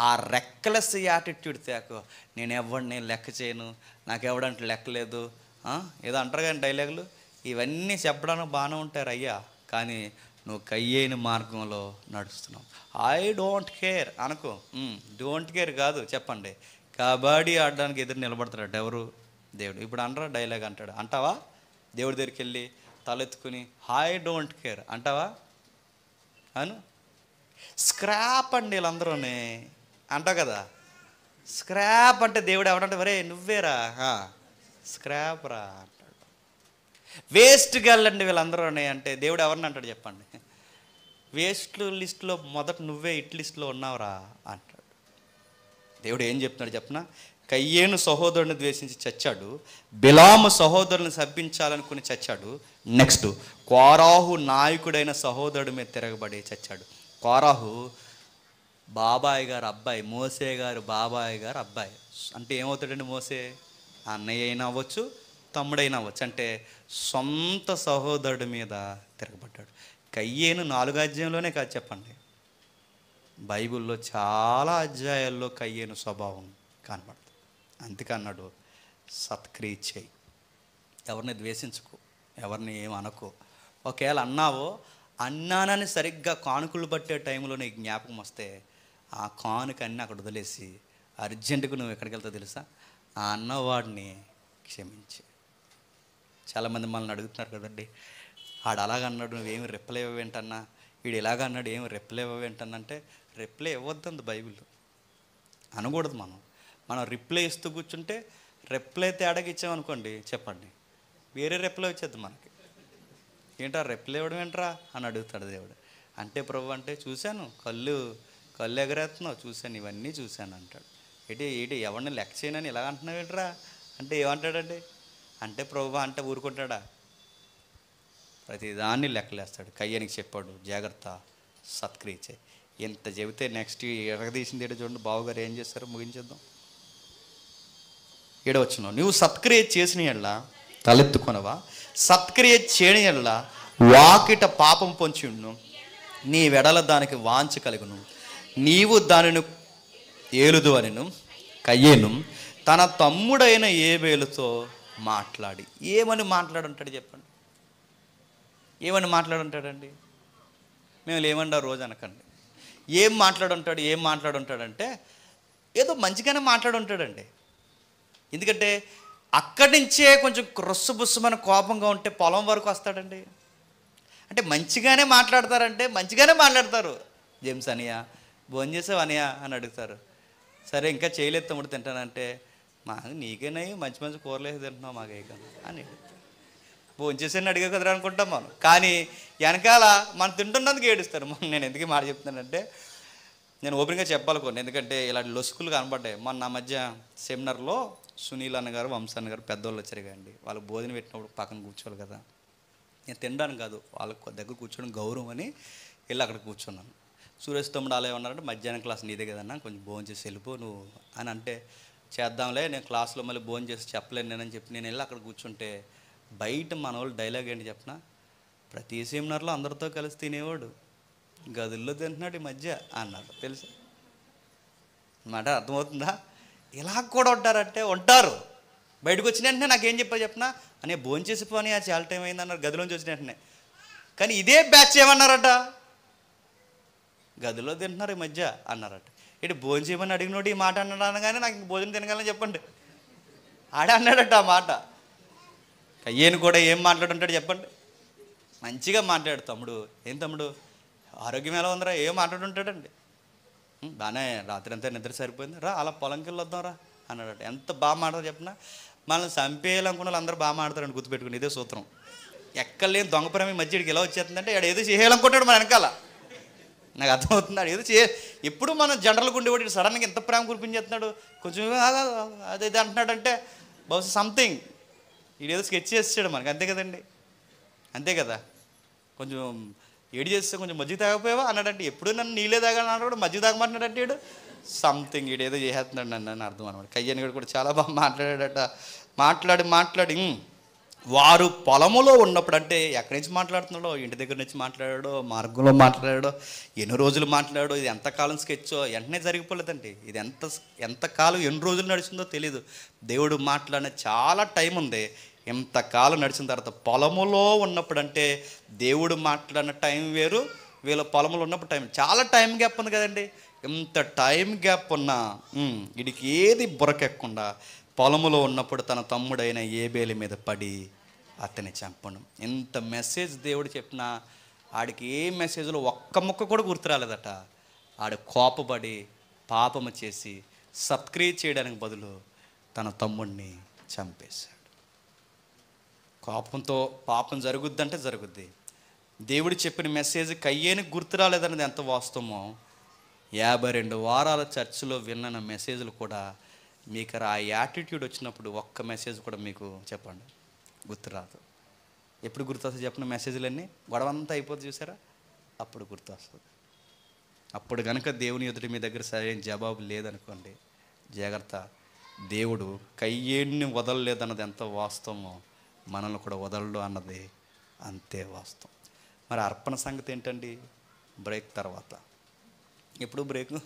ఆ రెక్కలెస్ యాటిట్యూడ్ తేకు. నేను ఎవరిని లెక్క చేయను, నాకు ఎవడంటే లెక్కలేదు ఏదో అంటారు కానీ డైలాగులు, ఇవన్నీ చెప్పడానికి బాగానే ఉంటారు అయ్యా, కానీ నువ్వు కయ్యేని మార్గంలో నడుస్తున్నావు. ఐ డోంట్ కేర్ అనుకో. డోంట్ కేర్ కాదు చెప్పండి, కబడ్డీ ఆడడానికి ఎదురు నిలబడతాడు ఎవరు? దేవుడు. ఇప్పుడు అంటారా డైలాగ్ అంటాడు, అంటావా? దేవుడి దగ్గరికి వెళ్ళి తలెత్తుకుని ఐ డోంట్ కేర్ అంటావా? అను. స్క్రాప్ అండి వీళ్ళందరూనే అంటావు కదా. స్క్రాప్ అంటే దేవుడు ఎవడంటే వరే నువ్వేరా స్క్రాప్ రా అంటాడు. వేస్ట్ గల్లండి వీళ్ళందరూ అంటే దేవుడు ఎవరిని అంటాడు చెప్పండి? వేస్ట్ లిస్టులో మొదట నువ్వే ఇట్ లిస్టులో ఉన్నావురా అంటాడు. దేవుడు ఏం చెప్తున్నాడు చెప్పనా? కయ్యేను సహోదరుని ద్వేషించి చచ్చాడు, బిలాము సహోదరుని శపించాలనుకుని చచ్చాడు. నెక్స్ట్ కోరాహు నాయకుడైన సహోదరుడి మీద తిరగబడి చచ్చాడు. కోరాహు బాబాయ్ గారు అబ్బాయి, మోసే గారు బాబాయ్ గారు అబ్బాయి. అంటే ఏమవుతాడండి మోసే? అన్నయ్య అయినా అవ్వచ్చు, తమ్ముడైనా అవ్వచ్చు. అంటే సొంత సహోదరుడి మీద తిరగబడ్డాడు. కయ్యేను 4 అధ్యాయంలోనే కాదు చెప్పండి, బైబిల్లో చాలా అధ్యాయాల్లో కయ్యేను స్వభావం కనబడుతుంది. అందుకే అన్నాడు సత్క్రియ చేయి, ఎవరిని ద్వేషించుకో, ఎవరిని ఏమనుకో. ఒకవేళ అన్నావో అన్నానని సరిగ్గా కానుకలు పట్టే టైంలో నీకు జ్ఞాపకం వస్తే ఆ కానుక అన్నీ అక్కడ వదిలేసి అర్జెంటుగా నువ్వు ఎక్కడికి వెళ్తావు తెలుసా? ఆ అన్నవాడిని క్షమించి. చాలామంది మనల్ని అడుగుతున్నారు కదండి, ఆడు అలాగన్నాడు నువ్వేమి రిప్లై ఇవ్వేంటన్నా, వీడు ఇలాగన్నాడు ఏమి రిప్లై ఇవ్వేంటన్నా అంటే రిప్లై ఇవ్వద్దంది బైబిల్. అనకూడదు. మనం రిప్లై ఇస్తూ కూర్చుంటే రిప్లై తేడాకి ఇచ్చామనుకోండి, చెప్పండి, వేరే రిప్లై వచ్చేది మనకి. ఏంట్రా రిప్లై ఇవ్వడం ఏంట్రా అని అడుగుతాడు దేవుడు. అంటే ప్రభు అంటే చూశాను, కళ్ళు ఎగరేస్తున్నావు, చూశాను, ఇవన్నీ చూశాను అంటాడు. ఏంటి ఎవరిని లెక్క చేయనని ఇలా అంటున్నావు ఏంట్రా అంటే ఏమంటాడండి? అంటే ప్రభు అంటే ఊరుకుంటాడా? ప్రతిదాన్ని లెక్కలేస్తాడు. కయ్యానికి చెప్పాడు జాగ్రత్త సత్క్రియ చేయి. ఇంత చెబితే నెక్స్ట్ ఎరగదీసింది ఏంటో చూడండి. బావగారు ఏం చేస్తారో ముగించేద్దాం. 7వ వచనం, నువ్వు సత్క్రియ చేసిన యెడల తలెత్తుకొనవా, సత్క్రియ చేయని యెడల వాకిట పాపం పొంచి ఉండును, నీ వెడల దానికి వాంఛ కలుగును, నీవు దానిని ఏలుదు అనిను. కయ్యేను తన తమ్ముడైన ఏబేలుతో మాట్లాడి. ఏమని మాట్లాడుంటాడు చెప్పండి? ఏమని మాట్లాడుంటాడండి? మేము లేమండి ఆ రోజు అనకండి. ఏం మాట్లాడుంటాడంటే ఏదో మంచిగానే మాట్లాడుంటాడండి. ఎందుకంటే అక్కడి నుంచే కొంచెం క్రొస్సుబుస్సుమని కోపంగా ఉంటే పొలం వరకు వస్తాడండి. అంటే మంచిగానే మాట్లాడతారు. జేమ్స్ అనియా భోజనం చేసావు అనియా అని అడుగుతారు. సరే ఇంకా చేయలేదు తమ్ముడు తింటానంటే, నీకేనా మంచి కూరలు వేసి తింటున్నావు మాకే అని భోజనం చేసాను అడిగే కదరా అనుకుంటాం మనం. కానీ వెనకాల మనం తింటున్నందుకు ఏడుస్తారు. నేను ఎందుకు మాట చెప్తున్నానంటే, నేను ఓపెన్గా చెప్పాలనుకోండి, ఎందుకంటే ఇలాంటి లొసుకులు కనబడ్డాయి. మొన్న మధ్య సెమినార్లో సునీల్ అన్నగారు, వంశ అన్నగారు పెద్దవాళ్ళు వచ్చారు కదండి. వాళ్ళకి భోజనం పెట్టినప్పుడు పక్కన కూర్చోవాలి కదా. నేను తినడానికి కాదు, వాళ్ళకి దగ్గర కూర్చోవడం గౌరవం అని వెళ్ళి అక్కడ కూర్చున్నాను. సురేష్ తమ్ముడు అలా ఏమన్నారంటే, మధ్యాహ్నం క్లాస్ నీదే కదన్నా, కొంచెం భోజనం చేసి వెళ్ళిపో నువ్వు అని అంటే, చేద్దాంలే నేను క్లాస్లో మళ్ళీ భోజనం చేసి చెప్పలేను నేనని చెప్పి నేను వెళ్ళి అక్కడ కూర్చుంటే, బయట మన వాళ్ళు డైలాగ్ ఏంటి చెప్పిన, ప్రతి సెమినార్లో అందరితో కలిసి తినేవాడు, గదుల్లో తింటున్నాడు ఈ మధ్య అన్నారు. తెలుసా మాట? అర్థమవుతుందా? ఇలా కూడా ఉంటారు. బయటకు వచ్చిన వెంటనే నాకేం చెప్పినా అనే భోజనం చేసి పోనీ చాలా టైం అయింది అన్నారు గదిలోంచి వచ్చిన వెంటనే. కానీ ఇదే బ్యాచ్ ఏమన్నారట, గదిలో తింటున్నారు ఈ మధ్య అన్నారట. ఇటు భోజనం చేయమని అడిగినోడు ఈ మాట అన్నాడు అనగానే నాకు ఇంక భోజనం తినగలని చెప్పండి. ఆడే అన్నాడట ఆ మాట. కయ్యేను కూడా ఏం మాట్లాడుంటాడు చెప్పండి? మంచిగా మాట్లాడు తమ్ముడు. ఏం తమ్ముడు ఆరోగ్యం ఎలా ఉందిరా, ఏం మాట్లాడుంటాడండి. బాగానే రాత్రి అంతా నిద్ర సరిపోయింది, రా అలా పొలంకి వెళ్ళొద్దాం రా అన్నాడట. ఎంత బాగా మాట్లాడతారు చెప్పినా, మనల్ని చంపేయాలనుకున్న వాళ్ళు అందరూ బాగా మాట్లాడతారండి, గుర్తుపెట్టుకుని. ఇదే సూత్రం. ఎక్కడలేని దొంగపురం ఈ మధ్యడికి ఎలా వచ్చేస్తుందంటే ఆడు ఏదో చేయాలనుకుంటాడు మన వెనకాల. నాకు అర్థమవుతున్నాడు ఏదో ఎప్పుడు మనం జనరల్గా ఉండేవాడు సడన్గా ఎంత ప్రేమ కురిపించేస్తున్నాడు, కొంచెం అదే అంటున్నాడంటే బహుశా సంథింగ్ వీడేదో స్కెచ్ చేసాడు మనకి. అంతే కదండి, అంతే కదా. కొంచెం ఏడు చేస్తే కొంచెం మజ్జిగ తాగపోయావా అన్నాడంటే, ఎప్పుడు నన్ను నీళ్ళే తాగాలన్నాడు కూడా మజ్జిగ తాగమంటున్నాడంటే వీడు సంథింగ్ వీడేదో చేసేస్తున్నాడు నన్ను అని అర్థం అనమాట. కయ్యని కూడా చాలా బాగా మాట్లాడాడట. మాట్లాడి వారు పొలములో ఉన్నప్పుడు, అంటే ఎక్కడి నుంచి మాట్లాడుతున్నాడో, ఇంటి దగ్గర నుంచి మాట్లాడాడో, మార్గంలో మాట్లాడాడో, ఎన్ని రోజులు మాట్లాడాడో, ఇది ఎంతకాలం స్కెచ్చో వెంటనే జరిగిపోలేదండి. ఇది ఎంతకాలం ఎన్ని రోజులు నడిచిందో తెలియదు. దేవుడు మాట్లాడిన చాలా టైం ఉంది. ఎంతకాలం నడిచిన తర్వాత పొలములో ఉన్నప్పుడు, అంటే దేవుడు మాట్లాడిన టైం వేరు, వీళ్ళ పొలములో ఉన్నప్పుడు టైం, చాలా టైం గ్యాప్ ఉంది కదండి. ఎంత టైం గ్యాప్ ఉన్నా వీడికి ఏది బురకెక్కకుండా పొలములో ఉన్నప్పుడు తన తమ్ముడైన ఏబేలు మీద పడి అతన్ని చంపను. ఇంత మెసేజ్ దేవుడు చెప్పినా ఆడికి ఏ మెసేజ్లో ఒక్క ముక్క కూడా గుర్తురాలేదట. ఆడు కోపపడి పాపము చేసి సత్క్రియ చేయడానికి బదులు తన తమ్ముడిని చంపేశాడు. కోపంతో పాపం జరుగుద్దంటే జరుగుద్ది. దేవుడు చెప్పిన మెసేజ్ కయ్యేనికి గుర్తు రాలేదన్నది ఎంత వాస్తవమో, 52 వారాల చర్చిలో విన్న మెసేజ్లు కూడా మీకు ఆ యాటిట్యూడ్ వచ్చినప్పుడు ఒక్క మెసేజ్ కూడా మీకు చెప్పండి గుర్తురాదు. ఎప్పుడు గుర్తొస్తుంది చెప్పిన మెసేజ్లన్నీ? గొడవంతా అయిపోతుంది చూసారా, అప్పుడు గుర్తొస్తుంది. అప్పుడు కనుక దేవుని ఎదుటి మీ దగ్గర సరైన జవాబు లేదనుకోండి, జాగ్రత్త. దేవుడు కయ్యేడిని వదలలేదన్నది ఎంత వాస్తవమో మనల్ని కూడా వదలడు అన్నది అంతే వాస్తవం. మరి అర్పణ సంగతి ఏంటండి? బ్రేక్ తర్వాత. ఎప్పుడు బ్రేకు?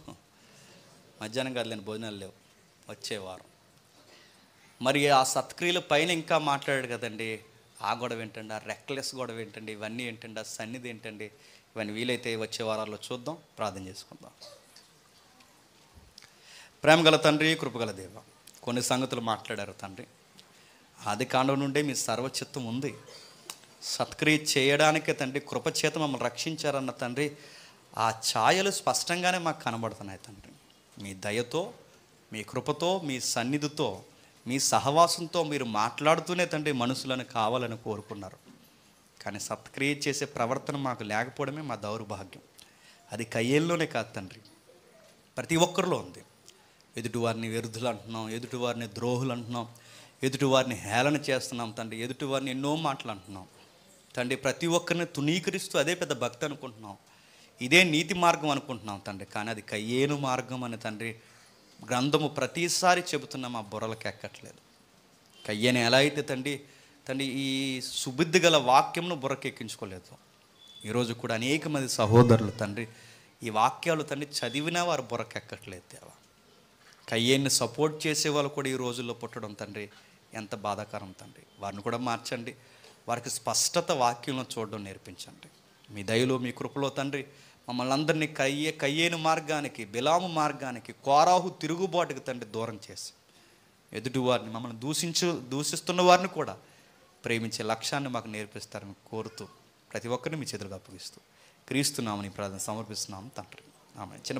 మధ్యాహ్నం కాదులేని భోజనాలు లేవు, వచ్చే వారం. మరి ఆ సత్క్రియల పైన ఇంకా మాట్లాడాడు కదండి. ఆ గొడవ ఏంటండి, ఆ రెక్లెస్ గొడవ ఏంటండి, ఇవన్నీ ఏంటండి, ఆ సన్నిధి ఏంటండి, ఇవన్నీ వీలైతే వచ్చే వారాల్లో చూద్దాం, ప్రార్థన చేసుకుందాం. ప్రేమగల తండ్రి, కృపగల దేవ, కొన్ని సంగతులు మాట్లాడారు తండ్రి. ఆది కాండం నుండే మీ సర్వచిత్తం ఉంది. సత్క్రియ చేయడానికే తండ్రి కృపచేత మమ్మల్ని రక్షించారన్న తండ్రి ఆ ఛాయలు స్పష్టంగానే మాకు కనబడుతున్నాయి తండ్రి. మీ దయతో, మీ కృపతో, మీ సన్నిధితో, మీ సహవాసంతో మీరు మాట్లాడుతూనే తండ్రి మనుషులను కావాలని కోరుకున్నారు. కానీ సత్క్రియ చేసే ప్రవర్తన మాకు లేకపోవడమే మా దౌర్భాగ్యం. అది కయ్యేల్లోనే కాదు తండ్రి, ప్రతి ఒక్కరిలో ఉంది. ఎదుటివారిని వ్యర్థులు అంటున్నాం, ఎదుటివారిని ద్రోహులు అంటున్నాం, ఎదుటివారిని హేళన చేస్తున్నాం తండ్రి, ఎదుటివారిని ఎన్నో మాటలు అంటున్నాం తండ్రి. ప్రతి ఒక్కరిని తునీకరిస్తూ అదే పెద్ద భక్తి అనుకుంటున్నాం, ఇదే నీతి మార్గం అనుకుంటున్నాం తండ్రి. కానీ అది కయ్యేను మార్గం అని తండ్రి గ్రంథము ప్రతిసారి చెబుతున్నా మా బుర్రలకు ఎక్కట్లేదు. కయ్యేను ఎలా అయితే తండ్రి ఈ సుబుద్ధి గల వాక్యంను బుర్రకెక్కించుకోలేదు. ఈరోజు కూడా అనేక మంది సహోదరులు తండ్రి ఈ వాక్యాలు తండ్రి చదివినా వారు బుర్రకెక్కట్లేదు దేవా. కయ్యేన్ని సపోర్ట్ చేసే వాళ్ళు కూడా ఈ రోజుల్లో పుట్టడం తండ్రి ఎంత బాధాకరం తండ్రి. వారిని కూడా మార్చండి, వారికి స్పష్టత వాక్యంలో చూడడం నేర్పించండి. మీ దయలో, మీ కృపలో తండ్రి మమ్మల్ని అందరినీ కయ్యేను మార్గానికి, బిలాము మార్గానికి, కోరాహు తిరుగుబాటుకి తండ్రి దూరం చేసి ఎదుటివారిని, మమ్మల్ని దూషిస్తున్న వారిని కూడా ప్రేమించే లక్ష్యాన్ని మాకు నేర్పిస్తారని కోరుతూ ప్రతి ఒక్కరిని మీ చేతులకు అప్పగిస్తూ క్రీస్తు నామమున ప్రార్థన సమర్పిస్తున్నాము తండ్రి. ఆమేన్. చిన్న